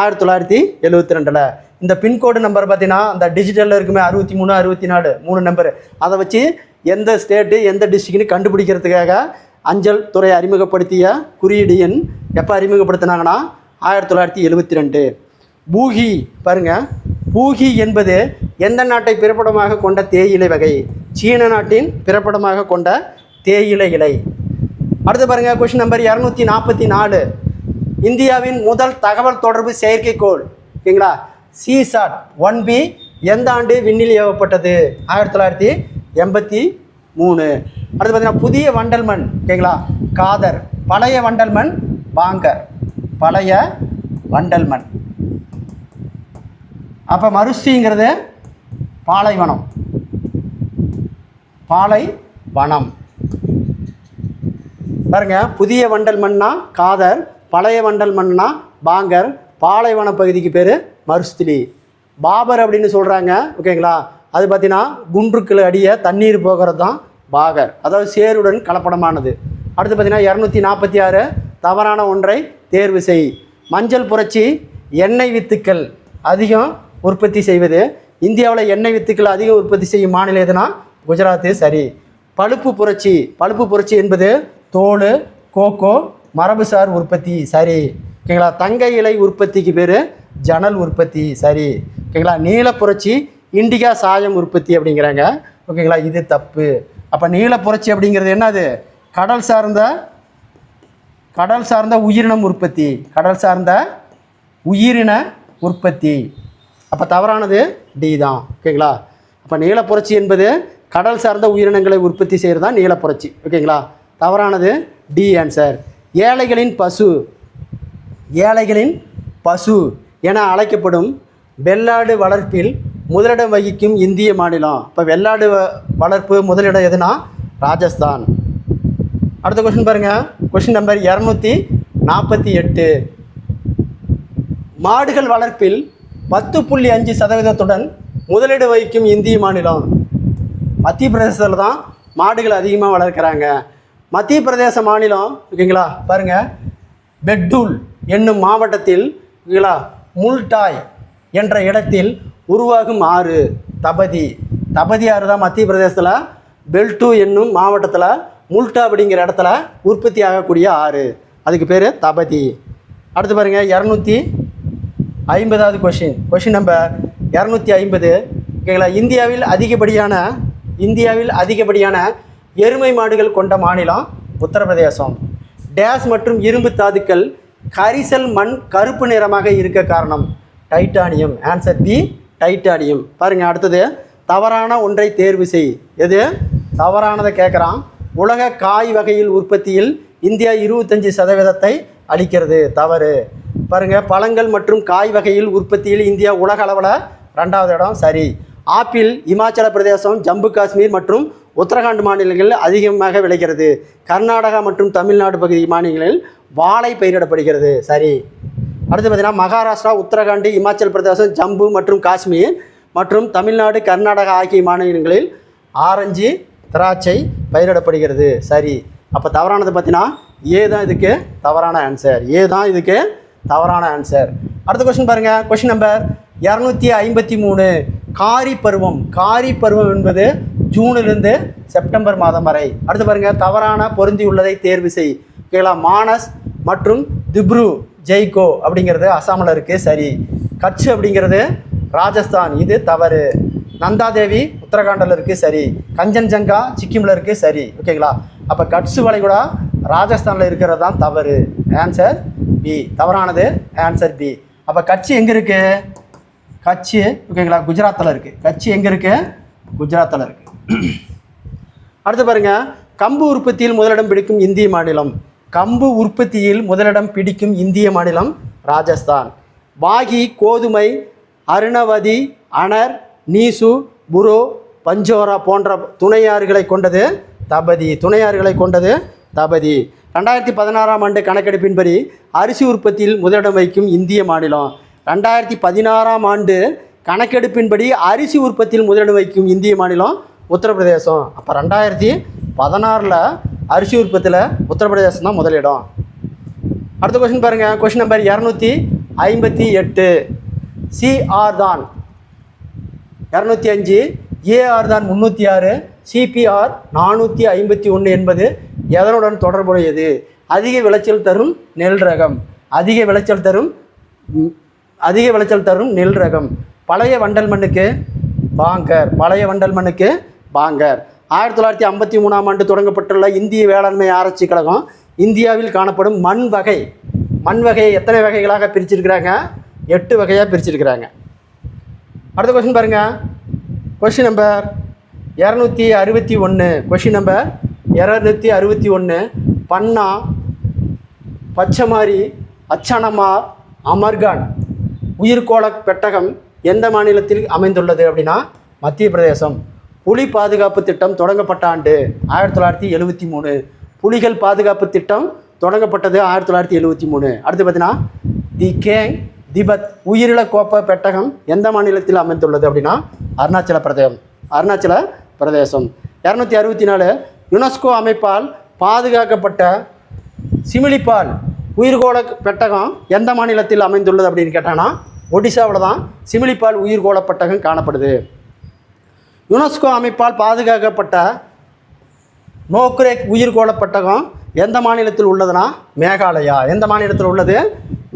1972. இந்த பின்கோடு நம்பர் பார்த்தீங்கன்னா அந்த டிஜிட்டலில் இருக்குமே 63, 64 3 நம்பரு. அதை வச்சு எந்த ஸ்டேட்டு எந்த டிஸ்ட்ரிக்ட்னு கண்டுபிடிக்கிறதுக்காக அஞ்சல் துறை அறிமுகப்படுத்திய குறியீடு எண் எப்போ அறிமுகப்படுத்தினாங்கன்னா 1972. பூகி பாருங்கள். பூகி என்பது எந்த நாட்டை பிறப்பிடமாக கொண்ட தேயிலை வகை? சீன நாட்டின் பிறப்பிடமாக கொண்ட தேயிலை இலை. அடுத்து பாருங்கள். Question number 244. இந்தியாவின் முதல் தகவல் தொடர்பு செயற்கைக்கோள் ஓகேங்களா சிசாட் 1B எந்த ஆண்டு விண்ணில் ஏவப்பட்டது? 1983. அடுத்து பார்த்தீங்கன்னா புதிய வண்டல் மண் ஓகேங்களா காதர். பழைய வண்டல் மண் பாங்கர். பழைய வண்டல் மண். அப்போ மருஸ்டிங்கிறது பாலைவனம். பாருங்க. புதிய வண்டல் மண்ணா காதர், பழைய வண்டல் மண்ணா பாங்கர், பாலைவன பகுதிக்கு பேர் மருஸ்திலி. பாபர் அப்படின்னு சொல்கிறாங்க ஓகேங்களா. அது பார்த்தீங்கன்னா குன்றுக்கள் அடிய தண்ணீர் போகிறது தான் பாகர், அதாவது சேருடன் கலப்படமானது. அடுத்து பார்த்தீங்கன்னா 246. தவறான ஒன்றை தேர்வு செய். மஞ்சள் புரட்சி எண்ணெய் வித்துக்கள் அதிகம் உற்பத்தி செய்வது. இந்தியாவில் எண்ணெய் வித்துக்கள் அதிகம் உற்பத்தி செய்யும் மாநிலம் எதுனா குஜராத்து. சரி. பழுப்பு புரட்சி என்பது தோல், கோகோ, மரபுசார் உற்பத்தி. சரி ஓகேங்களா. தங்க இலை உற்பத்திக்கு பேர் ஜன்னல் உற்பத்தி. சரி ஓகேங்களா. நீல புரட்சி இண்டிகா சாயம் உற்பத்தி அப்படிங்கிறாங்க ஓகேங்களா. இது தப்பு. அப்போ நீல புரட்சி அப்படிங்கிறது என்னது? கடல் சார்ந்த உயிரினம் உற்பத்தி. கடல் சார்ந்த உயிரின உற்பத்தி. அப்போ தவறானது டி தான். ஓகேங்களா? அப்போ நீலப்புரட்சி என்பது கடல் சார்ந்த உயிரினங்களை உற்பத்தி செய்கிறது தான் நீலப்புரட்சி. ஓகேங்களா? தவறானது டி ஆன்சர். ஏழைகளின் பசு என அழைக்கப்படும் வெள்ளாடு வளர்ப்பில் முதலிடம் வகிக்கும் இந்திய மாநிலம். இப்போ வெள்ளாடு வளர்ப்பு முதலிடம் எதுனா ராஜஸ்தான். அடுத்த கொஸ்டின் பாருங்கள். Question number 248. மாடுகள் வளர்ப்பில் 10.5% முதலிடம் வகிக்கும் இந்திய மாநிலம். மத்திய பிரதேசத்தில் தான் மாடுகள் அதிகமாக வளர்க்குறாங்க. மத்திய பிரதேச மாநிலம். ஓகேங்களா? பாருங்கள், பெட்டூல் என்னும் மாவட்டத்தில் ஓகேங்களா முல்டாய் என்ற இடத்தில் உருவாகும் ஆறு தபதி. தபதி ஆறு தான் மத்திய பிரதேசத்தில் பெல்டூ என்னும் மாவட்டத்தில் முல்டா அப்படிங்கிற இடத்துல உற்பத்தி ஆகக்கூடிய ஆறு. அதுக்கு பேர் தபதி. அடுத்து பாருங்கள் 250வது கொஷின் நம்பர் 250. ஓகேங்களா? இந்தியாவில் அதிகப்படியான எருமை மாடுகள் கொண்ட மாநிலம் உத்தரப்பிரதேசம். டேஸ் மற்றும் இரும்பு தாதுக்கள் கரிசல் மண் கருப்பு நிறமாக இருக்க காரணம் டைட்டானியம். Answer B titanium. பாருங்கள், அடுத்தது தவறான ஒன்றை தேர்வு செய். எது தவறானதை கேட்குறான். உலக காய் வகையில் உற்பத்தியில் இந்தியா 25% அளிக்கிறது. தவறு. பாருங்கள், பழங்கள் மற்றும் காய் வகையில் உற்பத்தியில் இந்தியா உலக அளவில் 2வது இடம். சரி. ஆப்பிள் இமாச்சல பிரதேசம், ஜம்மு காஷ்மீர் மற்றும் உத்தரகாண்ட் மாநிலங்களில் அதிகமாக விளைகிறது. கர்நாடகா மற்றும் தமிழ்நாடு பகுதி மாநிலங்களில் வாழை பயிரிடப்படுகிறது. சரி. அடுத்து பார்த்திங்கன்னா மகாராஷ்டிரா, உத்தரகாண்ட், இமாச்சல் பிரதேசம், ஜம்மு மற்றும் காஷ்மீர் மற்றும் தமிழ்நாடு, கர்நாடகா ஆகிய மாநிலங்களில் ஆரஞ்சு, திராட்சை பயிரிடப்படுகிறது. சரி. அப்போ தவறானது பார்த்தீங்கன்னா ஏ தான் இதுக்கு தவறான ஆன்சர். அடுத்த கொஸ்டின் பாருங்கள். Question number 253. காரி பருவம் என்பது ஜூனிலிருந்து செப்டம்பர் மாதம் வரை. அடுத்து பாருங்கள், தவறான பொருந்தி உள்ளதை தேர்வு செய். ஓகேங்களா? மானஸ் மற்றும் திப்ரு ஜெய்கோ அப்படிங்கிறது அசாமில் இருக்குது. சரி. கட்ச் அப்படிங்கிறது ராஜஸ்தான். இது தவறு. நந்தாதேவி உத்தரகாண்டில் இருக்குது. சரி. கஞ்சன்ஜங்கா சிக்கிமில் இருக்குது. சரி. ஓகேங்களா? அப்போ கட்சு வளைகுடா ராஜஸ்தானில் இருக்கிறது தான் தவறு. Answer B. தவறானது ஆன்சர் பி. அப்போ கட்சி எங்கே இருக்குது? கட்சி ஓகேங்களா குஜராத்தில் இருக்குது. கட்சி எங்கே இருக்குது? குஜராத்தில் இருக்குது. அடுத்து பாருங்கள், கம்பு உற்பத்தியில் முதலிடம் பிடிக்கும் இந்திய மாநிலம் ராஜஸ்தான். பாகி, கோதுமை, அருணவதி, அனர், நீசு, புரோ, பஞ்சோரா போன்ற துணையாறுகளை கொண்டது தபதி. 2016ஆம் ஆண்டு கணக்கெடுப்பின்படி அரிசி உற்பத்தியில் முதலிடம் வகிக்கும் இந்திய மாநிலம். 2016ஆம் ஆண்டு கணக்கெடுப்பின்படி அரிசி உற்பத்தியில் முதலிடம் வகிக்கும் இந்திய மாநிலம் உத்தரப்பிரதேசம். அப்போ 2016 அரிசி உற்பத்தியில் உத்தரப்பிரதேசம் தான் முதலிடம். அடுத்த கொஸ்டின் பாருங்கள். Question number 258. சிஆர் தான் 205, ஏஆர் தான் 306, சிபிஆர் 451 என்பது எதனுடன் தொடர்புடையது? அதிக விளைச்சல் தரும் நெல் ரகம். பழைய வண்டல் மண்ணுக்கு பாங்கர். 1953ஆம் ஆண்டு தொடங்கப்பட்டுள்ள இந்திய வேளாண்மை ஆராய்ச்சி கழகம் இந்தியாவில் காணப்படும் மண் வகையை எத்தனை வகைகளாக பிரிச்சிருக்கிறாங்க? 8 வகையாக பிரிச்சிருக்கிறாங்க. அடுத்த கொஸ்டின் பாருங்கள். Question number 261. Question number 261. பன்னா, பச்சமாரி, அச்சானமார், அமர்கான் உயிர்கோள பெட்டகம் எந்த மாநிலத்தில் அமைந்துள்ளது அப்படின்னா மத்திய பிரதேசம். புலி பாதுகாப்பு திட்டம் தொடங்கப்பட்ட ஆண்டு 1973. புலிகள் பாதுகாப்பு திட்டம் தொடங்கப்பட்டது 1973. அடுத்து பார்த்தீங்கன்னா தி கேங் திபெத் உயிரின கோப்ப பெட்டகம் எந்த மாநிலத்தில் அமைந்துள்ளது அப்படின்னா அருணாச்சல பிரதேசம். 264. யுனெஸ்கோ அமைப்பால் பாதுகாக்கப்பட்ட சிமிலிபால் உயிர்கோள பெட்டகம் எந்த மாநிலத்தில் அமைந்துள்ளது அப்படின்னு கேட்டாங்கன்னா ஒடிசாவில் தான் சிமிலிபால் உயிர்கோள பெட்டகம் காணப்படுது. யுனெஸ்கோ அமைப்பால் பாதுகாக்கப்பட்ட நோக்ரேக் உயிர்கோள பெட்டகம் எந்த மாநிலத்தில் உள்ளதுன்னா மேகாலயா. எந்த மாநிலத்தில் உள்ளது?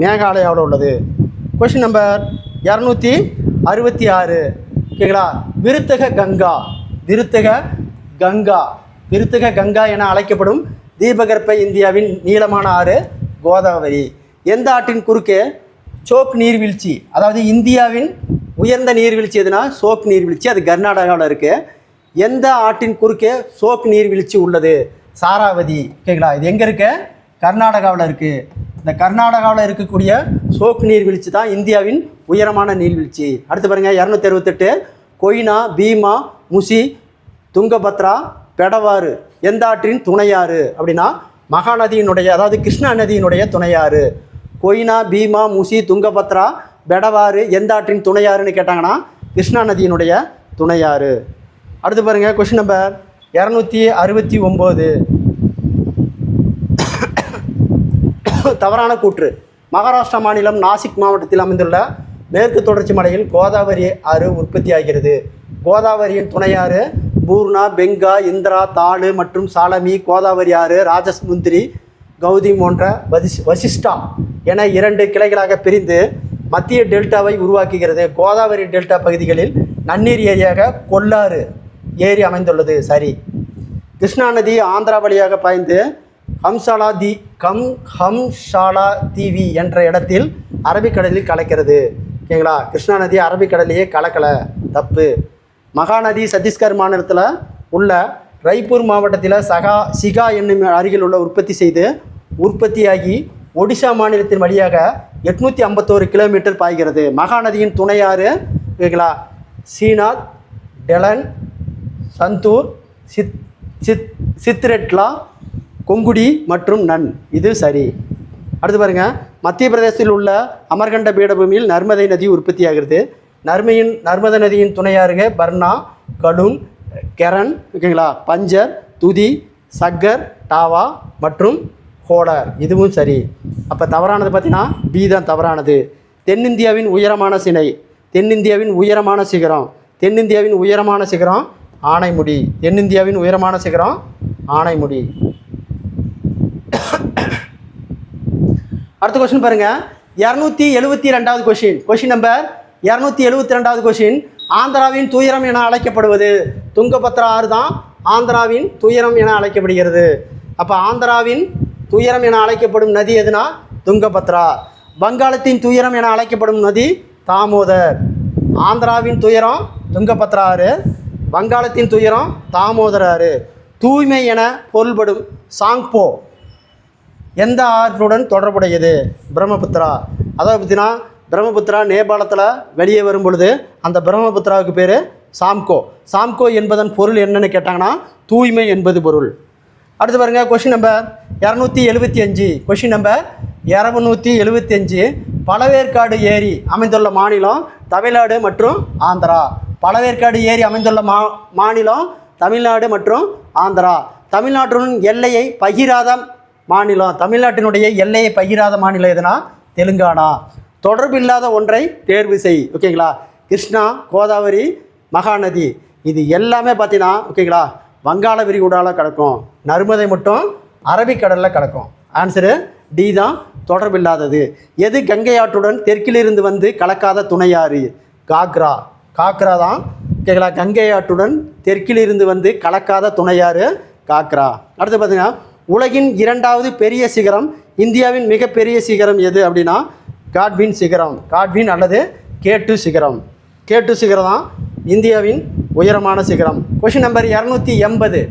மேகாலயாவில் உள்ளது. Question number 266. ஓகேங்களா? விருத்தக கங்கா என அழைக்கப்படும் தீபகற்ப இந்தியாவின் நீளமான ஆறு கோதாவரி. எந்த ஆற்றின் குறுக்கே சோக் நீர்வீழ்ச்சி, அதாவது இந்தியாவின் உயர்ந்த நீர்வீழ்ச்சி எதுனா சோக் நீர்வீழ்ச்சி, அது கர்நாடகாவில் இருக்குது. எந்த ஆற்றின் குறுக்கே சோக் நீர்வீழ்ச்சி உள்ளது? சாராவதி. ஓகேங்களா, இது எங்கே இருக்கு? கர்நாடகாவில் இருக்குது. இந்த கர்நாடகாவில் இருக்கக்கூடிய சோக் நீர்வீழ்ச்சி தான் இந்தியாவின் உயரமான நீர்வீழ்ச்சி. அடுத்து பாருங்கள் 268. கொய்னா, பீமா, முசி, துங்கபத்ரா, பெடவாறு எந்த ஆற்றின் துணையாறு அப்படின்னா மகாநதியினுடைய, அதாவது கிருஷ்ணா நதியினுடைய துணையாறு. கொய்னா, பீமா, முசி, துங்கபத்ரா, பெடவாறு எந்த ஆற்றின் துணையாறுன்னு கேட்டாங்கன்னா கிருஷ்ணா நதியினுடைய துணையாறு. அடுத்து பாருங்கள் கொஷின் நம்பர் 269. தவறான கூற்று. மகாராஷ்டிரா மாநிலம் நாசிக் மாவட்டத்தில் அமைந்துள்ள மேற்கு தொடர்ச்சி மலையில் கோதாவரி ஆறு உற்பத்தி ஆகிறது. கோதாவரியின் துணையாறு பூர்ணா, பெங்கா, இந்திரா, தாலு மற்றும் சாலமி. கோதாவரி ஆறு ராஜஸ்முந்திரி, கௌதி போன்ற வசிஷ்டா என 2 கிளைகளாக பிரிந்து மத்திய டெல்டாவை உருவாக்குகிறது. கோதாவரி டெல்டா பகுதிகளில் நன்னீர் ஏரியாக கொல்லாறு ஏரி அமைந்துள்ளது. சரி. கிருஷ்ணா நதி ஆந்திரா வழியாக பாய்ந்து ஹம்சாலா தீவி என்ற இடத்தில் அரபிக்கடலில் கலக்கிறது. ஓகேங்களா, கிருஷ்ணா நதி அரபிக்கடலையே கலக்கலை, தப்பு. மகாநதி சத்தீஸ்கர் மாநிலத்தில் உள்ள ரைப்பூர் மாவட்டத்தில் சிகா என்னும் அருகில் உள்ள உற்பத்தியாகி ஒடிஷா மாநிலத்தின் வழியாக 851 கிலோமீட்டர் பாய்கிறது. மகாநதியின் துணையாறு ஓகேங்களா சீனாத், டெலன், சந்தூர், சித்ரெட்லா, கொங்குடி மற்றும் நன். இது சரி. அடுத்து பாருங்கள், மத்திய பிரதேசத்தில் உள்ள அமர்கண்ட பீடபூமியில் நர்மதை நதி உற்பத்தியாகிறது. நர்மதை நதியின் துணையாறுங்க பர்னா, கடுன், கெரன் ஓகேங்களா, பஞ்சர், துதி, சக்கர், டாவா மற்றும் ஹோடர். இதுவும் சரி. அப்போ தவறானது பார்த்தீங்கன்னா பி தான் தவறானது. தென்னிந்தியாவின் உயரமான தென்னிந்தியாவின் உயரமான சிகரம் ஆனைமுடி. தென்னிந்தியாவின் உயரமான சிகரம் ஆனைமுடி. அடுத்த கொஸ்டின் பாருங்கள் 272வது கொஸ்டின் நம்பர் 272வது கொஸ்டின். ஆந்திராவின் துயரம் என அழைக்கப்படுவது துங்கபத்ரா ஆறு தான் ஆந்திராவின் துயரம் என அழைக்கப்படுகிறது. அப்போ ஆந்திராவின் துயரம் என அழைக்கப்படும் நதி எதுனா துங்கபத்ரா. வங்காளத்தின் துயரம் என அழைக்கப்படும் நதி தாமோதர். ஆந்திராவின் துயரம் துங்கபத்ரா ஆறு, வங்காளத்தின் துயரம் தாமோதர் ஆறு. தூய்மை என பொருள்படும் சாங்போ எந்த ஆற்றுடன் தொடர்புடையது? பிரம்மபுத்திரா. அதாவது பார்த்தீங்கன்னா பிரம்மபுத்திரா நேபாளத்தில் வெளியே வரும் பொழுது அந்த பிரம்மபுத்திராவுக்கு பேர் சாம்கோ என்பதன் பொருள் என்னன்னு கேட்டாங்கன்னா தூய்மை என்பது பொருள். அடுத்து பாருங்கள் கொஷின் நம்பர் 275. பழவேற்காடு ஏரி அமைந்துள்ள மாநிலம் தமிழ்நாடு மற்றும் ஆந்திரா. பழவேற்காடு ஏரி அமைந்துள்ள மாநிலம் தமிழ்நாடு மற்றும் ஆந்திரா. தமிழ்நாட்டுடன் எல்லையை பகிராத மாநிலம், தமிழ்நாட்டினுடைய எல்லையை பகிராத மாநிலம் எதுனா தெலுங்கானா. தொடர்பில்லாத ஒன்றை தேர்வு செய். ஓகேங்களா, கிருஷ்ணா, கோதாவரி, மகாநதி இது எல்லாமே பார்த்தீங்கன்னா ஓகேங்களா வங்காள விரிகுடாவில் கிடக்கும். நர்மதை மட்டும் அரபிக்கடலில் கிடக்கும். ஆன்சரு டி தான் தொடர்பில்லாதது. எது கங்கை ஆற்றுடன் தெற்கிலிருந்து வந்து கலக்காத துணையாறு? காக்ரா தான் ஓகேங்களா. கங்கை ஆற்றுடன் தெற்கிலிருந்து வந்து கலக்காத துணையாறு காக்ரா. அடுத்து பார்த்தீங்கன்னா உலகின் 2வது பெரிய சிகரம், இந்தியாவின் மிகப்பெரிய சிகரம் எது அப்படின்னா காட்வின் அல்லது கேட்டு சிகரம். கேட்டு சிகரம் தான் இந்தியாவின் உயரமான சிகரம். Question number 280.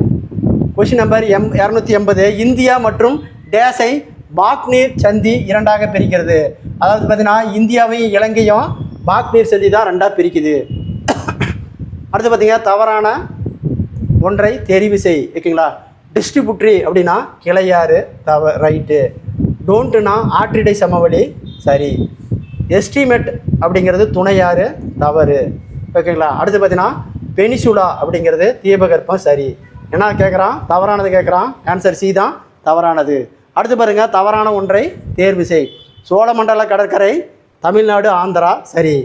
இந்தியா மற்றும் டேஸை பாக்நீர் சந்தி 2ஆக பிரிக்கிறது. அதாவது பார்த்தீங்கன்னா இந்தியாவையும் இலங்கையும் பாக்நீர் சந்தி தான் 2ஆக பிரிக்குது. அடுத்து பார்த்தீங்கன்னா தவறான ஒன்றை தெரிவு செய். ஓகேங்களா, டிஸ்ட்ரிபியூட்ரி அப்படின்னா கிளையாறு ரைட்டு. டோன்ட்டுனா ஆற்றிடை சமவெளி சரி. எஸ்டிமேட் அப்படிங்கிறது துணையாறு தவறு. ஓகேங்களா, அடுத்து பார்த்தீங்கன்னா பெனிசுலா அப்படிங்கிறது தீபகற்பம் சரி. என்ன கேட்குறான்? தவறானது கேட்குறான். ஆன்சர் சி தான் தவறானது. அடுத்து பாருங்கள் தவறான ஒன்றை தேர்வு செய். சோழமண்டல கடற்கரை தமிழ்நாடு ஆந்திரா சரி.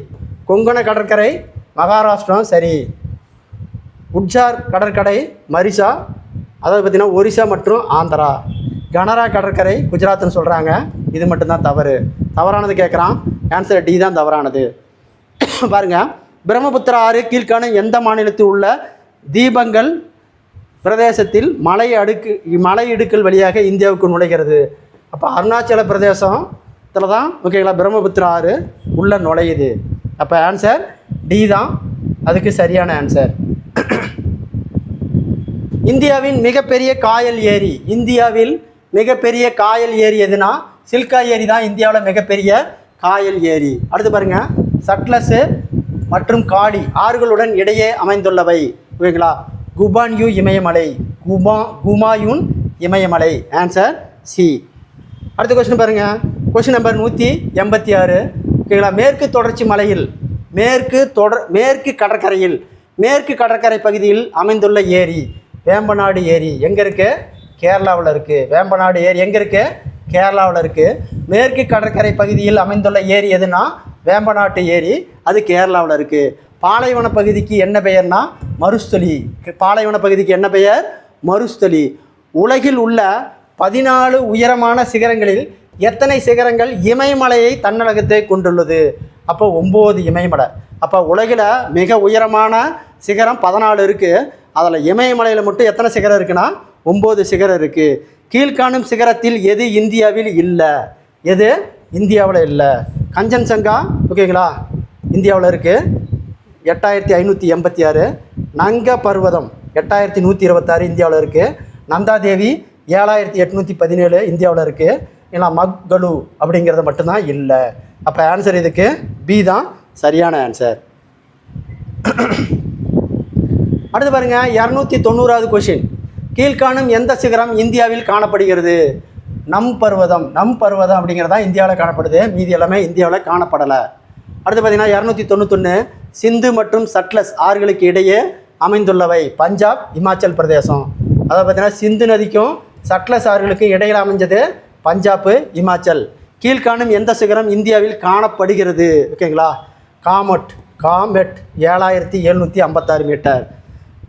கொங்கண கடற்கரை மகாராஷ்டிரம் சரி. உட்ஜார் கடற்கரை மரிசா, அதாவது பார்த்திங்கன்னா ஒரிசா மற்றும் ஆந்திரா. கனரா கடற்கரை குஜராத்னு சொல்கிறாங்க. இது மட்டும்தான் தவறு. தவறானது கேட்குறான். ஆன்சர் டி தான் தவறானது. பாருங்கள், பிரம்மபுத்திரா ஆறு கீழ்காண எந்த மாநிலத்தில் உள்ள தீபங்கல் பிரதேசத்தில் மலை இடுக்கல் வழியாக இந்தியாவுக்கு நுழைகிறது? அப்போ அருணாச்சல பிரதேசத்தில் தான் ஓகேங்களா பிரம்மபுத்திரா ஆறு உள்ள நுழையுது. அப்போ ஆன்சர் டி தான் அதுக்கு சரியான ஆன்சர். இந்தியாவின் மிகப்பெரிய காயல் ஏரி, இந்தியாவில் மிகப்பெரிய காயல் ஏரி எதுனா சில்கா ஏரி தான் இந்தியாவில் மிகப்பெரிய காயல் ஏரி. அடுத்து பாருங்கள், சட்லஸு மற்றும் காளி ஆறுகளுடன் இடையே அமைந்துள்ளவை ஓகேங்களா? குபான்யூ இமயமலை, குமாயூன் இமயமலை. Answer C. அடுத்த கொஸ்டின் பாருங்கள், கொஸ்டின் நம்பர் 186 ஓகேங்களா? மேற்கு தொடர்ச்சி மலையில் மேற்கு கடற்கரை பகுதியில் அமைந்துள்ள ஏரி வேம்பநாடு ஏரி எங்கே இருக்குது? கேரளாவில் இருக்குது. வேம்பநாடு ஏரி எங்கே இருக்குது? கேரளாவில் இருக்குது. மேற்கு கடற்கரை பகுதியில் அமைந்துள்ள ஏரி எதுனா வேம்பநாட்டு ஏரி, அது கேரளாவில் இருக்குது. பாலைவன பகுதிக்கு என்ன பெயர்னா மருஸ்தலி. பாலைவன பகுதிக்கு என்ன பெயர்? மருஸ்தலி. உலகில் உள்ள 14 உயரமான சிகரங்களில் எத்தனை சிகரங்கள் இமயமலையை தன்னகத்தை கொண்டுள்ளது? அப்போ 9 இமயமலை. அப்போ உலகில் மிக உயரமான சிகரம் 14 இருக்குது. அதில் இமயமலையில் மட்டும் எத்தனை சிகரம் இருக்குன்னா 9 சிகரம் இருக்குது. கீழ்காணும் சிகரத்தில் எது இந்தியாவில் இல்லை? எது இந்தியாவில் இல்லை? கஞ்சன்சங்கா ஓகேங்களா, இந்தியாவில் இருக்குது 8586. நங்க பர்வதம் 8126 இந்தியாவில் இருக்குது. நந்தாதேவி 7817 இந்தியாவில் இருக்குது. ஏன்னா மக்களு அப்படிங்கிறது மட்டும்தான் இல்லை. அப்போ ஆன்சர் இதுக்கு பி தான் சரியான ஆன்சர். அடுத்து பாருங்கள், 290வது கொஷின். கீழ்காணும் எந்த சிகரம் இந்தியாவில் காணப்படுகிறது? நம் பர்வதம் அப்படிங்கிறது தான் இந்தியாவில் காணப்படுது. மீதி எல்லாமே இந்தியாவில் காணப்படலை. அடுத்து பார்த்திங்கன்னா 291 சிந்து மற்றும் சட்லஸ் ஆறுகளுக்கு இடையே அமைந்துள்ளவை பஞ்சாப், இமாச்சல் பிரதேசம். அதாவது பார்த்திங்கன்னா சிந்து நதிக்கும் சட்லஸ் ஆறுகளுக்கும் இடையில் அமைஞ்சது பஞ்சாப்பு, இமாச்சல். கீழ்காணும் எந்த சிகரம் இந்தியாவில் காணப்படுகிறது? ஓகேங்களா? Comet 7756 metre.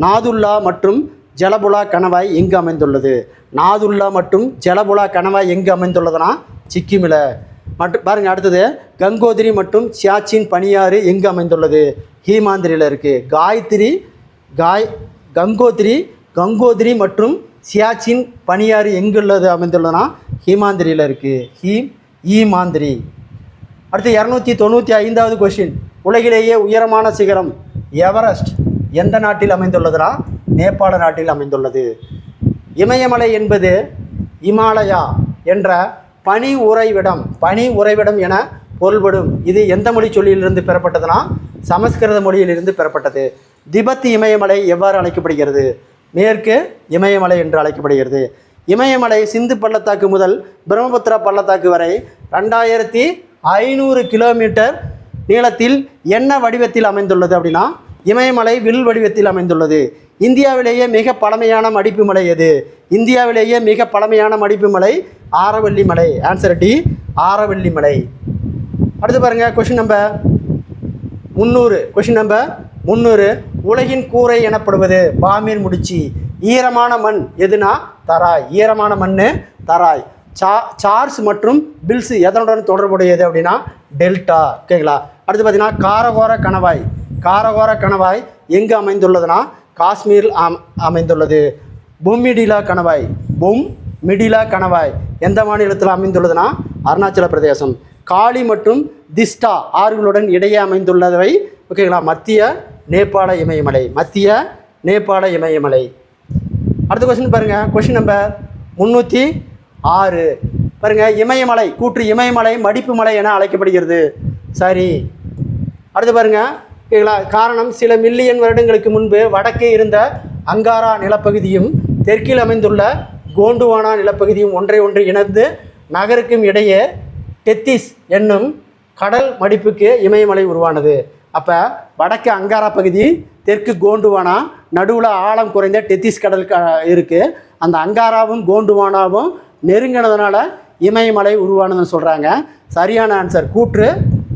நாதுல்லா மற்றும் ஜலபுலா கணவாய் எங்கு அமைந்துள்ளது? நாதுல்லா மற்றும் ஜலபுலா கணவாய் எங்கு அமைந்துள்ளதுன்னா சிக்கிமில். மற்றும் பாருங்கள், அடுத்தது கங்கோத்ரி மற்றும் சியாச்சின் பனியாறு எங்கு அமைந்துள்ளது? ஹீமாந்திரியில் இருக்குது. கங்கோத்ரி மற்றும் சியாச்சின் பனியாறு எங்குள்ளது அமைந்துள்ளதுன்னா ஹீமாந்திரியில் இருக்குது. ஈமாந்திரி. அடுத்து 295வது கொஷின். உலகிலேயே உயரமான சிகரம் எவரெஸ்ட் எந்த நாட்டில் அமைந்துள்ளதுனா நேபாள நாட்டில் அமைந்துள்ளது. இமயமலை என்பது இமாலயா என்ற பனி உறைவிடம் என பொருள்படும். இது எந்த மொழி சொல்லியிலிருந்து பெறப்பட்டதுன்னா சமஸ்கிருத மொழியிலிருந்து பெறப்பட்டது. திபெத் இமயமலை எவ்வாறு அழைக்கப்படுகிறது? மேற்கு இமயமலை என்று அழைக்கப்படுகிறது. இமயமலை சிந்து பள்ளத்தாக்கு முதல் பிரம்மபுத்திரா பள்ளத்தாக்கு வரை 2500 கிலோமீட்டர் நீளத்தில் என்ன வடிவத்தில் அமைந்துள்ளது அப்படின்னா இமயமலை வில் வடிவத்தில் அமைந்துள்ளது. இந்தியாவிலேயே மிக பழமையான மடிப்பு மலை எது? இந்தியாவிலேயே மிக பழமையான மடிப்பு மலை ஆரவல்லி மலை. ஆன்சர் டி, ஆரவல்லி மலை. அடுத்து பாருங்கள், கொஷின் நம்பர் 300. உலகின் கூரை எனப்படுவது பாமீர் முடிச்சி. ஈரமான மண் எதுனா தராய். ஈரமான மண் தராய். சார்ஸ் மற்றும் பில்ஸ் எதனுடன் தொடர்புடையது அப்படின்னா டெல்டா. ஓகேங்களா? அடுத்து பார்த்தீங்கன்னா காரகோர கணவாய் எங்கு அமைந்துள்ளதுன்னா காஷ்மீரில் அமைந்துள்ளது. பொம்மிடிலா கணவாய் எந்த மாநிலத்தில் அமைந்துள்ளதுன்னா அருணாச்சல பிரதேசம். காளி மற்றும் திஸ்டா ஆறுகளுடன் இடையே அமைந்துள்ளவை ஓகேங்களா மத்திய நேபாள இமயமலை. அடுத்த கொஸ்டின் பாருங்கள், கொஸ்டின் நம்பர் 306. பாருங்கள், இமயமலை இமயமலை மடிப்பு மலை என அழைக்கப்படுகிறது. சரி. அடுத்து பாருங்கள் ஓகேங்களா, காரணம் சில மில்லியன் வருடங்களுக்கு முன்பு வடக்கே இருந்த அங்காரா நிலப்பகுதியும் தெற்கில் அமைந்துள்ள கோண்டுவானா நிலப்பகுதியும் ஒன்றை இணைந்து நகருக்கும் இடையே டெத்திஸ் என்னும் கடல் மடிப்புக்கு இமயமலை உருவானது. அப்போ வடக்கு அங்காரா பகுதி, தெற்கு கோண்டுவானா, நடுவில் ஆழம் குறைந்த டெத்திஸ் கடல் இருக்குது. அந்த அங்காராவும் கோண்டுவானாவும் நெருங்கினதுனால இமயமலை உருவானதுன்னு சொல்கிறாங்க. சரியான ஆன்சர் கூற்று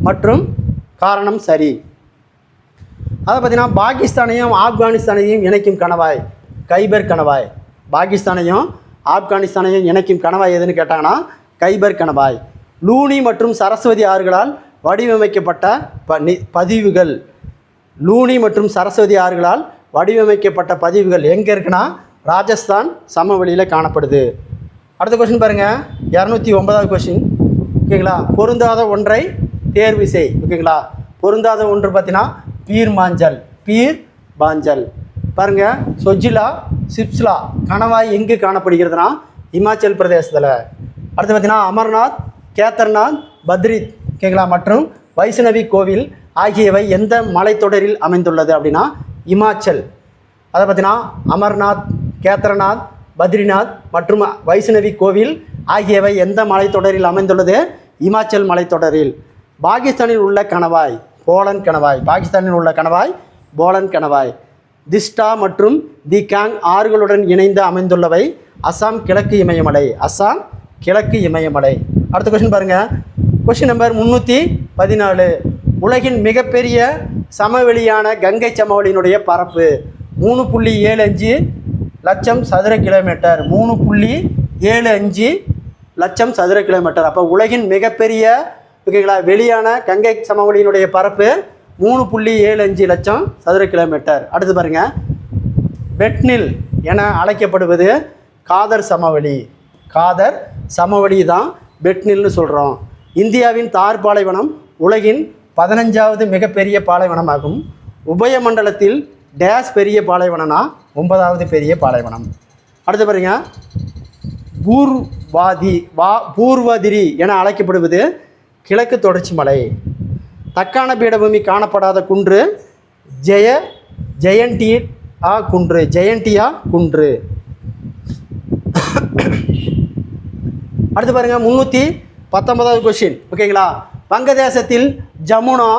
மற்றும் காரணம் சரி. அதை பார்த்திங்கன்னா பாகிஸ்தானையும் ஆப்கானிஸ்தானையும் இணைக்கும் கணவாய் கைபர் கணவாய். பாகிஸ்தானையும் ஆப்கானிஸ்தானையும் இணைக்கும் கணவாய் எதுன்னு கேட்டாங்கன்னா கைபர் கணவாய். லூனி மற்றும் சரஸ்வதி ஆறுகளால் வடிவமைக்கப்பட்ட பதிவுகள். லூனி மற்றும் சரஸ்வதி ஆறுகளால் வடிவமைக்கப்பட்ட பதிவுகள் எங்கே இருக்குன்னா ராஜஸ்தான் சமவெளியில் காணப்படுது. அடுத்த கொஸ்டின் பாருங்கள், 209வது கொஸ்டின். ஓகேங்களா, பொருந்தாத ஒன்றை தேர்வு செய். ஓகேங்களா, பொருந்தாத ஒன்று பார்த்தீங்கன்னா பீர் மாஞ்சல், பீர் பாஞ்சல். பாருங்கள், சொஜிலா சிப்ஸ்லா கணவாய் எங்கு காணப்படுகிறதுனா இமாச்சல் பிரதேசத்தில். அடுத்து பார்த்திங்கன்னா அமர்நாத், கேதார்நாத், பத்ரித் ஓகேங்களா மற்றும் வைஷ்ணவி கோவில் ஆகியவை எந்த மலைத்தொடரில் அமைந்துள்ளது அப்படின்னா இமாச்சல். அதை பார்த்தீங்கன்னா அமர்நாத், கேதார்நாத், பத்ரிநாத் மற்றும் வைஷ்ணவி கோவில் ஆகியவை எந்த மலைத்தொடரில் அமைந்துள்ளது? இமாச்சல் மலைத்தொடரில். பாகிஸ்தானில் உள்ள கணவாய் போலன் கணவாய். பாகிஸ்தானில் உள்ள கணவாய் போலன் கணவாய். திஸ்டா மற்றும் தி காங் ஆறுகளுடன் இணைந்து அமைந்துள்ளவை அஸ்ஸாம் கிழக்கு இமயமலை. அஸ்ஸாம் கிழக்கு இமயமலை. அடுத்த கொஸ்டின் பாருங்கள். Question number 314. உலகின் மிகப்பெரிய சமவெளியான கங்கை சமவெளியினுடைய பரப்பு 3.75 லட்சம் சதுர கிலோமீட்டர். 3.75 லட்சம் சதுர கிலோமீட்டர். அப்போ உலகின் மிகப்பெரிய ஓகேங்களா வெளியான கங்கை சமவெளியினுடைய பரப்பு 3.75 லட்சம் சதுர கிலோமீட்டர். அடுத்து பாருங்கள், பெட்னில் என அழைக்கப்படுவது காதர் சமவெளி. காதர் சமவெளி தான் பெட்னில்னு சொல்கிறோம். இந்தியாவின் தார் பாலைவனம் உலகின் 15வது மிகப்பெரிய பாலைவனமாகும். உபயமண்டலத்தில் டேஸ் பெரிய பாலைவனம்னா 9வது பெரிய பாலைவனம். அடுத்து பாருங்க, பூர்வதிரி என அழைக்கப்படுவது கிழக்கு தொடர்ச்சி மலை. தக்கான பீடபூமி காணப்படாத குன்று ஜெயண்டியா குன்று. ஜெயண்டியா குன்று. அடுத்து பாருங்கள், 319வது கொஸ்டின் ஓகேங்களா. வங்கதேசத்தில் ஜமுனா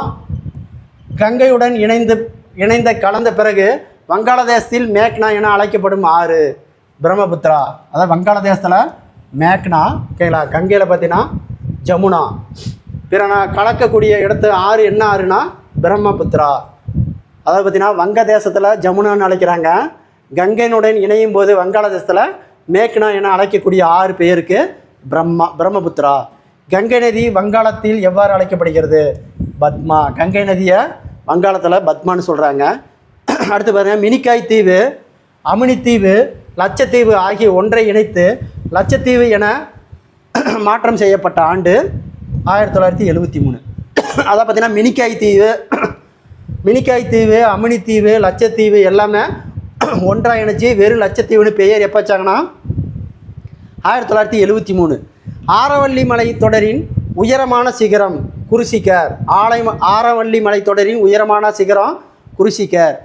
கங்கையுடன் இணைந்த கலந்த பிறகு வங்காளதேசத்தில் மேக்னா என அழைக்கப்படும் ஆறு பிரம்மபுத்திரா. அதாவது வங்காளதேசத்தில் மேக்னா ஓகேங்களா, கங்கையில் பார்த்தீங்கன்னா ஜமுனா. கலக்கக்கூடிய இடத்து ஆறு என்ன ஆறுனா பிரம்மபுத்திரா. அதாவது பார்த்தீங்கன்னா வங்கதேசத்தில் ஜமுனான்னு அழைக்கிறாங்க. கங்கையினுடன் இணையும் போது வங்காளதேசத்தில் மேக்னா என அழைக்கக்கூடிய ஆறு பேருக்கு பிரம்மபுத்திரா. கங்கை நதி வங்காளத்தில் எவ்வாறு அழைக்கப்படுகிறது? பத்மா. கங்கை நதியை வங்காளத்தில் பத்மான்னு சொல்கிறாங்க. அடுத்து பாருங்கள், மினிக்காய் தீவு, அமினித்தீவு, லட்சத்தீவு ஆகிய ஒன்றை இணைத்து லட்சத்தீவு என மாற்றம் செய்யப்பட்ட ஆண்டு 1973. அதை பார்த்தீங்கன்னா மினிக்காய் தீவு, அமினித்தீவு, லட்சத்தீவு எல்லாமே ஒன்றாக இணைச்சி வெறும் லட்சத்தீவுன்னு பெயர் எப்போ வச்சாங்கன்னா 1973. ஆரவல்லி மலை தொடரின் உயரமான சிகரம் குருசிகர். ஆரவல்லி மலை தொடரின் உயரமான சிகரம் குருசிகர்.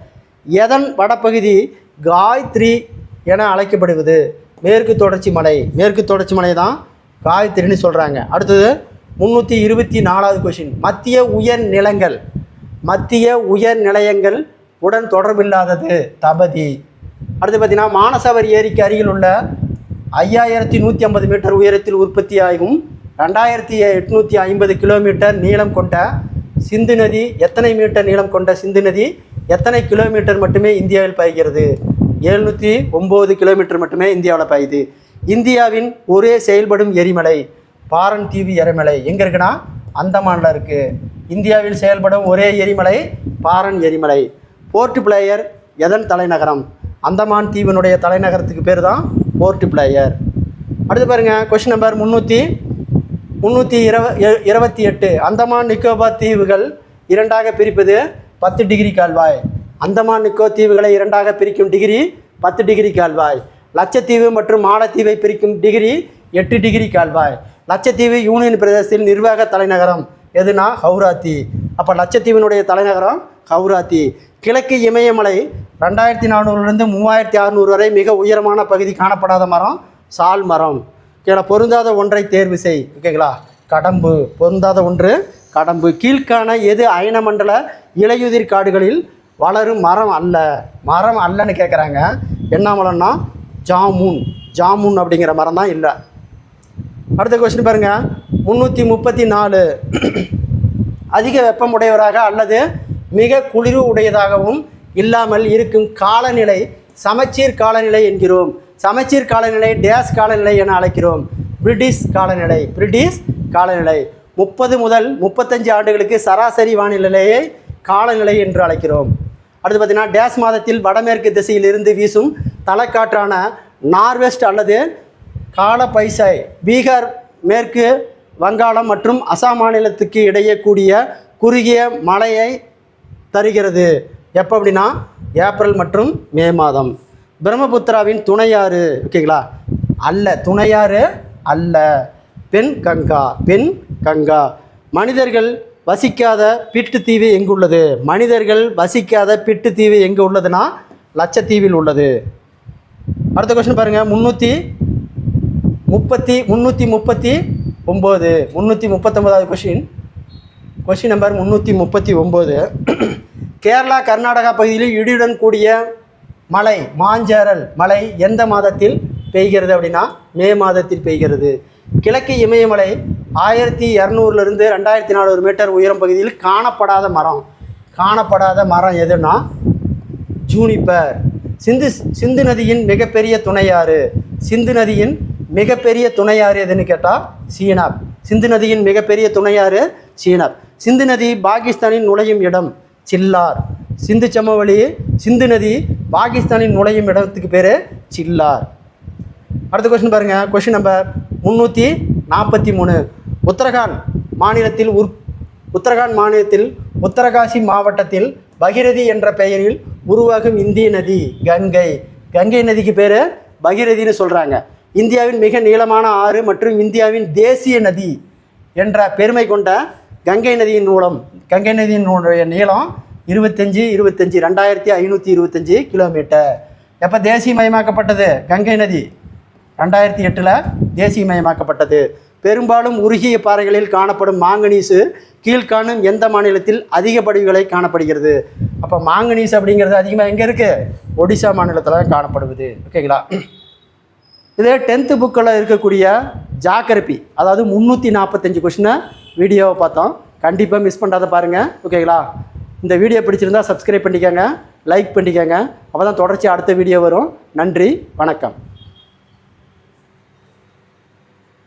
எதன் வடப்பகுதி காயத்ரி என அழைக்கப்படுவது? மேற்கு தொடர்ச்சி மலை. மேற்கு தொடர்ச்சி மலை தான் காயத்ரின்னு சொல்கிறாங்க. அடுத்தது 324வது கொஷின். மத்திய உயர் நிலையங்கள் உடன் தொடர்பில்லாதது தபதி. அடுத்து பார்த்திங்கன்னா மானசவர் ஏரிக்கு அருகில் உள்ள 5150 மீட்டர் உயரத்தில் உற்பத்தியாகும் 2850 கிலோமீட்டர் நீளம் கொண்ட சிந்து நதி எத்தனை மீட்டர் நீளம் கொண்ட சிந்து நதி எத்தனை கிலோமீட்டர் மட்டுமே இந்தியாவில் பாய்கிறது? 709 கிலோமீட்டர் மட்டுமே இந்தியாவில் பாயுது. இந்தியாவின் ஒரே செயல்படும் எரிமலை பாரன் தீவு எரிமலை எங்கே இருக்குன்னா அந்தமானில் இருக்குது. இந்தியாவில் செயல்படும் ஒரே எரிமலை பாரன் எரிமலை. போர்ட் பிளேயர் எதன் தலைநகரம்? அந்தமான் தீவினுடைய தலைநகரத்துக்கு பேர் தான் போர்ட் பிளேயர். அடுத்து பாருங்கள், கொஸ்டின் நம்பர் 328. அந்தமான் நிக்கோபார் தீவுகள் இரண்டாக பிரிப்பது 10 டிகிரி கால்வாய். அந்தமான் நிக்கோ தீவுகளை இரண்டாக பிரிக்கும் டிகிரி 10 டிகிரி கால்வாய். லட்சத்தீவு மற்றும் மாலத்தீவை பிரிக்கும் டிகிரி 8 டிகிரி கால்வாய். லட்சத்தீவு யூனியன் பிரதேசத்தில் நிர்வாக தலைநகரம் எதுனா ஹவுராத்தி. அப்போ லட்சத்தீவினுடைய தலைநகரம் ஹவுராத்தி. கிழக்கு இமயமலை 2400 3600 வரை மிக உயரமான பகுதி காணப்படாத மரம் சால் மரம். ஓகேங்களா. பொருந்தாத ஒன்றை தேர்வு செய். ஓகேங்களா. கடம்பு. பொருந்தாத ஒன்று கடம்பு. கீழ்காண எது அயனமண்டல இலையுதிர் காடுகளில் வளரும் மரம் அல்லன்னு கேட்குறாங்க. என்ன மரம்னா ஜாமுன் அப்படிங்கிற மரம் தான் இல்லை. அடுத்த கொஸ்டின் பாருங்கள், 334. அதிக வெப்பமுடையவராக அல்லது மிக குளிர் உடையதாகவும் இல்லாமல் இருக்கும் காலநிலை சமச்சீர் காலநிலை என்கிறோம். சமச்சீர் காலநிலை டேஸ் காலநிலை என அழைக்கிறோம். பிரிட்டிஷ் காலநிலை 30 முதல் 35 ஆண்டுகளுக்கு சராசரி வானிலையை காலநிலை என்று அழைக்கிறோம். அடுத்து பார்த்திங்கன்னா டேஸ் மாதத்தில் வடமேற்கு திசையிலிருந்து வீசும் தலைக்காற்றான நார்வெஸ்ட் அல்லது காலபைசாய் பீகார், மேற்கு வங்காளம் மற்றும் அசாம் மாநிலத்துக்கு இடையே கூடிய குறுகிய மலையை தருகிறது. எப்போ அப்படின்னா ஏப்ரல் மற்றும் மே மாதம். பிரம்மபுத்திராவின் துணையாறு ஓகேங்களா? அல்ல, துணையாறு அல்ல, பெண் கங்கா. மனிதர்கள் வசிக்காத பிட்டுத்தீவு எங்கு உள்ளது? மனிதர்கள் வசிக்காத பிட்டுத்தீவு எங்கே உள்ளதுன்னா லட்சத்தீவில் உள்ளது. அடுத்த கொஸ்டின் பாருங்கள். 339வது கொஸ்டின் நம்பர் 339. கேரளா கர்நாடகா பகுதியில் இடியுடன் கூடிய மழை மாஞ்சேரல் மழை எந்த மாதத்தில் பெய்கிறது அப்படின்னா மே மாதத்தில் பெய்கிறது. கிழக்கு இமயமலை 1200லிருந்து 2400 மீட்டர் உயரம் பகுதியில் காணப்படாத மரம் எதுனா ஜூனிப்பர். சிந்து நதியின் மிகப்பெரிய துணையாறு எதுன்னு கேட்டால் சீனாப். சிந்து நதியின் மிகப்பெரிய துணையாறு சீனாப். சிந்து நதி பாகிஸ்தானின் நுழையும் இடம் சில்லார். சிந்து சமவெளி சிந்து நதி பாகிஸ்தானின் நுழையும் இடத்துக்கு பேர் சில்லார். அடுத்த கொஸ்டின் பாருங்கள். Question number 343. உத்தரகாண்ட் மாநிலத்தில் உத்தரகாசி மாவட்டத்தில் பகிரதி என்ற பெயரில் உருவாகும் இந்திய நதி கங்கை நதிக்கு பேர் பகிரதின்னு சொல்கிறாங்க. இந்தியாவின் மிக நீளமான ஆறு மற்றும் இந்தியாவின் தேசிய நதி என்ற பெருமை கொண்ட கங்கை நதியின் நீளம் 2525 கிலோமீட்டர். எப்போ தேசியமயமாக்கப்பட்டது? கங்கை நதி 2008 தேசியமயமாக்கப்பட்டது. பெரும்பாலும் உருகிய பாறைகளில் காணப்படும் மாங்கனீசு கீழ்காணும் எந்த மாநிலத்தில் அதிக படிவுகளை காணப்படுகிறது? அப்போ மாங்கனீஸ் அப்படிங்கிறது அதிகமாக எங்கே இருக்குது? ஒடிசா மாநிலத்தில் தான் காணப்படுவது. ஓகேங்களா? இது 10th புக்கில் இருக்கக்கூடிய ஜாகிரபி, அதாவது 345 கொஸ்டினை வீடியோவை பார்த்தோம். கண்டிப்பாக மிஸ் பண்ணாத பாருங்கள். ஓகேங்களா? இந்த வீடியோ பிடிச்சிருந்தால் சப்ஸ்கிரைப் பண்ணிக்கோங்க, லைக் பண்ணிக்கோங்க. அப்போ தான் தொடர்ச்சி அடுத்த வீடியோ வரும். நன்றி, வணக்கம்.